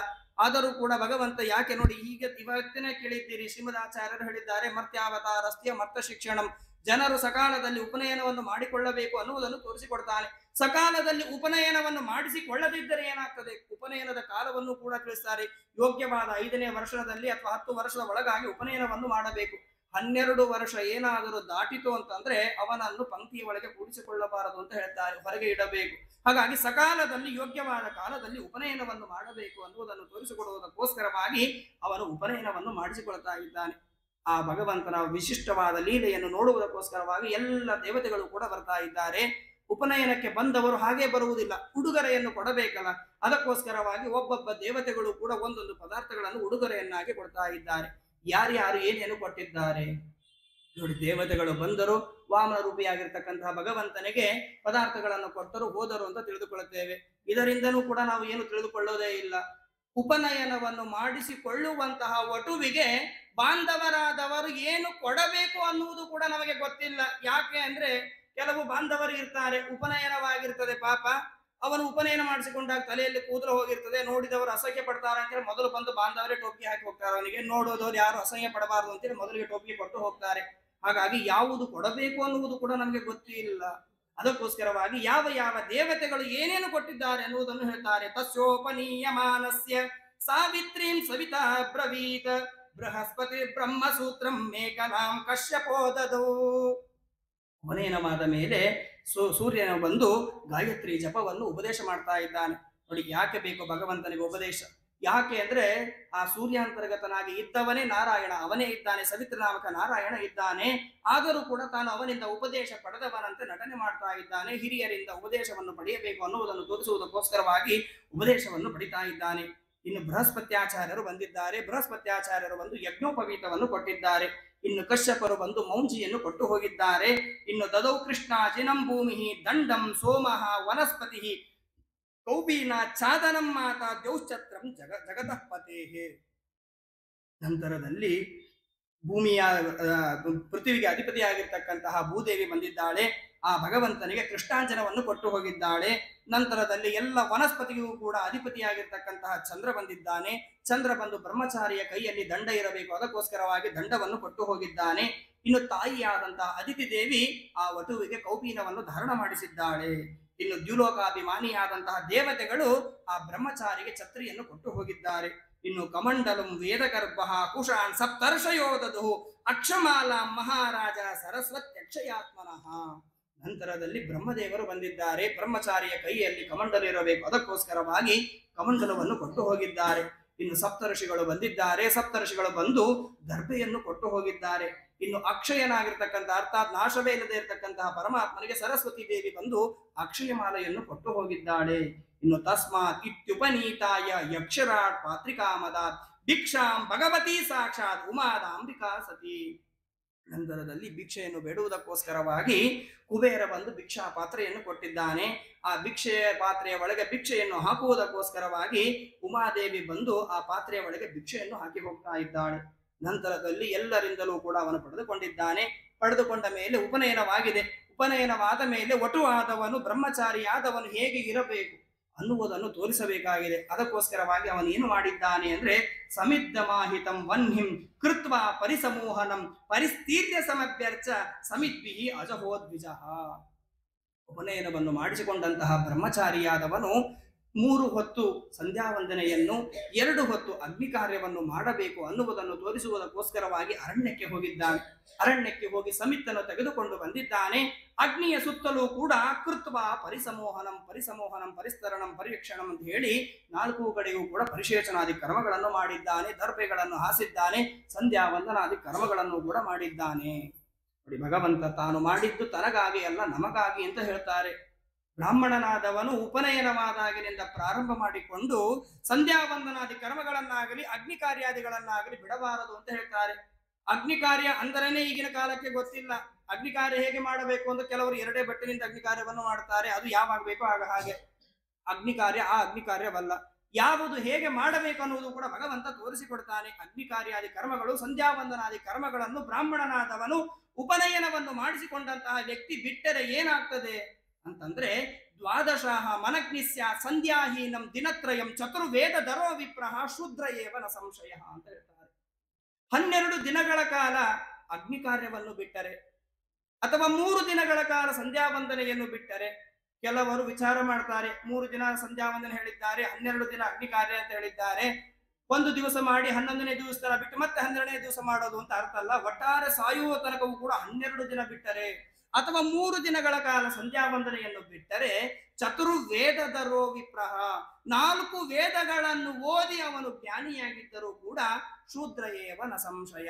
ಆದರೂ ಕೂಡ ಭಗವಂತ ಯಾಕೆ ನೋಡಿ ಈಗ ಇವತ್ತಿನೇ ಕೇಳಿದ್ದೀರಿ, ಶ್ರೀಮದಾಚಾರ್ಯರು ಹೇಳಿದ್ದಾರೆ, ಮರ್ತ್ಯಾವತಾರಸ್ತ್ಯ ಮರ್ತ ಶಿಕ್ಷಣಂ, ಜನರು ಸಕಾಲದಲ್ಲಿ ಉಪನಯನವನ್ನು ಮಾಡಿಕೊಳ್ಳಬೇಕು ಅನ್ನುವುದನ್ನು ತೋರಿಸಿಕೊಡ್ತಾನೆ. ಸಕಾಲದಲ್ಲಿ ಉಪನಯನವನ್ನು ಮಾಡಿಸಿಕೊಳ್ಳದಿದ್ದರೆ ಏನಾಗ್ತದೆ, ಉಪನಯನದ ಕಾಲವನ್ನು ಕೂಡ ತಿಳಿಸ್ತಾರೆ. ಯೋಗ್ಯವಾದ 5ನೇ ವರ್ಷದಲ್ಲಿ ಅಥವಾ 10 ವರ್ಷದ ಒಳಗಾಗಿ ಉಪನಯನವನ್ನು ಮಾಡಬೇಕು. 12 ವರ್ಷ ಏನಾದರೂ ದಾಟಿತು ಅಂತಂದ್ರೆ ಅವನನ್ನು ಪಂಕ್ತಿಯ ಒಳಗೆ ಕೂಡಿಸಿಕೊಳ್ಳಬಾರದು ಅಂತ ಹೇಳ್ತಾರೆ, ಹೊರಗೆ ಇಡಬೇಕು. ಹಾಗಾಗಿ ಸಕಾಲದಲ್ಲಿ ಯೋಗ್ಯವಾದ ಕಾಲದಲ್ಲಿ ಉಪನಯನವನ್ನು ಮಾಡಬೇಕು ಅನ್ನುವುದನ್ನು ತೋರಿಸಿಕೊಡುವುದಕ್ಕೋಸ್ಕರವಾಗಿ ಅವನು ಉಪನಯನವನ್ನು ಮಾಡಿಸಿಕೊಳ್ತಾ ಇದ್ದಾನೆ. ಆ ಭಗವಂತನ ವಿಶಿಷ್ಟವಾದ ಲೀಲೆಯನ್ನು ನೋಡುವುದಕ್ಕೋಸ್ಕರವಾಗಿ ಎಲ್ಲ ದೇವತೆಗಳು ಕೂಡ ಬರ್ತಾ ಇದ್ದಾರೆ. ಉಪನಯನಕ್ಕೆ ಬಂದವರು ಹಾಗೆ ಬರುವುದಿಲ್ಲ, ಉಡುಗೊರೆಯನ್ನು ಕೊಡಬೇಕಲ್ಲ, ಅದಕ್ಕೋಸ್ಕರವಾಗಿ ಒಬ್ಬೊಬ್ಬ ದೇವತೆಗಳು ಕೂಡ ಒಂದೊಂದು ಪದಾರ್ಥಗಳನ್ನು ಉಡುಗೊರೆಯನ್ನಾಗಿ ಕೊಡ್ತಾ ಇದ್ದಾರೆ. ಯಾರ್ಯಾರು ಏನೇನು ಕೊಟ್ಟಿದ್ದಾರೆ ನೋಡಿ. ದೇವತೆಗಳು ಬಂದರು, ವಾಮನ ರೂಪಿಯಾಗಿರ್ತಕ್ಕಂತಹ ಭಗವಂತನಿಗೆ ಪದಾರ್ಥಗಳನ್ನು ಕೊಟ್ಟರು, ಹೋದರು ಅಂತ ತಿಳಿದುಕೊಳ್ಳುತ್ತೇವೆ. ಇದರಿಂದನೂ ಕೂಡ ನಾವು ಏನು ತಿಳಿದುಕೊಳ್ಳೋದೇ ಇಲ್ಲ. ಉಪನಯನವನ್ನು ಮಾಡಿಸಿಕೊಳ್ಳುವಂತಹ ವಟುವಿಗೆ ಬಾಂಧವರಾದವರು ಏನು ಕೊಡಬೇಕು ಅನ್ನುವುದು ಕೂಡ ನಮಗೆ ಗೊತ್ತಿಲ್ಲ. ಯಾಕೆ ಅಂದ್ರೆ ಕೆಲವು ಬಾಂಧವರು ಇರ್ತಾರೆ, ಉಪನಯನವಾಗಿರ್ತದೆ, ಪಾಪ ಅವನು ಉಪನಯನ ಮಾಡಿಸಿಕೊಂಡಾಗ ತಲೆಯಲ್ಲಿ ಕೂದಲು ಹೋಗಿರ್ತದೆ, ನೋಡಿದವರು ಅಸಹ್ಯ ಪಡ್ತಾರೆ ಅಂತೇಳಿ ಮೊದಲು ಬಂದು ಬಾಂಧವರೇ ಟೋಪಿ ಹಾಕಿ ಹೋಗ್ತಾರೆ. ಅವನಿಗೆ ನೋಡೋದವ್ರು ಯಾರು ಅಸಹ್ಯ ಪಡಬಾರದು ಅಂತೇಳಿ ಮೊದಲಿಗೆ ಟೋಪಿ ಕೊಟ್ಟು ಹೋಗ್ತಾರೆ. ಹಾಗಾಗಿ ಯಾವುದು ಕೊಡಬೇಕು ಅನ್ನುವುದು ಕೂಡ ನಮಗೆ ಗೊತ್ತಿಲ್ಲ. ಅದಕ್ಕೋಸ್ಕರವಾಗಿ ಯಾವ ಯಾವ ದೇವತೆಗಳು ಏನೇನು ಕೊಟ್ಟಿದ್ದಾರೆ ಅನ್ನುವುದನ್ನು ಹೇಳ್ತಾರೆ. ತಸ್ಯೋಪನೀಯಮಾನಸ್ಯ ಸಾವಿತ್ರೀಂ ಸವಿತಾ ಬ್ರವೀತ್ ಬೃಹಸ್ಪತಿ ಬ್ರಹ್ಮಸೂತ್ರಂ ಮೇಕಲಾಂ ಕಶ್ಯಪೋದದು. ಉಪನಯನವಾದ ಮೇಲೆ ಸೂರ್ಯನು ಬಂದು ಗಾಯತ್ರಿ ಜಪವನ್ನು ಉಪದೇಶ ಮಾಡ್ತಾ ಇದ್ದಾನೆ. ನೋಡಿ ಯಾಕೆ ಬೇಕು ಭಗವಂತನಿಗೆ ಉಪದೇಶ? ಯಾಕೆ ಅಂದ್ರೆ ಆ ಸೂರ್ಯಾಂತರ್ಗತನಾಗಿ ಇದ್ದವನೇ ನಾರಾಯಣ, ಅವನೇ ಇದ್ದಾನೆ, ಸವಿತ್ರನಾಮಕ ನಾರಾಯಣ ಇದ್ದಾನೆ. ಆದರೂ ಕೂಡ ತಾನು ಅವನಿಂದ ಉಪದೇಶ ಪಡೆದವನಂತೆ ನಟನೆ ಮಾಡ್ತಾ ಇದ್ದಾನೆ. ಹಿರಿಯರಿಂದ ಉಪದೇಶವನ್ನು ಪಡೆಯಬೇಕು ಅನ್ನುವುದನ್ನು ತೋರಿಸುವುದಕ್ಕೋಸ್ಕರವಾಗಿ ಉಪದೇಶವನ್ನು ಪಡಿತಾ ಇದ್ದಾನೆ. ಇನ್ನು ಬೃಹಸ್ಪತ್ಯಾಚಾರ್ಯರು ಬಂದಿದ್ದಾರೆ. ಬೃಹಸ್ಪತ್ಯಾಚಾರ್ಯರು ಬಂದು ಯಜ್ಞೋಪವೀತವನ್ನು ಕೊಟ್ಟಿದ್ದಾರೆ. ಇನ್ನು ಕಶ್ಯಪರು ಬಂದು ಮೌಂಜಿಯನ್ನು ಕೊಟ್ಟು ಹೋಗಿದ್ದಾರೆ. ಇನ್ನು ದದೌ ಕೃಷ್ಣ ಜಿನಂ ಭೂಮಿ ದಂಡಂ ಸೋಮಃ ವನಸ್ಪತಿ ಕೌಬೀನ ಚಾದನಂ ಮಾತಾ ದ್ಯೌಶ್ಚತ್ರಂ ಜಗತಃ ಪತೇಹೇ. ನಂತರದಲ್ಲಿ ಭೂಮಿಯ ಪೃಥ್ವಿಗೆ ಅಧಿಪತಿಯಾಗಿರ್ತಕ್ಕಂತಹ ಭೂದೇವಿ ಬಂದಿದ್ದಾಳೆ. ಆ ಭಗವಂತನಿಗೆ ಕೃಷ್ಣಾಂಜನವನ್ನು ಕೊಟ್ಟು ಹೋಗಿದ್ದಾಳೆ. ನಂತರದಲ್ಲಿ ಎಲ್ಲ ವನಸ್ಪತಿಗೂ ಕೂಡ ಅಧಿಪತಿಯಾಗಿರ್ತಕ್ಕಂತಹ ಚಂದ್ರ ಬಂದಿದ್ದಾನೆ. ಚಂದ್ರ ಬಂದು ಬ್ರಹ್ಮಚಾರಿಯ ಕೈಯಲ್ಲಿ ದಂಡ ಇರಬೇಕು, ಅದಕ್ಕೋಸ್ಕರವಾಗಿ ದಂಡವನ್ನು ಕೊಟ್ಟು ಹೋಗಿದ್ದಾನೆ. ಇನ್ನು ತಾಯಿಯಾದಂತಹ ಅದಿತಿ ದೇವಿ ಆ ವಟುವಿಗೆ ಕೌಪೀನವನ್ನು ಧಾರಣ ಮಾಡಿಸಿದ್ದಾಳೆ. ಇನ್ನು ದ್ಯುಲೋಕಾಭಿಮಾನಿಯಾದಂತಹ ದೇವತೆಗಳು ಆ ಬ್ರಹ್ಮಚಾರಿಗೆ ಛತ್ರಿಯನ್ನು ಕೊಟ್ಟು ಹೋಗಿದ್ದಾರೆ. ಇನ್ನು ಕಮಂಡಲಂ ವೇದಗರ್ಭ ಕುಶಾನ್ ಸಪ್ತರ್ಷಯೋದದು ಅಕ್ಷಮಾಲ ಮಹಾರಾಜ ಸರಸ್ವತ್ಯಕ್ಷಯಾತ್ಮನಃ. ನಂತರದಲ್ಲಿ ಬ್ರಹ್ಮದೇವರು ಬಂದಿದ್ದಾರೆ. ಬ್ರಹ್ಮಚಾರಿಯ ಕೈಯಲ್ಲಿ ಕಮಂಡಲ ಇರಬೇಕು, ಅದಕ್ಕೋಸ್ಕರವಾಗಿ ಕಮಂಡಲವನ್ನು ಕೊಟ್ಟು ಹೋಗಿದ್ದಾರೆ. ಇನ್ನು ಸಪ್ತರ್ಷಿಗಳು ಬಂದಿದ್ದಾರೆ. ಸಪ್ತರ್ಷಿಗಳು ಬಂದು ದರ್ಭೆಯನ್ನು ಕೊಟ್ಟು ಹೋಗಿದ್ದಾರೆ. ಇನ್ನು ಅಕ್ಷಯನಾಗಿರ್ತಕ್ಕಂಥ ಅರ್ಥಾತ್ ನಾಶವೇ ಇಲ್ಲದೆ ಇರತಕ್ಕಂತಹ ಪರಮಾತ್ಮನಿಗೆ ಸರಸ್ವತಿ ದೇವಿ ಬಂದು ಅಕ್ಷಯ ಮಾಲೆಯನ್ನು ಕೊಟ್ಟು ಹೋಗಿದ್ದಾಳೆ. ಇನ್ನು ತಸ್ಮಾತ್ ಇತ್ಯುಪನೀತಾಯ ಯಕ್ಷರಾಟ್ ಪಾತ್ರಿಕಾಮದಾತ್ ಭಿಕ್ಷಾಂ ಭಗವತಿ ಸಾಕ್ಷಾತ್ ಉಮಾದಾಂಬಿಕಾ ಸತಿ. ನಂತರದಲ್ಲಿ ಭಿಕ್ಷೆಯನ್ನು ಬೇಡುವುದಕ್ಕೋಸ್ಕರವಾಗಿ ಕುಬೇರ ಬಂದು ಭಿಕ್ಷಾ ಪಾತ್ರೆಯನ್ನು ಕೊಟ್ಟಿದ್ದಾನೆ. ಆ ಭಿಕ್ಷೆಯ ಪಾತ್ರೆಯ ಒಳಗೆ ಭಿಕ್ಷೆಯನ್ನು ಹಾಕುವುದಕ್ಕೋಸ್ಕರವಾಗಿ ಉಮಾದೇವಿ ಬಂದು ಆ ಪಾತ್ರೆಯ ಒಳಗೆ ಭಿಕ್ಷೆಯನ್ನು ಹಾಕಿ ಹೋಗ್ತಾ ಇದ್ದಾಳೆ. ನಂತರದಲ್ಲಿ ಎಲ್ಲರಿಂದಲೂ ಕೂಡ ಅವನು ಪಡೆದುಕೊಂಡಿದ್ದಾನೆ. ಪಡೆದುಕೊಂಡ ಮೇಲೆ ಉಪನಯನವಾಗಿದೆ. ಉಪನಯನವಾದ ಮೇಲೆ ವಟುವಾದವನು ಬ್ರಹ್ಮಚಾರಿಯಾದವನು ಹೇಗೆ ಇರಬೇಕು ಅನ್ನುವುದನ್ನು ತೋರಿಸಬೇಕಾಗಿದೆ. ಅದಕ್ಕೋಸ್ಕರವಾಗಿ ಅವನು ಏನು ಮಾಡಿದ್ದಾನೆ ಅಂದ್ರೆ ಸಮಿದ್ದಮಾಹಿತಂ ವನ್ಹಿಂ ಕೃತ್ವಾ ಪರಿಸಮೋಹನಂ ಪರಿಸ್ಥೀರ್ಯ ಸಮಭ್ಯರ್ಚ ಸಮಿದ್ಭಿಹಿ ಅಜಹೋದ್ವಿಜಃ. ಉಪನಯನವನ್ನು ಮಾಡಿಸಿಕೊಂಡಂತಹ ಬ್ರಹ್ಮಚಾರಿಯಾದವನು 3 ಹೊತ್ತು ಸಂಧ್ಯಾವಂದನೆಯನ್ನು 2 ಹೊತ್ತು ಅಗ್ನಿ ಕಾರ್ಯವನ್ನು ಮಾಡಬೇಕು ಅನ್ನುವುದನ್ನು ತೋರಿಸುವುದಕ್ಕೋಸ್ಕರವಾಗಿ ಅರಣ್ಯಕ್ಕೆ ಹೋಗಿದ್ದಾನೆ. ಅರಣ್ಯಕ್ಕೆ ಹೋಗಿ ಸಮಿತ್ತನ್ನು ತೆಗೆದುಕೊಂಡು ಬಂದಿದ್ದಾನೆ. ಅಗ್ನಿಯ ಸುತ್ತಲೂ ಕೂಡ ಕೃತ್ವ ಪರಿಸಮೋಹನಂ ಪರಿಸಮೋಹನಂ ಪರಿಸ್ತರಣಂ ಪರಿವೀಕ್ಷಣಂ ಅಂತ ಹೇಳಿ 4 ಕಡೆಯೂ ಕೂಡ ಪರಿಶೇಷನಾದಿ ಕರ್ಮಗಳನ್ನು ಮಾಡಿದ್ದಾನೆ. ದರ್ಭೆಗಳನ್ನು ಹಾಸಿದ್ದಾನೆ. ಸಂಧ್ಯಾವಂದನಾದಿ ಕರ್ಮಗಳನ್ನು ಕೂಡ ಮಾಡಿದ್ದಾನೆ. ನೋಡಿ, ಭಗವಂತ ತಾನು ಮಾಡಿದ್ದು ತನಗಾಗಿ ಅಲ್ಲ ನಮಗಾಗಿ ಅಂತ ಹೇಳ್ತಾರೆ. ಬ್ರಾಹ್ಮಣನಾದವನು ಉಪನಯನವಾದಾಗಿನಿಂದ ಪ್ರಾರಂಭ ಮಾಡಿಕೊಂಡು ಸಂಧ್ಯಾವಂದನಾದಿ ಕರ್ಮಗಳನ್ನಾಗಲಿ ಅಗ್ನಿ ಕಾರ್ಯಾದಿಗಳನ್ನಾಗಲಿ ಬಿಡಬಾರದು ಅಂತ ಹೇಳ್ತಾರೆ. ಅಗ್ನಿ ಕಾರ್ಯ ಅಂದರೇನೆ ಈಗಿನ ಕಾಲಕ್ಕೆ ಗೊತ್ತಿಲ್ಲ. ಅಗ್ನಿ ಕಾರ್ಯ ಹೇಗೆ ಮಾಡಬೇಕು ಅಂತ ಕೆಲವರು 2 ಬಟ್ಟೆನಿಂದ ಅಗ್ನಿ ಕಾರ್ಯವನ್ನು ಮಾಡ್ತಾರೆ. ಅದು ಯಾವಾಗ ಬೇಕೋ ಆಗ ಹಾಗೆ ಅಗ್ನಿ ಕಾರ್ಯ ಆ ಅಗ್ನಿ ಕಾರ್ಯವಲ್ಲ. ಯಾವುದು ಹೇಗೆ ಮಾಡಬೇಕು ಅನ್ನುವುದು ಕೂಡ ಭಗವಂತ ತೋರಿಸಿಕೊಡ್ತಾನೆ. ಅಗ್ನಿ ಕಾರ್ಯಾದಿ ಕರ್ಮಗಳು ಸಂಧ್ಯಾವಂದನಾದಿ ಕರ್ಮಗಳನ್ನು ಬ್ರಾಹ್ಮಣನಾದವನು ಉಪನಯನವನ್ನು ಮಾಡಿಸಿಕೊಂಡಂತಹ ವ್ಯಕ್ತಿ ಬಿಟ್ಟರೆ ಏನಾಗ್ತದೆ ಅಂತಂದ್ರೆ ದ್ವಾದಶಃ ಮನಗ್ನಿಸ್ಯ ಸಂಧ್ಯಾಹೀನಂ ದಿನತ್ರಯಂ ಚತುರ್ವೇದ ದರೋ ವಿಪ್ರಹ ಶೂದ್ರ ಏವ ನ ಸಂಶಯ ಅಂತ ಹೇಳ್ತಾರೆ. 12 ದಿನಗಳ ಕಾಲ ಅಗ್ನಿ ಕಾರ್ಯವನ್ನು ಬಿಟ್ಟರೆ ಅಥವಾ 3 ದಿನಗಳ ಕಾಲ ಸಂಧ್ಯಾವಂದನೆಯನ್ನು ಬಿಟ್ಟರೆ, ಕೆಲವರು ವಿಚಾರ ಮಾಡ್ತಾರೆ 3 ದಿನ ಸಂಧ್ಯಾವಂದನೆ ಹೇಳಿದ್ದಾರೆ, 12 ದಿನ ಅಗ್ನಿ ಕಾರ್ಯ ಅಂತ ಹೇಳಿದ್ದಾರೆ, 1 ದಿವಸ ಮಾಡಿ 11ನೇ ದಿವಸ ಬಿಟ್ಟು ಮತ್ತೆ 12ನೇ ದಿವಸ ಮಾಡೋದು ಅಂತ ಅರ್ಥ ಅಲ್ಲ. ಒಟ್ಟಾರೆ ಸಾಯುವ ತನಕವೂ ಕೂಡ 12 ದಿನ ಬಿಟ್ಟರೆ ಅಥವಾ 3 ದಿನಗಳ ಕಾಲ ಸಂಧ್ಯಾವಂದನೆಯನ್ನು ಬಿಟ್ಟರೆ ಚತುರ್ವೇದದರೋ ವಿಪ್ರಹ 4 ವೇದಗಳನ್ನು ಓದಿ ಅವನು ಜ್ಞಾನಿಯಾಗಿದ್ದರೂ ಕೂಡ ಶೂದ್ರ ಏವ ನ ಸಂಶಯ.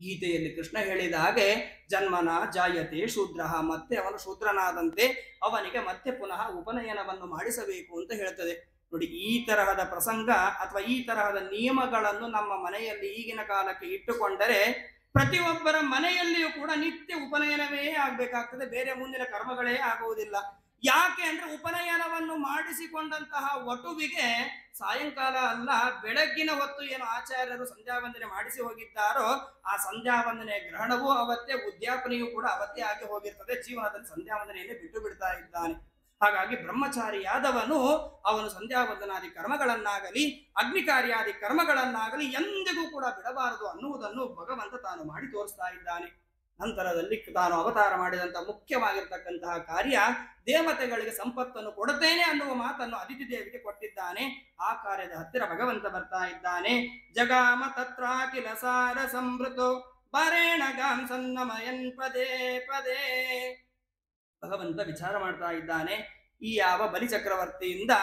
ಗೀತೆಯಲ್ಲಿ ಕೃಷ್ಣ ಹೇಳಿದ ಹಾಗೆ ಜನ್ಮನ ಜಾಯತೆ ಶೂದ್ರ, ಮತ್ತೆ ಅವನು ಶೂದ್ರನಾದಂತೆ ಅವನಿಗೆ ಮತ್ತೆ ಪುನಃ ಉಪನಯನವನ್ನು ಮಾಡಿಸಬೇಕು ಅಂತ ಹೇಳ್ತದೆ. ನೋಡಿ, ಈ ತರಹದ ಪ್ರಸಂಗ ಅಥವಾ ಈ ತರಹದ ನಿಯಮಗಳನ್ನು ನಮ್ಮ ಮನೆಯಲ್ಲಿ ಈಗಿನ ಕಾಲಕ್ಕೆ ಇಟ್ಟುಕೊಂಡರೆ ಪ್ರತಿಯೊಬ್ಬರ ಮನೆಯಲ್ಲಿಯೂ ಕೂಡ ನಿತ್ಯ ಉಪನಯನವೇ ಆಗ್ಬೇಕಾಗ್ತದೆ. ಬೇರೆ ಮುಂದಿನ ಕರ್ಮಗಳೇ ಆಗುವುದಿಲ್ಲ. ಯಾಕೆ ಅಂದ್ರೆ ಉಪನಯನವನ್ನು ಮಾಡಿಸಿಕೊಂಡಂತಹ ವಟುವಿಗೆ ಸಾಯಂಕಾಲ ಅಲ್ಲ ಬೆಳಗ್ಗಿನ ಹೊತ್ತು ಏನು ಆಚಾರ್ಯರು ಸಂಧ್ಯಾವಂದನೆ ಮಾಡಿಸಿ ಹೋಗಿದ್ದಾರೋ ಆ ಸಂಧ್ಯಾವಂದನೆಯ ಗ್ರಹಣವೂ ಅವತ್ತೇ, ಉದ್ಯಾಪನೆಯೂ ಕೂಡ ಅವತ್ತೇ ಆಗಿ ಹೋಗಿರ್ತದೆ. ಜೀವನದಲ್ಲಿ ಸಂಧ್ಯಾವಂದನೆಯನ್ನೇ ಬಿಟ್ಟು ಬಿಡ್ತಾ ಇದ್ದಾನೆ. ಹಾಗಾಗಿ ಬ್ರಹ್ಮಚಾರಿಯಾದವನು ಅವನು ಸಂಧ್ಯಾವಂದನಾದಿ ಕರ್ಮಗಳನ್ನಾಗಲಿ ಅಗ್ನಿ ಕಾರ್ಯಾದಿ ಕರ್ಮಗಳನ್ನಾಗಲಿ ಎಂದಿಗೂ ಕೂಡ ಬಿಡಬಾರದು ಅನ್ನುವುದನ್ನು ಭಗವಂತ ತಾನು ಮಾಡಿ ತೋರಿಸ್ತಾ ಇದ್ದಾನೆ. ನಂತರದಲ್ಲಿ ತಾನು ಅವತಾರ ಮಾಡಿದಂತ ಮುಖ್ಯವಾಗಿರ್ತಕ್ಕಂತಹ ಕಾರ್ಯ ದೇವತೆಗಳಿಗೆ ಸಂಪತ್ತನ್ನು ಕೊಡುತ್ತೇನೆ ಅನ್ನುವ ಮಾತನ್ನು ಅದಿತಿ ದೇವಿಗೆ ಕೊಟ್ಟಿದ್ದಾನೆ. ಆ ಕಾರ್ಯದ ಹತ್ತಿರ ಭಗವಂತ ಬರ್ತಾ ಇದ್ದಾನೆ. ಜಗಾಮ ತತ್ರಾಕಿಲ ಸಾರ ಸಂವೃತೋ ಬರೇಣ ಗಾಂ ಸನ್ನಮಯನ್ ಪದೇ ಪದೇ. ಭಗವಂತ ವಿಚಾರ ಮಾಡ್ತಾ ಇದ್ದಾನೆ. ಈ ಯಾವ ಬಲಿಚಕ್ರವರ್ತಿಯಿಂದ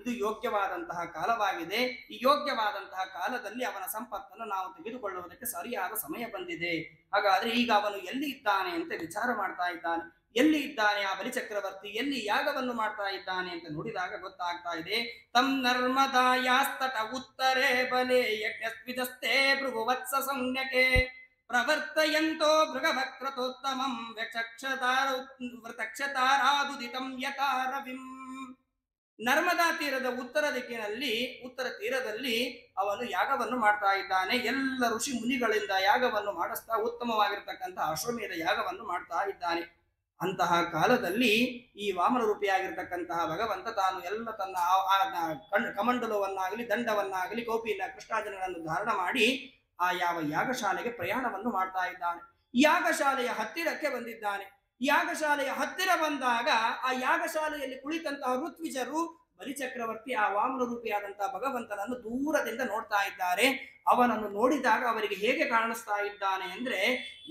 ಇದು ಯೋಗ್ಯವಾದಂತಹ ಕಾಲವಾಗಿದೆ. ಈ ಯೋಗ್ಯವಾದಂತಹ ಕಾಲದಲ್ಲಿ ಅವನ ಸಂಪತ್ತನ್ನು ನಾವು ತೆಗೆದುಕೊಳ್ಳುವುದಕ್ಕೆ ಸರಿಯಾದ ಸಮಯ ಬಂದಿದೆ. ಹಾಗಾದ್ರೆ ಈಗ ಅವನು ಎಲ್ಲಿ ಇದ್ದಾನೆ ಅಂತ ವಿಚಾರ ಮಾಡ್ತಾ ಇದ್ದಾನೆ. ಎಲ್ಲಿ ಇದ್ದಾನೆ ಆ ಬಲಿಚಕ್ರವರ್ತಿ, ಎಲ್ಲಿ ಯಾಗವನ್ನು ಮಾಡ್ತಾ ಇದ್ದಾನೆ ಅಂತ ನೋಡಿದಾಗ ಗೊತ್ತಾಗ್ತಾ ಇದೆ. ತಂ ನರ್ಮದಾಯಾಸ್ತಟ ಉತ್ತರೇ ಬಲೆ ಯಜ್ಞಸ್ವಿದಸ್ತೆ ಭೃಗುವತ್ಸ ಸಂಜ್ಞಕೆ ಪ್ರವರ್ತಯಂತೋ ಭೃಗಭಕ್ರತೋತ್ತಮಂ ವೃತಕ್ಷತಾರಾದುದಿತಂ ಯತಾರವಿಂ. ನರ್ಮದಾ ತೀರದ ಉತ್ತರ ದಿಕ್ಕಿನಲ್ಲಿ, ಉತ್ತರ ತೀರದಲ್ಲಿ ಅವನು ಯಾಗವನ್ನು ಮಾಡ್ತಾ ಇದ್ದಾನೆ. ಎಲ್ಲ ಋಷಿ ಮುನಿಗಳಿಂದ ಯಾಗವನ್ನು ಮಾಡಿಸ್ತಾ ಉತ್ತಮವಾಗಿರ್ತಕ್ಕಂತಹ ಅಶ್ವಮೇಧ ಯಾಗವನ್ನು ಮಾಡ್ತಾ ಇದ್ದಾನೆ. ಅಂತಹ ಕಾಲದಲ್ಲಿ ಈ ವಾಮನ ರೂಪಿಯಾಗಿರ್ತಕ್ಕಂತಹ ಭಗವಂತ ತಾನು ಎಲ್ಲ ತನ್ನ ಕಮಂಡಲವನ್ನಾಗಲಿ ದಂಡವನ್ನಾಗಲಿ ಕೌಪಿನ ಕೃಷ್ಣಾರ್ಜುನಗಳನ್ನು ಧಾರಣ ಮಾಡಿ ಆ ಯಾವ ಯಾಗಶಾಲೆಗೆ ಪ್ರಯಾಣವನ್ನು ಮಾಡ್ತಾ ಇದ್ದಾನೆ. ಯಾಗಶಾಲೆಯ ಹತ್ತಿರಕ್ಕೆ ಬಂದಿದ್ದಾನೆ. ಯಾಗಶಾಲೆಯ ಹತ್ತಿರ ಬಂದಾಗ ಆ ಯಾಗಶಾಲೆಯಲ್ಲಿ ಕುಳಿತಂತಹ ಋತ್ವಿಜರು ಬಲಿಚಕ್ರವರ್ತಿ ಆ ವಾಮನ ರೂಪಿಯಾದಂತಹ ಭಗವಂತನನ್ನು ದೂರದಿಂದ ನೋಡ್ತಾ ಇದ್ದಾರೆ. ಅವನನ್ನು ನೋಡಿದಾಗ ಅವರಿಗೆ ಹೇಗೆ ಕಾಣಿಸ್ತಾ ಇದ್ದಾನೆ ಅಂದ್ರೆ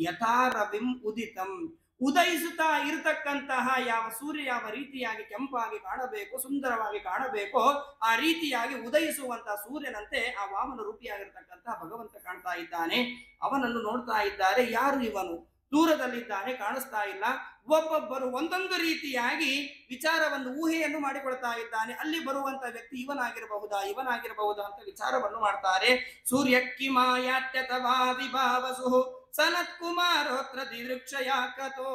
ಯಥಾರವಿಂ ಉದಿತಂ, ಉದಯಿಸುತ್ತಾ ಇರತಕ್ಕಂತಹ ಯಾವ ಸೂರ್ಯ ಯಾವ ರೀತಿಯಾಗಿ ಕೆಂಪಾಗಿ ಕಾಣಬೇಕು, ಸುಂದರವಾಗಿ ಕಾಣಬೇಕೋ ಆ ರೀತಿಯಾಗಿ ಉದಯಿಸುವಂತಹ ಸೂರ್ಯನಂತೆ ಆ ವಾಮನ ರೂಪಿಯಾಗಿರ್ತಕ್ಕಂತಹ ಭಗವಂತ ಕಾಣ್ತಾ ಇದ್ದಾನೆ. ಅವನನ್ನು ನೋಡ್ತಾ ಇದ್ದಾರೆ. ಯಾರು ಇವನು? ದೂರದಲ್ಲಿದ್ದಾನೆ, ಕಾಣಿಸ್ತಾ ಇಲ್ಲ. ಒಬ್ಬೊಬ್ಬರು ಒಂದೊಂದು ರೀತಿಯಾಗಿ ವಿಚಾರವನ್ನು, ಊಹೆಯನ್ನು ಮಾಡಿಕೊಳ್ತಾ ಇದ್ದಾನೆ. ಅಲ್ಲಿ ಬರುವಂತ ವ್ಯಕ್ತಿ ಇವನಾಗಿರಬಹುದಾ ಅಂತ ವಿಚಾರವನ್ನು ಮಾಡ್ತಾರೆ. ಸೂರ್ಯ ಕಿಮಾಯಾತ್ಯತವಾ ವಿಭಾವಸು ಸನತ್ ಕುಮಾರೋತ್ರ ದಿದೃಕ್ಷಯಾಕತೋ.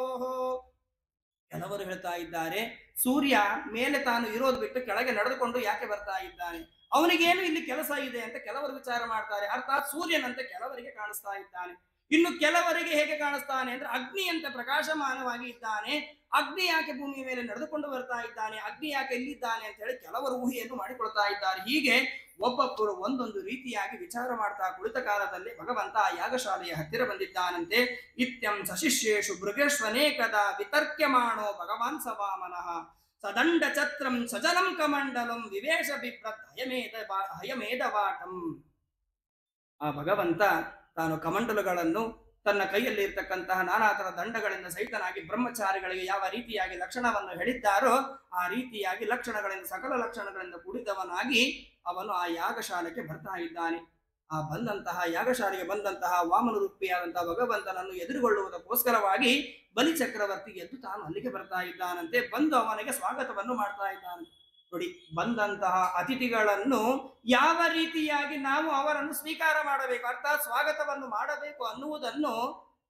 ಕೆಲವರು ಹೇಳ್ತಾ ಇದ್ದಾರೆ, ಸೂರ್ಯ ಮೇಲೆ ತಾನು ಇರೋದು ಬಿಟ್ಟು ಕೆಳಗೆ ನಡೆದುಕೊಂಡು ಯಾಕೆ ಬರ್ತಾ ಇದ್ದಾನೆ, ಅವನಿಗೇನು ಇಲ್ಲಿ ಕೆಲಸ ಇದೆ ಅಂತ ಕೆಲವರು ವಿಚಾರ ಮಾಡ್ತಾರೆ. ಅರ್ಥಾತ್ ಸೂರ್ಯನಂತೆ ಕೆಲವರಿಗೆ ಕಾಣಿಸ್ತಾ ಇದ್ದಾನೆ. ಇನ್ನು ಕೆಲವರಿಗೆ ಹೇಗೆ ಕಾಣಿಸ್ತಾನೆ ಅಂದ್ರೆ ಅಗ್ನಿಯಂತೆ ಪ್ರಕಾಶಮಾನವಾಗಿ ಇದ್ದಾನೆ. ಅಗ್ನಿ ಯಾಕೆ ಭೂಮಿಯ ಮೇಲೆ ನಡೆದುಕೊಂಡು ಬರ್ತಾ ಇದ್ದಾನೆ, ಅಗ್ನಿ ಯಾಕೆ ಎಲ್ಲಿದ್ದಾನೆ ಅಂತ ಹೇಳಿ ಕೆಲವರು ಊಹೆಯನ್ನು ಮಾಡಿಕೊಳ್ತಾ ಇದ್ದಾರೆ. ಹೀಗೆ ಒಬ್ಬೊಬ್ಬರು ಒಂದೊಂದು ರೀತಿಯಾಗಿ ವಿಚಾರ ಮಾಡ್ತಾ ಕುಳಿತ ಕಾಲದಲ್ಲಿ ಭಗವಂತ ಆ ಯಾಗಶಾಲೆಯ ಹತ್ತಿರ ಬಂದಿದ್ದಾನಂತೆ. ನಿತ್ಯಂ ಸಶಿಷ್ಯೇಶು ಮೃಗೇಶ್ವನೇಕದ ವಿತರ್ಕ್ಯಮಾಣೋ ಭಗವಾನ್ ಸವಾಮನಃ ಸದಂಡ ಛತ್ರಂ ಸಜಲಂ ಕಮಂಡಲಂ ವಿವೇಶ ಬಿಭ್ರತ್ ಹಯಮೇಧವಾಟಂ. ಆ ಭಗವಂತ ತಾನು ಕಮಂಡಲುಗಳನ್ನು ತನ್ನ ಕೈಯಲ್ಲಿ ಇರ್ತಕ್ಕಂತಹ ನಾನಾ ತರ ದಂಡಗಳಿಂದ ಸಹಿತನಾಗಿ ಬ್ರಹ್ಮಚಾರಿಗಳಿಗೆ ಯಾವ ರೀತಿಯಾಗಿ ಲಕ್ಷಣವನ್ನು ಹೇಳಿದ್ದಾರೋ ಆ ರೀತಿಯಾಗಿ ಲಕ್ಷಣಗಳಿಂದ, ಸಕಲ ಲಕ್ಷಣಗಳಿಂದ ಕೂಡಿದವನಾಗಿ ಅವನು ಆ ಯಾಗಶಾಲೆಗೆ ಬರ್ತಾ ಇದ್ದಾನೆ. ಆ ಬಂದಂತಹ ಯಾಗಶಾಲೆಗೆ ಬಂದಂತಹ ವಾಮನ ರೂಪಿಯಾದಂತಹ ಭಗವಂತನನ್ನು ಎದುರುಗೊಳ್ಳುವುದಕ್ಕೋಸ್ಕರವಾಗಿ ಬಲಿ ಚಕ್ರವರ್ತಿ ಎದ್ದು ತಾನು ಅಲ್ಲಿಗೆ ಬರ್ತಾ ಇದ್ದಾನಂತೆ. ಬಂದು ಅವನಿಗೆ ಸ್ವಾಗತವನ್ನು ಮಾಡ್ತಾ ಇದ್ದಾನೆ. ನೋಡಿ, ಬಂದಂತಹ ಅತಿಥಿಗಳನ್ನು ಯಾವ ರೀತಿಯಾಗಿ ನಾವು ಅವರನ್ನು ಸ್ವೀಕಾರ ಮಾಡಬೇಕು, ಅರ್ಥಾತ್ ಸ್ವಾಗತವನ್ನು ಮಾಡಬೇಕು ಅನ್ನುವುದನ್ನು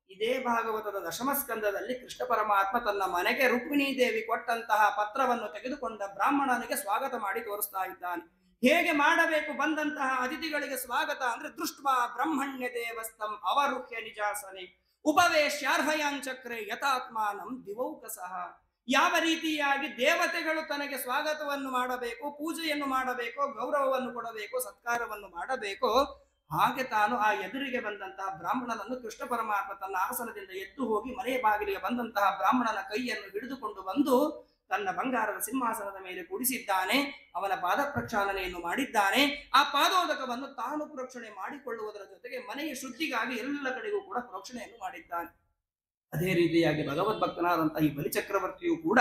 ಇದೇ ಭಾಗವತದ ದಶಮಸ್ಕಂದದಲ್ಲಿ ಕೃಷ್ಣ ಪರಮಾತ್ಮ ತನ್ನ ಮನೆಗೆ ರುಕ್ಮಿಣೀ ದೇವಿ ಕೊಟ್ಟಂತಹ ಪತ್ರವನ್ನು ತೆಗೆದುಕೊಂಡ ಬ್ರಾಹ್ಮಣನಿಗೆ ಸ್ವಾಗತ ಮಾಡಿ ತೋರಿಸ್ತಾ ಇದ್ದಾನೆ. ಹೇಗೆ ಮಾಡಬೇಕು ಬಂದಂತಹ ಅತಿಥಿಗಳಿಗೆ ಸ್ವಾಗತ ಅಂದ್ರೆ ದೃಷ್ಟ್ವಾ ಬ್ರಹ್ಮಣ್ಯ ದೇವಸ್ಥಂ ಅವರುಹ್ಯ ನಿಜಾಸನೆ ಉಪವೇಶ್ಯಾರ್ಹಯಾಂಚಕ್ರೆ ಯಥಾತ್ಮಾನಂ ದಿವೌಕಸಃ. ಯಾವ ರೀತಿಯಾಗಿ ದೇವತೆಗಳು ತನಗೆ ಸ್ವಾಗತವನ್ನು ಮಾಡಬೇಕು, ಪೂಜೆಯನ್ನು ಮಾಡಬೇಕು, ಗೌರವವನ್ನು ಕೊಡಬೇಕು, ಸತ್ಕಾರವನ್ನು ಮಾಡಬೇಕು, ಹಾಗೆ ತಾನು ಆ ಎದುರಿಗೆ ಬಂದಂತಹ ಬ್ರಾಹ್ಮಣನನ್ನು ಕೃಷ್ಣ ಪರಮಾತ್ಮ ತನ್ನ ಆಸನದಿಂದ ಎದ್ದು ಹೋಗಿ ಮನೆಯ ಬಾಗಿಲಿಗೆ ಬಂದಂತಹ ಬ್ರಾಹ್ಮಣನ ಕೈಯನ್ನು ಹಿಡಿದುಕೊಂಡು ಬಂದು ತನ್ನ ಬಂಗಾರದ ಸಿಂಹಾಸನದ ಮೇಲೆ ಕೂಡಿಸಿದ್ದಾನೆ. ಅವನ ಪಾದ ಪ್ರಕ್ಷಾಲನೆಯನ್ನು ಮಾಡಿದ್ದಾನೆ. ಆ ಪಾದೋದಕವನ್ನು ತಾನು ಪ್ರೋಕ್ಷಣೆ ಮಾಡಿಕೊಳ್ಳುವುದರ ಜೊತೆಗೆ ಮನೆಯ ಶುದ್ಧಿಗಾಗಿ ಎಲ್ಲ ಕಡೆಗೂ ಕೂಡ ಪ್ರೋಕ್ಷಣೆಯನ್ನು ಮಾಡಿದ್ದಾನೆ. ಅದೇ ರೀತಿಯಾಗಿ ಭಗವದ್ಭಕ್ತನಾದಂತಹ ಈ ಬಲಿಚಕ್ರವರ್ತಿಯು ಕೂಡ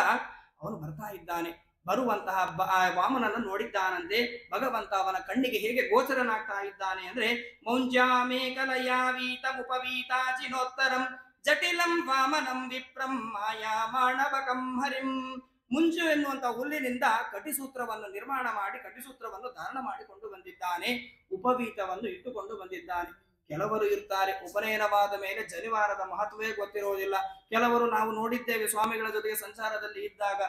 ಅವನು ಬರ್ತಾ ಇದ್ದಾನೆ. ಬರುವಂತಹ ವಾಮನನ್ನು ನೋಡಿದ್ದಾನಂತೆ. ಭಗವಂತ ಅವನ ಕಣ್ಣಿಗೆ ಹೇಗೆ ಗೋಚರನಾಗ್ತಾ ಇದ್ದಾನೆ ಅಂದ್ರೆ ಮೌಂಜಾಮೇಕಲಯಾವೀತ ಉಪವೀತಾಜಿನೋತ್ತರಂ ಜಟಿಲಂ ವಾಮನಂ ವಿಪ್ರಂ ಮಾಯಾ ಮಾಣವಕಂ ಹರಿಂ. ಮುಂಜು ಎನ್ನುವಂತ ಹುಲ್ಲಿನಿಂದ ಕಟಿಸೂತ್ರವನ್ನು ನಿರ್ಮಾಣ ಮಾಡಿ ಕಟಿಸೂತ್ರವನ್ನು ಧಾರಣ ಮಾಡಿಕೊಂಡು ಬಂದಿದ್ದಾನೆ. ಉಪವೀತವನ್ನು ಇಟ್ಟುಕೊಂಡು ಬಂದಿದ್ದಾನೆ. ಕೆಲವರು ಇರ್ತಾರೆ, ಉಪನಯನವಾದ ಮೇಲೆ ಜನಿವಾರದ ಮಹತ್ವವೇ ಗೊತ್ತಿರುವುದಿಲ್ಲ. ಕೆಲವರು ನಾವು ನೋಡಿದ್ದೇವೆ ಸ್ವಾಮಿಗಳ ಜೊತೆಗೆ ಸಂಸಾರದಲ್ಲಿ ಇದ್ದಾಗ,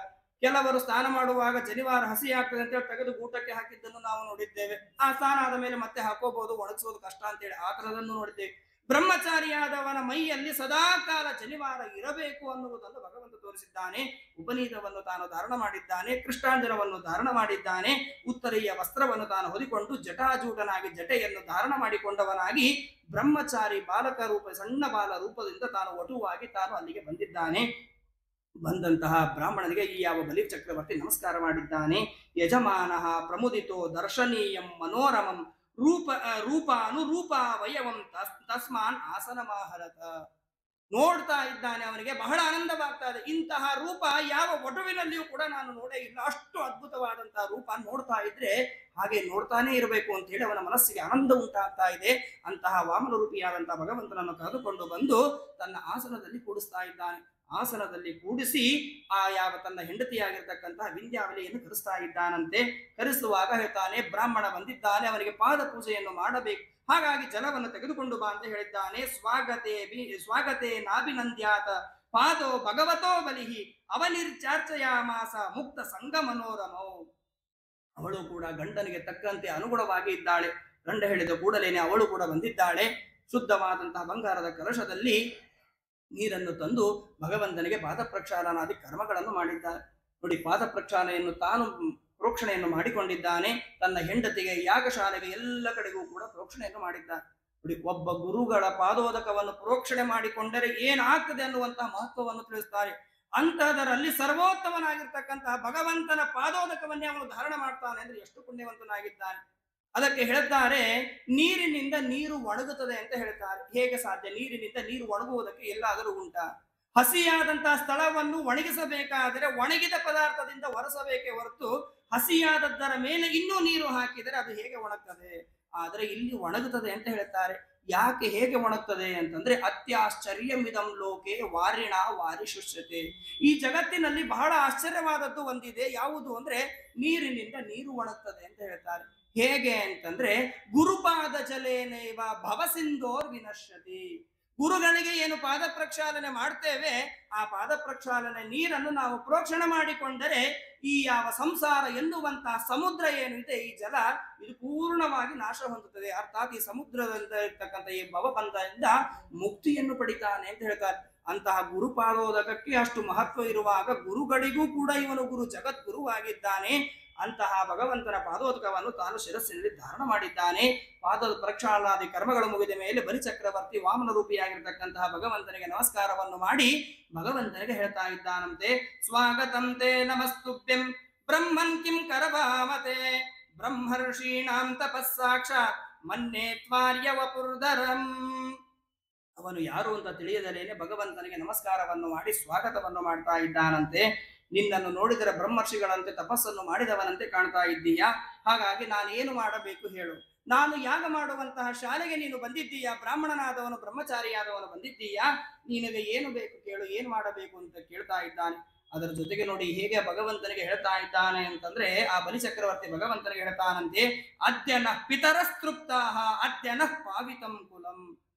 ಕೆಲವರು ಸ್ನಾನ ಮಾಡುವಾಗ ಜನಿವಾರ ಹಸಿ ಆಗ್ತದೆ ಅಂತೇಳಿ ತೆಗೆದು ಊಟಕ್ಕೆ ಹಾಕಿದ್ದನ್ನು ನಾವು ನೋಡಿದ್ದೇವೆ. ಆ ಸ್ನಾನ ಆದ ಮೇಲೆ ಮತ್ತೆ ಹಾಕೋಬಹುದು, ಒಣಗಿಸೋದು ಕಷ್ಟ ಅಂತೇಳಿ ಆ ತರದನ್ನು ನೋಡಿದ್ದೇವೆ. ಬ್ರಹ್ಮಚಾರಿಯಾದವನ ಮೈಯಲ್ಲಿ ಸದಾ ಕಾಲ ಜನಿವಾರ ಇರಬೇಕು ಅನ್ನುವುದನ್ನು ಭಗವಂತ ತೋರಿಸಿದ್ದಾನೆ. ಉಪನೀತವನ್ನು ತಾನು ಧಾರಣ ಮಾಡಿದ್ದಾನೆ, ಕೃಷ್ಣಾಂಜನವನ್ನು ಧಾರಣ ಮಾಡಿದ್ದಾನೆ, ಉತ್ತರೀಯ ವಸ್ತ್ರವನ್ನು ತಾನು ಹೊದಿಕೊಂಡು ಜಟಾಜೂಟನಾಗಿ ಜಟೆಯನ್ನು ಧಾರಣ ಮಾಡಿಕೊಂಡವನಾಗಿ ಬ್ರಹ್ಮಚಾರಿ ಬಾಲಕ ರೂಪ, ಸಣ್ಣ ಬಾಲ ರೂಪದಿಂದ ತಾನು ವಟುವಾಗಿ ತಾನು ಅಲ್ಲಿಗೆ ಬಂದಿದ್ದಾನೆ. ಬಂದಂತಹ ಬ್ರಾಹ್ಮಣನಿಗೆ ಈ ಯಾವ ಬಲಿ ಚಕ್ರವರ್ತಿ ನಮಸ್ಕಾರ ಮಾಡಿದ್ದಾನೆ. ಯಜಮಾನಃ ಪ್ರಮುದಿತೋ ದರ್ಶನೀಯಂ ಮನೋರಮಂ ರೂಪ ಅನುರೂಪ ವಯವಂ ತಸ್ಮಾನ್ ಆಸನಮಾಹರತ. ನೋಡ್ತಾ ಇದ್ದಾನೆ, ಅವನಿಗೆ ಬಹಳ ಆನಂದವಾಗ್ತಾ ಇದೆ. ಇಂತಹ ರೂಪ ಯಾವ ವಟುವಿನಲ್ಲಿಯೂ ಕೂಡ ನಾನು ನೋಡೇ ಇಲ್ಲ. ಅಷ್ಟು ಅದ್ಭುತವಾದಂತಹ ರೂಪ ನೋಡ್ತಾ ಇದ್ರೆ ಹಾಗೆ ನೋಡ್ತಾನೆ ಇರಬೇಕು ಅಂತ ಹೇಳಿ ಅವನ ಮನಸ್ಸಿಗೆ ಆನಂದ ಉಂಟಾಗ್ತಾ ಇದೆ. ಅಂತಹ ವಾಮನ ರೂಪಿಯಾದಂತಹ ಭಗವಂತನನ್ನು ಕರೆದುಕೊಂಡು ಬಂದು ತನ್ನ ಆಸನದಲ್ಲಿ ಕೂಡಿಸ್ತಾ ಇದ್ದಾನೆ. ಆಸನದಲ್ಲಿ ಕೂಡಿಸಿ ಆ ಯಾವ ತನ್ನ ಹೆಂಡತಿಯಾಗಿರ್ತಕ್ಕಂತಹ ವಿಂಧ್ಯಾವಲಿಯನ್ನು ಕರೆಸ್ತಾ ಇದ್ದಾನಂತೆ. ಕರೆಸುವಾಗ ಹೇಳ್ತಾನೆ, ಬ್ರಾಹ್ಮಣ ಬಂದಿದ್ದಾನೆ, ಅವನಿಗೆ ಪಾದ ಪೂಜೆಯನ್ನು ಮಾಡಬೇಕು, ಹಾಗಾಗಿ ಜಲವನ್ನು ತೆಗೆದುಕೊಂಡು ಬಾ ಅಂತ ಹೇಳಿದ್ದಾನೆ. ಸ್ವಾಗತೆ ನಾಭಿನಂದ್ಯಾತ ಪಾದೋ ಭಗವತೋ ಬಲಿಹಿ ಅವನಿರ್ಚಾರ್ಚಯಾಮಾಸ ಮುಕ್ತ ಸಂಗ ಮನೋರಮೋ. ಅವಳು ಕೂಡ ಗಂಡನಿಗೆ ತಕ್ಕಂತೆ ಅನುಗುಣವಾಗಿ ಇದ್ದಾಳೆ. ಗಂಡ ಹೇಳಿದ ಕೂಡಲೇನೆ ಅವಳು ಕೂಡ ಬಂದಿದ್ದಾಳೆ. ಶುದ್ಧವಾದಂತಹ ಬಂಗಾರದ ಕಲಶದಲ್ಲಿ ನೀರನ್ನು ತಂದು ಭಗವಂತನಿಗೆ ಪಾದ ಪ್ರಕ್ಷಾಲನಾದಿ ಕರ್ಮಗಳನ್ನು ಮಾಡಿದ್ದಾರೆ. ನೋಡಿ, ಪಾದ ಪ್ರಕ್ಷಾಲನೆಯನ್ನು ತಾನು ಪ್ರೋಕ್ಷಣೆಯನ್ನು ಮಾಡಿಕೊಂಡಿದ್ದಾನೆ. ತನ್ನ ಹೆಂಡತಿಗೆ, ಯಾಗಶಾಲೆಗೆ, ಎಲ್ಲ ಕಡೆಗೂ ಕೂಡ ಪ್ರೋಕ್ಷಣೆಯನ್ನು ಮಾಡಿದ್ದಾನೆ. ನೋಡಿ, ಒಬ್ಬ ಗುರುಗಳ ಪಾದೋದಕವನ್ನು ಪ್ರೋಕ್ಷಣೆ ಮಾಡಿಕೊಂಡರೆ ಏನಾಗ್ತದೆ ಅನ್ನುವಂತಹ ಮಹತ್ವವನ್ನು ತಿಳಿಸ್ತಾರೆ. ಅಂತಹದರಲ್ಲಿ ಸರ್ವೋತ್ತಮನಾಗಿರ್ತಕ್ಕಂತಹ ಭಗವಂತನ ಪಾದೋದಕವನ್ನೇ ಅವನು ಧಾರಣ ಮಾಡ್ತಾನೆ ಅಂದ್ರೆ ಎಷ್ಟು ಪುಣ್ಯವಂತನಾಗಿದ್ದಾನೆ. ಅದಕ್ಕೆ ಹೇಳ್ತಾರೆ, ನೀರಿನಿಂದ ನೀರು ಒಣಗುತ್ತದೆ ಅಂತ ಹೇಳ್ತಾರೆ. ಹೇಗೆ ಸಾಧ್ಯ? ನೀರಿನಿಂದ ನೀರು ಒಣಗುವುದಕ್ಕೆ ಎಲ್ಲಾದರೂ ಉಂಟಾ? ಹಸಿಯಾದಂತಹ ಸ್ಥಳವನ್ನು ಒಣಗಿಸಬೇಕಾದರೆ ಒಣಗಿದ ಪದಾರ್ಥದಿಂದ ಒರೆಸಬೇಕೇ ಹೊರತು ಹಸಿಯಾದದ್ದರ ಮೇಲೆ ಇನ್ನೂ ನೀರು ಹಾಕಿದರೆ ಅದು ಹೇಗೆ ಒಣಗ್ತದೆ? ಆದರೆ ಇಲ್ಲಿ ಒಣಗುತ್ತದೆ ಅಂತ ಹೇಳ್ತಾರೆ. ಯಾಕೆ ಹೇಗೆ ಒಣಗ್ತದೆ ಅಂತಂದ್ರೆ ಅತ್ಯಾಶ್ಚರ್ಯಮಿದಂ ಲೋಕೆ ವಾರಿಣ ವಾರಿ ಶುಷ್ಯತೆ. ಈ ಜಗತ್ತಿನಲ್ಲಿ ಬಹಳ ಆಶ್ಚರ್ಯವಾದದ್ದು ಒಂದಿದೆ. ಯಾವುದು ಅಂದ್ರೆ ನೀರಿನಿಂದ ನೀರು ಒಣಗ್ತದೆ ಅಂತ ಹೇಳ್ತಾರೆ. ಹೇಗೆ ಅಂತಂದ್ರೆ ಗುರುಪಾದ ಜಲೇನೈವ ಭವಸಿಂಧೋರ್ ವಿನಶ್ಯತಿ. ಗುರುಗಳಿಗೆ ಏನು ಪಾದ ಪ್ರಕ್ಷಾಲನೆ ಮಾಡ್ತೇವೆ, ಆ ಪಾದ ಪ್ರಕ್ಷಾಲನೆ ನೀರನ್ನು ನಾವು ಪ್ರೋಕ್ಷಣೆ ಮಾಡಿಕೊಂಡರೆ ಈ ಯಾವ ಸಂಸಾರ ಎನ್ನುವಂತಹ ಸಮುದ್ರ ಏನು ಇದೆ, ಈ ಜಲ ಇದು ಪೂರ್ಣವಾಗಿ ನಾಶ ಹೊಂದುತ್ತದೆ. ಅರ್ಥಾತ್ ಈ ಸಮುದ್ರದಿಂದ ಇರ್ತಕ್ಕಂಥ ಈ ಭವಬಂಧದಿಂದ ಮುಕ್ತಿಯನ್ನು ಪಡಿತಾನೆ ಅಂತ ಹೇಳ್ತಾರೆ. ಅಂತಹ ಗುರುಪಾದೋದಕಕ್ಕೆ ಅಷ್ಟು ಮಹತ್ವ ಇರುವಾಗ ಗುರುಗಳಿಗೂ ಕೂಡ ಇವನು ಗುರು ಜಗದ್ಗುರುವಾಗಿದ್ದಾನೆ. ಅಂತಹ ಭಗವಂತನ ಪಾದೋದಕವನ್ನು ತಾನು ಶಿರಸ್ಸಿನಲ್ಲಿ ಧಾರಣ ಮಾಡಿದ್ದಾನೆ. ಪಾದದ ಪ್ರಕ್ಷಾಳನಾದಿ ಕರ್ಮಗಳು ಮುಗಿದ ಮೇಲೆ ಬಲಿಚಕ್ರವರ್ತಿ ವಾಮನ ರೂಪಿಯಾಗಿರ್ತಕ್ಕಂತಹ ಭಗವಂತನಿಗೆ ನಮಸ್ಕಾರವನ್ನು ಮಾಡಿ ಭಗವಂತನಿಗೆ ಹೇಳ್ತಾ ಇದ್ದಾನಂತೆ, ಸ್ವಾಗತಂ ತೇ ನಮಸ್ತುಭ್ಯಂ ಬ್ರಹ್ಮನ್ ಕಿಂ ಕರಭಾಮತೆ ಬ್ರಹ್ಮರ್ಷೀಣಾಂ ತಪಸ್ಸಾಕ್ಷಾತ್ ಮನ್ನೇ ತ್ವಾರ್ಯ ವಪುರ್ಧರಂ. ಅವನು ಯಾರು ಅಂತ ತಿಳಿಯದಲೇನೆ ಭಗವಂತನಿಗೆ ನಮಸ್ಕಾರವನ್ನು ಮಾಡಿ ಸ್ವಾಗತವನ್ನು ಮಾಡ್ತಾ ಇದ್ದಾನಂತೆ. ನಿನ್ನನ್ನು ನೋಡಿದರೆ ಬ್ರಹ್ಮರ್ಷಿಗಳಂತೆ ತಪಸ್ಸನ್ನು ಮಾಡಿದವನಂತೆ ಕಾಣ್ತಾ ಇದ್ದೀಯಾ, ಹಾಗಾಗಿ ನಾನು ಏನು ಮಾಡಬೇಕು ಹೇಳು? ನಾನು ಯಾಗ ಮಾಡುವಂತಹ ಶಾಲೆಗೆ ನೀನು ಬಂದಿದ್ದೀಯಾ, ಬ್ರಾಹ್ಮಣನಾದವನು ಬ್ರಹ್ಮಚಾರಿಯಾದವನು ಬಂದಿದ್ದೀಯಾ, ನಿನಗೆ ಏನು ಬೇಕು ಕೇಳು, ಏನು ಮಾಡಬೇಕು ಅಂತ ಕೇಳ್ತಾ ಇದ್ದಾನೆ. ಅದರ ಜೊತೆಗೆ ನೋಡಿ ಹೇಗೆ ಭಗವಂತನಿಗೆ ಹೇಳ್ತಾ ಇದ್ದಾನೆ ಅಂತಂದ್ರೆ, ಆ ಬಲಿಚಕ್ರವರ್ತಿ ಭಗವಂತನಿಗೆ ಹೇಳ್ತಾನಂತೆ, ಅದ್ಯನ ಪಿತರಸ್ತೃಪ್ತಾಹ ಅದ್ಯನ ಪಾವಿತಂ ಕುಲಂ.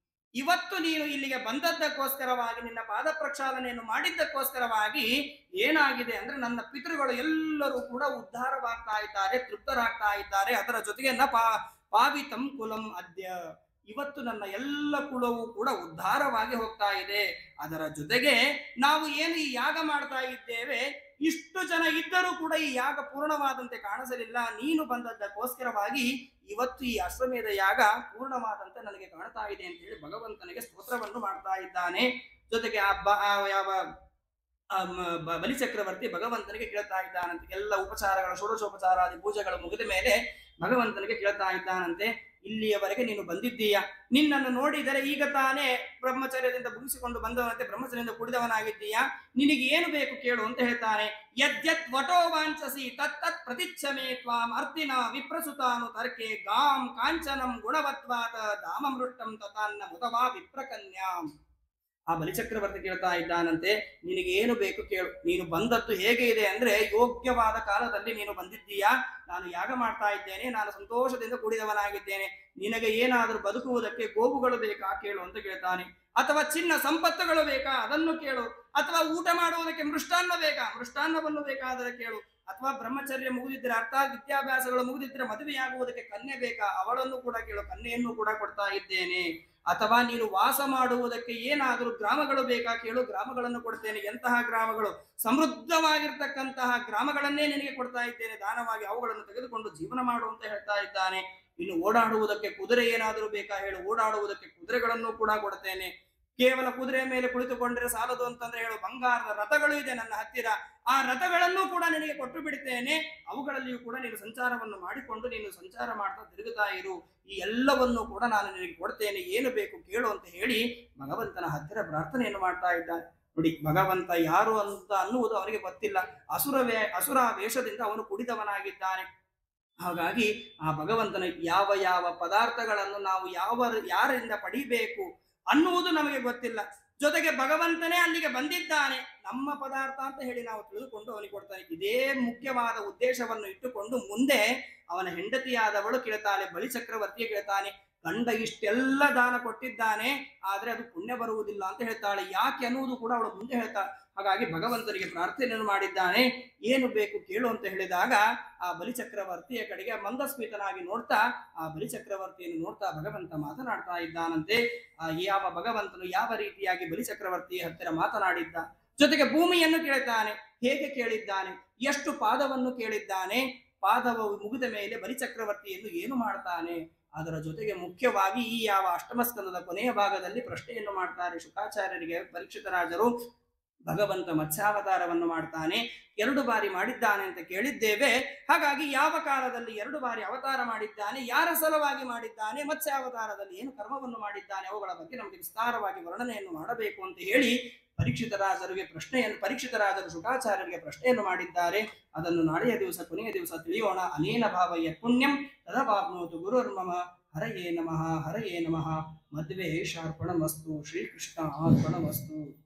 ಇವತ್ತು ನೀನು ಇಲ್ಲಿಗೆ ಬಂದದ್ದಕ್ಕೋಸ್ಕರವಾಗಿ, ನಿನ್ನ ಪಾದ ಪ್ರಕ್ಷಾಲನೆಯನ್ನು ಮಾಡಿದ್ದಕ್ಕೋಸ್ಕರವಾಗಿ ಏನಾಗಿದೆ ಅಂದ್ರೆ ನನ್ನ ಪಿತೃಗಳು ಎಲ್ಲರೂ ಕೂಡ ಉದ್ಧಾರವಾಗ್ತಾ ಇದ್ದಾರೆ, ತೃಪ್ತರಾಗ್ತಾ ಇದ್ದಾರೆ. ಅದರ ಜೊತೆಗೆ ಪಾವಿತಂ ಕುಲಂ ಅದ್ಯ, ಇವತ್ತು ನನ್ನ ಎಲ್ಲ ಕುಲವೂ ಕೂಡ ಉದ್ಧಾರವಾಗಿ ಹೋಗ್ತಾ ಇದೆ. ಅದರ ಜೊತೆಗೆ ನಾವು ಏನು ಈ ಯಾಗ ಮಾಡ್ತಾ ಇದ್ದೇವೆ, ಇಷ್ಟು ಜನ ಇದ್ದರೂ ಕೂಡ ಈ ಯಾಗ ಪೂರ್ಣವಾದಂತೆ ಕಾಣಿಸಲಿಲ್ಲ. ನೀನು ಬಂದದ್ದಕ್ಕೋಸ್ಕರವಾಗಿ ಇವತ್ತು ಈ ಅಶ್ವಮೇಧ ಯಾಗ ಪೂರ್ಣವಾದಂತೆ ನನಗೆ ಕಾಣ್ತಾ ಇದೆ ಅಂತ ಹೇಳಿ ಭಗವಂತನಿಗೆ ಸ್ತೋತ್ರವನ್ನು ಮಾಡ್ತಾ ಇದ್ದಾನೆ. ಜೊತೆಗೆ ಯಾವ ಬಲಿಚಕ್ರವರ್ತಿ ಭಗವಂತನಿಗೆ ಕೇಳ್ತಾ ಇದ್ದಾನಂತೆ. ಎಲ್ಲ ಉಪಚಾರಗಳ ಷೋಡಶೋಪಚಾರಾದಿ ಪೂಜೆಗಳು ಮುಗಿದ ಮೇಲೆ ಭಗವಂತನಿಗೆ ಕೇಳ್ತಾ ಇದ್ದಾನಂತೆ, ಇಲ್ಲಿಯವರೆಗೆ ನೀನು ಬಂದಿದ್ದೀಯಾ, ನಿನ್ನನ್ನು ನೋಡಿದರೆ ಈಗ ತಾನೇ ಬ್ರಹ್ಮಚರ್ಯದಿಂದ ಮುಗಿಸಿಕೊಂಡು ಬಂದವನಂತೆ ಬ್ರಹ್ಮಚರ್ಯದಿಂದ ಕುಡಿದವನಾಗಿದ್ದೀಯಾ, ನಿನಗೆ ಏನು ಬೇಕು ಕೇಳು ಅಂತ ಹೇಳ್ತಾನೆ. ಯದ್ಯತ್ ವಟೋ ವಾಂಚಸಿ ತತ್ತತ್ ಪ್ರತಿಚ್ಛಮೇ ತ್ವಾಂ ಅರ್ತಿನ ವಿಪ್ರಸುತಾನು ತರ್ಕೆ ಗಾಂ ಕಾಂಚನಂ ಗುಣವತ್ವಾತ ಧಾಮಮೃಷ್ಟಂ ತತಾನ್ನ ಮುತವಾ ವಿಪ್ರಕನ್ಯಾಂ. ಆ ಬಲಿಚಕ್ರವರ್ತಿ ಕೇಳ್ತಾ ಇದ್ದಾನಂತೆ, ನಿನಗೆ ಏನು ಬೇಕು ಕೇಳು, ನೀನು ಬಂದದ್ದು ಹೇಗೆ ಇದೆ ಅಂದ್ರೆ ಯೋಗ್ಯವಾದ ಕಾಲದಲ್ಲಿ ನೀನು ಬಂದಿದ್ದೀಯಾ, ನಾನು ಯಾಗ ಮಾಡ್ತಾ ಇದ್ದೇನೆ, ನಾನು ಸಂತೋಷದಿಂದ ಕೂಡಿದವನಾಗಿದ್ದೇನೆ, ನಿನಗೆ ಏನಾದರೂ ಬದುಕುವುದಕ್ಕೆ ಗೋವುಗಳು ಬೇಕಾ ಕೇಳು ಅಂತ ಕೇಳ್ತಾನೆ. ಅಥವಾ ಚಿನ್ನ ಸಂಪತ್ತುಗಳು ಬೇಕಾ ಅದನ್ನು ಕೇಳು, ಅಥವಾ ಊಟ ಮಾಡುವುದಕ್ಕೆ ಮೃಷ್ಟಾನ್ನ ಬೇಕಾ ಮೃಷ್ಟಾನ್ನವನ್ನು ಬೇಕಾದರೆ ಕೇಳು, ಅಥವಾ ಬ್ರಹ್ಮಚರ್ಯ ಮುಗಿದಿದ್ರೆ ಅರ್ಥಾತ್ ವಿದ್ಯಾಭ್ಯಾಸಗಳು ಮುಗಿದಿದ್ರೆ ಮದುವೆಯಾಗುವುದಕ್ಕೆ ಕನ್ಯೆ ಬೇಕಾ ಅವಳನ್ನು ಕೂಡ ಕೇಳು, ಕನ್ಯೆಯನ್ನು ಕೂಡ ಕೊಡ್ತಾ ಇದ್ದೇನೆ. ಅಥವಾ ನೀನು ವಾಸ ಮಾಡುವುದಕ್ಕೆ ಏನಾದರೂ ಗ್ರಾಮಗಳು ಬೇಕಾ ಕೇಳು, ಗ್ರಾಮಗಳನ್ನು ಕೊಡ್ತೇನೆ. ಎಂತಹ ಗ್ರಾಮಗಳು? ಸಮೃದ್ಧವಾಗಿರ್ತಕ್ಕಂತಹ ಗ್ರಾಮಗಳನ್ನೇ ನಿನಗೆ ಕೊಡ್ತಾ ಇದ್ದೇನೆ ದಾನವಾಗಿ, ಅವುಗಳನ್ನು ತೆಗೆದುಕೊಂಡು ಜೀವನ ಮಾಡು ಅಂತ ಹೇಳ್ತಾ ಇದ್ದಾನೆ. ಇನ್ನು ಓಡಾಡುವುದಕ್ಕೆ ಕುದುರೆ ಏನಾದರೂ ಬೇಕಾ ಹೇಳು, ಓಡಾಡುವುದಕ್ಕೆ ಕುದುರೆಗಳನ್ನು ಕೂಡ ಕೊಡ್ತೇನೆ. ಕೇವಲ ಕುದುರೆಯ ಮೇಲೆ ಕುಳಿತುಕೊಂಡ್ರೆ ಸಾಲದು ಅಂತಂದ್ರೆ ಹೇಳು, ಬಂಗಾರದ ರಥಗಳು ಇದೆ ನನ್ನ ಹತ್ತಿರ, ಆ ರಥಗಳನ್ನು ಕೂಡ ನಿನಗೆ ಕೊಟ್ಟು ಬಿಡ್ತೇನೆ, ಅವುಗಳಲ್ಲಿಯೂ ಕೂಡ ನೀನು ಸಂಚಾರವನ್ನು ಮಾಡಿಕೊಂಡು ನೀನು ಸಂಚಾರ ಮಾಡ್ತಾ ತಿರುಗುತ್ತಾ ಇರು, ಈ ಎಲ್ಲವನ್ನು ಕೂಡ ನಾನು ನಿನಗೆ ಕೊಡ್ತೇನೆ, ಏನು ಬೇಕು ಕೇಳು ಅಂತ ಹೇಳಿ ಭಗವಂತನ ಹತ್ತಿರ ಪ್ರಾರ್ಥನೆಯನ್ನು ಮಾಡ್ತಾ ಇದ್ದಾನೆ. ನೋಡಿ, ಭಗವಂತ ಯಾರು ಅಂತ ಅನ್ನುವುದು ಅವನಿಗೆ ಗೊತ್ತಿಲ್ಲ. ಅಸುರ ವೇಷದಿಂದ ಅವನು ಕುಡಿದವನಾಗಿದ್ದಾನೆ. ಹಾಗಾಗಿ ಆ ಭಗವಂತನ ಯಾವ ಯಾವ ಪದಾರ್ಥಗಳನ್ನು ನಾವು ಯಾರಿಂದ ಪಡಿಬೇಕು ಅನ್ನುವುದು ನಮಗೆ ಗೊತ್ತಿಲ್ಲ. ಜೊತೆಗೆ ಭಗವಂತನೇ ಅಲ್ಲಿಗೆ ಬಂದಿದ್ದಾನೆ, ನಮ್ಮ ಪದಾರ್ಥ ಅಂತ ಹೇಳಿ ನಾವು ತಿಳಿದುಕೊಂಡು ಅವನಿಗೆ ಕೊಡ್ತಾನೆ. ಇದೇ ಮುಖ್ಯವಾದ ಉದ್ದೇಶವನ್ನು ಇಟ್ಟುಕೊಂಡು ಮುಂದೆ ಅವನ ಹೆಂಡತಿಯಾದವಳು ಕೇಳ್ತಾಳೆ, ಬಲಿಚಕ್ರವರ್ತಿಯೇ ಕೇಳ್ತಾನೆ, ಗಂಡ ಇಷ್ಟೆಲ್ಲ ದಾನ ಕೊಟ್ಟಿದ್ದಾನೆ, ಆದ್ರೆ ಅದು ಪುಣ್ಯ ಬರುವುದಿಲ್ಲ ಅಂತ ಹೇಳ್ತಾಳೆ. ಯಾಕೆ ಅನ್ನುವುದು ಕೂಡ ಅವಳು ಮುಂದೆ ಹೇಳ್ತಾಳೆ. ಹಾಗಾಗಿ ಭಗವಂತನಿಗೆ ಪ್ರಾರ್ಥನೆಯನ್ನು ಮಾಡಿದ್ದಾನೆ, ಏನು ಬೇಕು ಕೇಳು ಅಂತ ಹೇಳಿದಾಗ ಆ ಬಲಿಚಕ್ರವರ್ತಿಯ ಕಡೆಗೆ ಮಂದಸ್ಮಿತನಾಗಿ ನೋಡ್ತಾ, ಆ ಬಲಿಚಕ್ರವರ್ತಿಯನ್ನು ನೋಡ್ತಾ ಭಗವಂತ ಮಾತನಾಡ್ತಾ ಇದ್ದಾನಂತೆ. ಯಾವ ಭಗವಂತನು ಯಾವ ರೀತಿಯಾಗಿ ಬಲಿಚಕ್ರವರ್ತಿಯ ಹತ್ತಿರ ಮಾತನಾಡಿದ್ದ, ಜೊತೆಗೆ ಭೂಮಿಯನ್ನು ಕೇಳಿದ್ದಾನೆ, ಹೇಗೆ ಕೇಳಿದ್ದಾನೆ, ಎಷ್ಟು ಪಾದವನ್ನು ಕೇಳಿದ್ದಾನೆ, ಪಾದವು ಮುಗಿದ ಮೇಲೆ ಬಲಿಚಕ್ರವರ್ತಿಯನ್ನು ಏನು ಮಾಡ್ತಾನೆ, ಅದರ ಜೊತೆಗೆ ಮುಖ್ಯವಾಗಿ ಈ ಯಾವ ಅಷ್ಟಮ ಸ್ಕಂದದ ಕೊನೆಯ ಭಾಗದಲ್ಲಿ ಪ್ರಶ್ನೆಯನ್ನು ಮಾಡ್ತಾರೆ ಶುಕಾಚಾರ್ಯರಿಗೆ ಪರೀಕ್ಷಿತ ರಾಜರು. ಭಗವಂತ ಮತ್ಸ್ಯಾವತಾರವನ್ನು ಮಾಡ್ತಾನೆ, 2 ಬಾರಿ ಮಾಡಿದ್ದಾನೆ ಅಂತ ಕೇಳಿದ್ದೇವೆ. ಹಾಗಾಗಿ ಯಾವ ಕಾಲದಲ್ಲಿ 2 ಬಾರಿ ಅವತಾರ ಮಾಡಿದ್ದಾನೆ, ಯಾರ ಸಲುವಾಗಿ ಮಾಡಿದ್ದಾನೆ, ಮತ್ಸ್ಯಾವತಾರದಲ್ಲಿ ಏನು ಕರ್ಮವನ್ನು ಮಾಡಿದ್ದಾನೆ, ಅವುಗಳ ಬಗ್ಗೆ ನಮಗೆ ವಿಸ್ತಾರವಾಗಿ ವರ್ಣನೆಯನ್ನು ಮಾಡಬೇಕು ಅಂತ ಹೇಳಿ ಪರೀಕ್ಷಿತರಾಜರು ಶುಕಾಚಾರ್ಯರಿಗೆ ಪ್ರಶ್ನೆಯನ್ನು ಮಾಡಿದ್ದಾರೆ. ಅದನ್ನು ನಾಳೆಯ ದಿವಸ ಕೊನೆಯ ದಿವಸ ತಿಳಿಯೋಣ. ಅನೇನ ಭಾವಯ ಪುಣ್ಯಂ ತದವಾಪ್ನೋತು ಗುರುರ್ಮಮ. ಹರಯೇ ನಮಃ ಹರಯೇ ನಮಃ. ಮಧ್ವೇಶಾರ್ಪಣಮಸ್ತು. ಶ್ರೀಕೃಷ್ಣ ಅರ್ಪಣಮಸ್ತು.